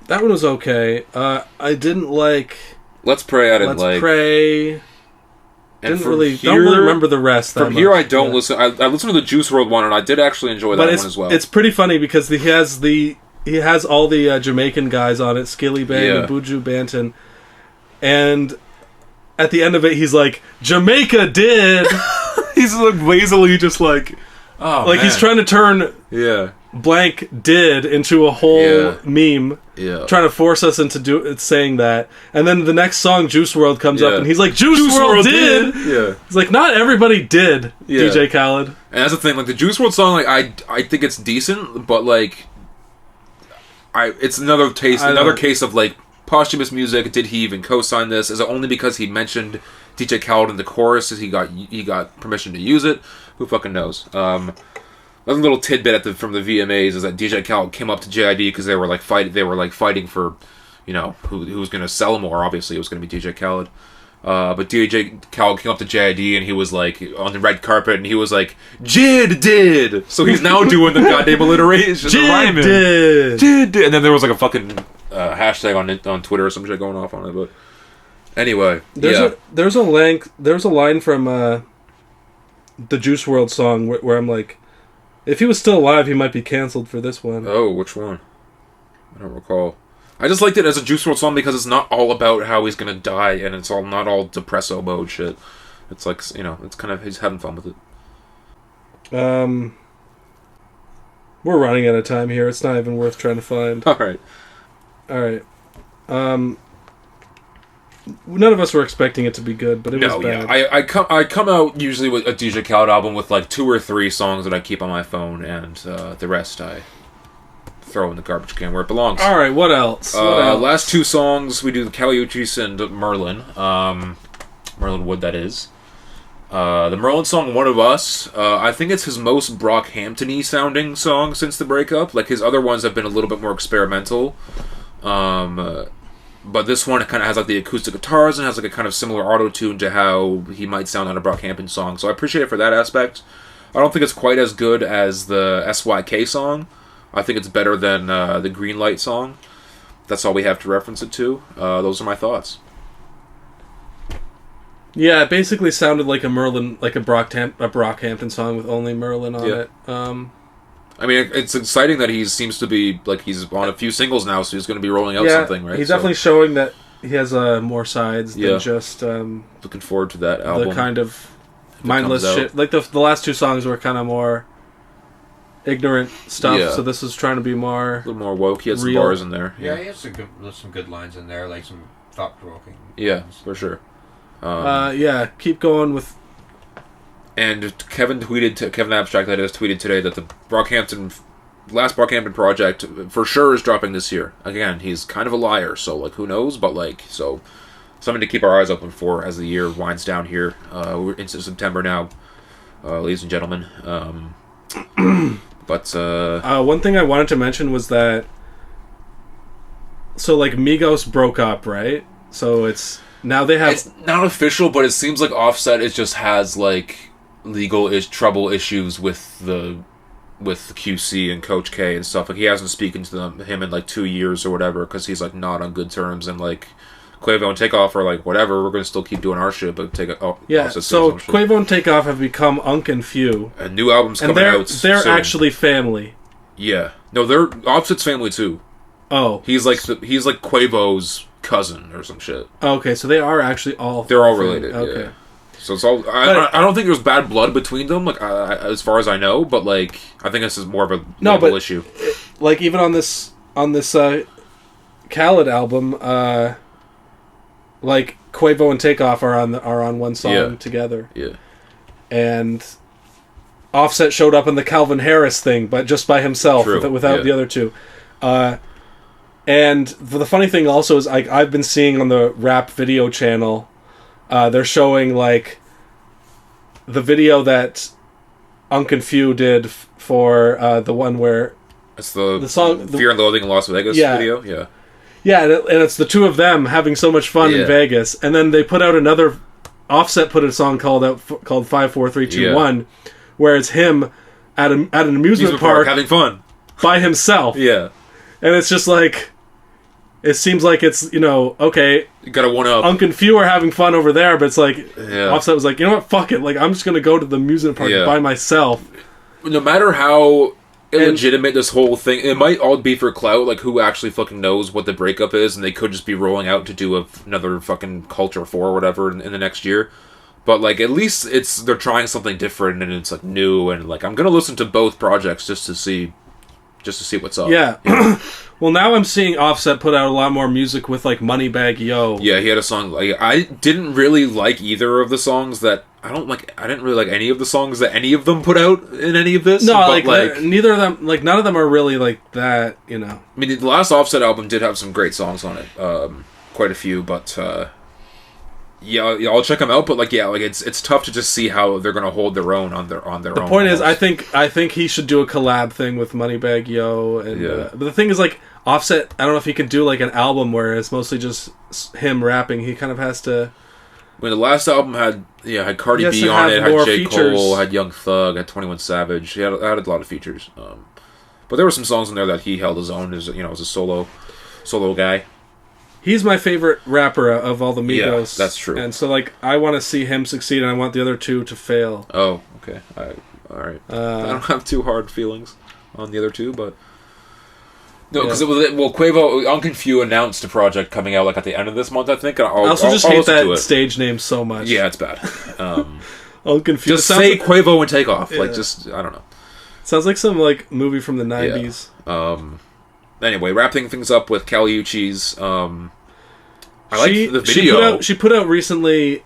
That one was okay. I didn't like... Let's Pray, I didn't like. Let's Pray... And don't really remember the rest that From much. here, I don't listen. I listened to the Juice WRLD one, and I did actually enjoy that one as well. It's pretty funny because he has all the Jamaican guys on it, Skilly Bang and Buju Banton, and at the end of it, he's like, Jamaica did. He's lazily just oh, man. He's trying to turn blank did into a whole meme, trying to force us into saying that. And then the next song, Juice WRLD, comes up, and he's like, Juice WRLD did. Yeah, it's like not everybody did. DJ Khaled, and that's the thing. The Juice WRLD song, I think it's decent, but it's another case of posthumous music. Did he even co-sign this? Is it only because he mentioned DJ Khaled in the chorus? Is he got permission to use it? Who fucking knows? Another little tidbit from the VMAs is that DJ Khaled came up to JID because they were fighting for, who was going to sell more. Obviously, it was going to be DJ Khaled. But DJ Khaled came up to JID and he was on the red carpet and he was like, Jid did. So he's now doing the goddamn alliteration. Jid did. Jid did. And then there was a fucking hashtag on Twitter or some shit going off on it. But anyway, there's a line from the Juice WRLD song where I'm like, if he was still alive, he might be canceled for this one. Oh, which one? I don't recall. I just liked it as a Juice WRLD song because it's not all about how he's gonna die, and it's not all depresso mode shit. It's it's kind of, he's having fun with it. We're running out of time here. It's not even worth trying to find. All right. None of us were expecting it to be good, but it was bad. I come out usually with a DJ Khaled album with 2 or 3 songs that I keep on my phone, and the rest I throw in the garbage can where it belongs. All right, what else? Last 2 songs we do the Caliuchis and Merlin. Merlin Wood, that is. The Merlin song, One of Us. I think it's his most Brockhampton-y sounding song since the breakup. His other ones have been a little bit more experimental. But this one kind of has the acoustic guitars and has a kind of similar auto-tune to how he might sound on a Brockhampton song. So I appreciate it for that aspect. I don't think it's quite as good as the SYK song. I think it's better than the Green Light song. That's all we have to reference it to. Those are my thoughts. Yeah, it basically sounded like a Merlin, a Brockhampton song with only Merlin on it. I mean, it's exciting that he seems to be, he's on a few singles now, so he's going to be rolling out something, right? He's definitely showing that he has more sides than just... looking forward to that album. The kind of mindless shit. The last 2 songs were kind of more ignorant stuff, so this is trying to be more... A little more woke. He had some real. bars in there. Yeah, he has some good lines in there, some thought-provoking. Yeah, for sure. Keep going with... And Kevin Abstract, that is, tweeted today that the last Brockhampton project for sure is dropping this year. Again, he's kind of a liar, so who knows? But so something to keep our eyes open for as the year winds down here. We're into September now, ladies and gentlemen. But one thing I wanted to mention was that, so like Migos broke up, right? So it's now they have. It's not official, but it seems like Offset just has like legal trouble issues with the QC and Coach K and stuff. Like he hasn't spoken to him in like 2 years or whatever because he's like not on good terms, and like Quavo and Takeoff are like, whatever, we're gonna still keep doing our shit, but so Quavo and Takeoff have become Unk and Few. A new album's coming out. They're actually family. Yeah, no, they're Offset's family too. Oh, he's like Quavo's cousin or some shit. Okay, so they are actually all. They're all related. Okay. Yeah. So it's all. I don't think there's bad blood between them, like as far as I know. But like, I think this is more of a label issue. Like even on this Khaled album, like Quavo and Takeoff are on one song together. Yeah. And Offset showed up in the Calvin Harris thing, but just by himself, without the other two. And the funny thing also is, I've been seeing on the Rap video channel, they're showing like the video that Unk and Few did for the one where it's the song Fear and Loathing in Las Vegas video. Yeah, and it's the two of them having so much fun in Vegas, and then they put out another. Offset put a song called 5 4 3 2 1, where it's him at an amusement park having fun by himself. Yeah, and it's just like. It seems like it's, okay. You gotta one up. Unk and Few are having fun over there, but it's like, Offset was like, you know what, fuck it. Like, I'm just gonna go to the amusement park by myself. No matter how illegitimate this whole thing, it might all be for clout, like, who actually fucking knows what the breakup is, and they could just be rolling out to do another fucking Culture 4 or whatever in the next year. But, like, at least they're trying something different, and it's, like, new, and, like, I'm gonna listen to both projects just to see what's up. Yeah. Well, now I'm seeing Offset put out a lot more music with, like, Moneybagg Yo. Yeah, he had a song, like, I didn't really like either of the songs that, I didn't really like any of the songs that any of them put out in any of this. No, but neither of them, like, none of them are really, like, that, I mean, the last Offset album did have some great songs on it. Quite a few, but, I'll check them out, but it's tough to just see how they're gonna hold their own on their own. The point is, I think he should do a collab thing with Moneybagg Yo, and but the thing is, like, Offset, I don't know if he can do like an album where it's mostly just him rapping. He kind of has to. When the last album had Cardi B on it, had J. Cole, had Young Thug, had 21 Savage. He had a lot of features, but there were some songs in there that he held his own as as a solo guy. He's my favorite rapper of all the Migos. Yeah, that's true. And so, like, I want to see him succeed, and I want the other two to fail. Oh, okay. All right. I don't have too hard feelings on the other two, but... No, because Quavo, Unk and Few announced a project coming out, like, at the end of this month, I think. I also just hate that stage name so much. Yeah, it's bad. Unk and Few. Just say Quavo and Takeoff. Yeah. Like, just, I don't know. Sounds like some, like, movie from the 90s. Yeah. Anyway, wrapping things up with Kali Uchis. I like the video. She put out recently.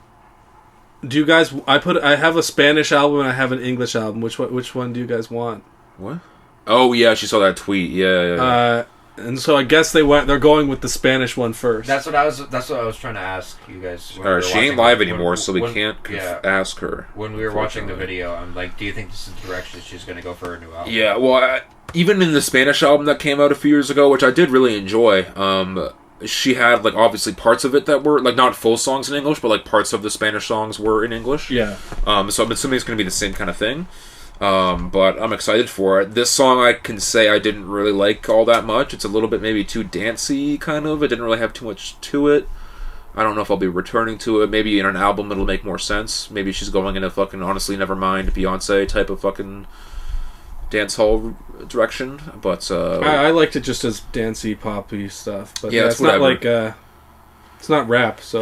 Do you guys? I have a Spanish album and I have an English album. Which one do you guys want? What? Oh yeah, she saw that tweet. Yeah. And so I guess they're going with the Spanish one first. That's what I was trying to ask you guys. She ain't live anymore, so we can't ask her. When we were watching the video, I'm like, do you think this is the direction she's going to go for her new album? Yeah. Well, even in the Spanish album that came out a few years ago, which I did really enjoy, she had, like, obviously parts of it that were, like, not full songs in English, but, like, parts of the Spanish songs were in English. Yeah. So I'm assuming it's going to be the same kind of thing. But I'm excited for it. This song, I can say I didn't really like all that much. It's a little bit maybe too dancey, kind of. It didn't really have too much to it. I don't know if I'll be returning to it. Maybe in an album it'll make more sense. Maybe she's going in a fucking Honestly Nevermind Beyonce type of fucking dance hall direction, but I liked it just as dancey poppy stuff. But yeah, it's not like it's not rap, so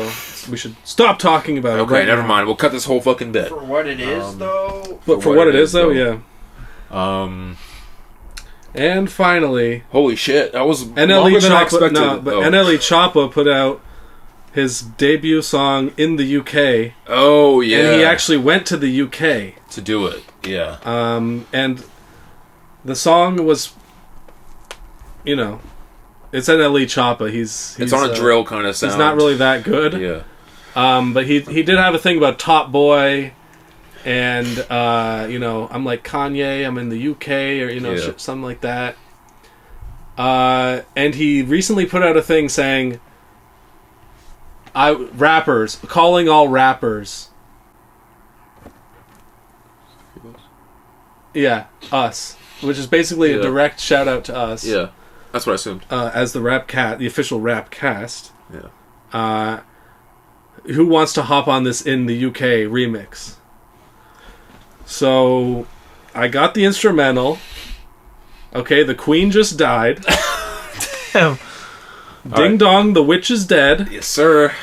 we should stop talking about it. Okay, never mind. We'll cut this whole fucking bit. For what it is, though. But for what it is, though, yeah. And finally, holy shit, that was NLE Choppa. No, but NLE Choppa put out his debut song in the UK. Oh yeah, and he actually went to the UK to do it. Yeah. And the song was, it's NLE Choppa. He's it's on a drill kind of sound. He's not really that good. Yeah. But he did have a thing about Top Boy, And, you know, I'm like Kanye, I'm in the UK, or, you know, something like that. And he recently put out a thing saying, calling all rappers. Yeah, us. Which is basically a direct shout out to us. Yeah, that's what I assumed. As the official Rapcast. Yeah. Who wants to hop on this in the UK remix? So, I got the instrumental. Okay, the Queen just died. Damn. Ding dong, the witch is dead. Yes, sir.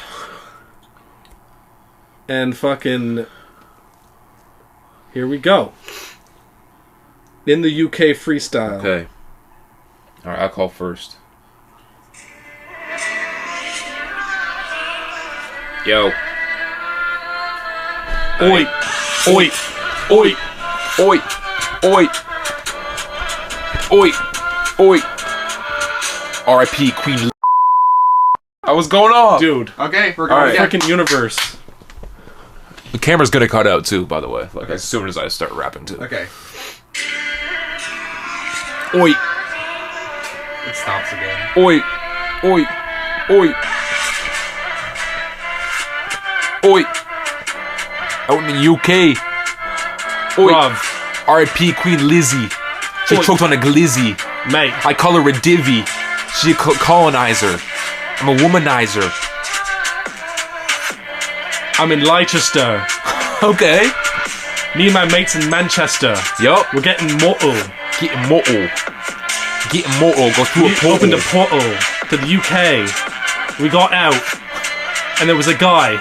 And fucking... Here we go. In the UK freestyle. Okay. Alright, I'll call first. Yo. Oi. Oi. Oi. Oi. Oi. Oi. Oi. R.I.P. Queen. I was going off. Dude. Okay, we're going All right. again. Freaking universe. The camera's gonna cut out too, by the way. Like as soon as I start rapping too. Okay. Oi. It stops again. Oi. Oi. Oi. Oi. Out in the UK. Oi. Bruv. R.I.P. Queen Lizzie. She Oi. choked on a glizzy. Mate. I call her a divvy. She's a colonizer. I'm a womanizer. I'm in Leicester. Okay. Me and my mates in Manchester. Yup. We're getting mortal. Getting mortal. Getting mortal. Go through a We portal. opened a portal to the UK. We got out. And there was a guy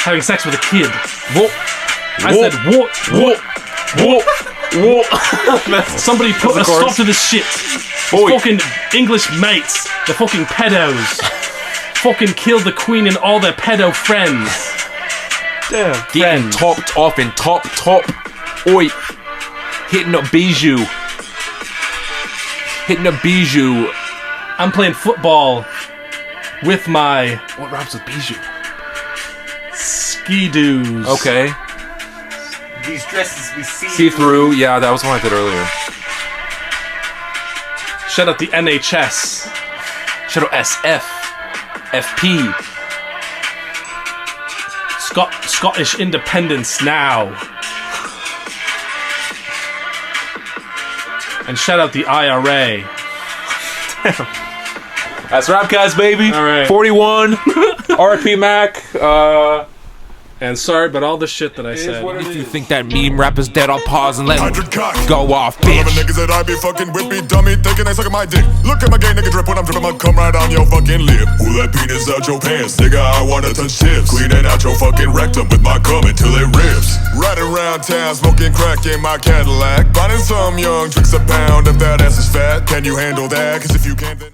having sex with a kid. What? I said, what? What? What? What? Somebody put a Of course. stop to this shit. Oi. These fucking English mates. The fucking pedos. Fucking killed the Queen and all their pedo friends. Damn. Getting Friends. topped off and top. Oi. Hitting up Bijou. Hitting up Bijou. I'm playing football with my What rhymes with Bijou? ski-doos. Okay. These dresses we See through. Yeah, that was one I did earlier. Shout out the NHS. Shadow SF. FP. Scottish independence now. And shout out the IRA. That's Rapcast, baby. All right. 41. RP Mac. And sorry about all the shit that I said. If you think that meme rap is dead, I'll pause and let him 100 cock. go off, All of bitch. the niggas that I be fucking with be dummy, thinking they sucking my dick. Look at my gay nigga drip when I'm dripping, I'll come right on your fucking lip. Pull that penis out your pants, nigga, I wanna touch tips. Cleaning out your fucking rectum with my cum until it rips. Riding around town, smoking crack in my Cadillac. Buying some young, drinks a pound if that ass is fat. Can you handle that? Cause if you can't, then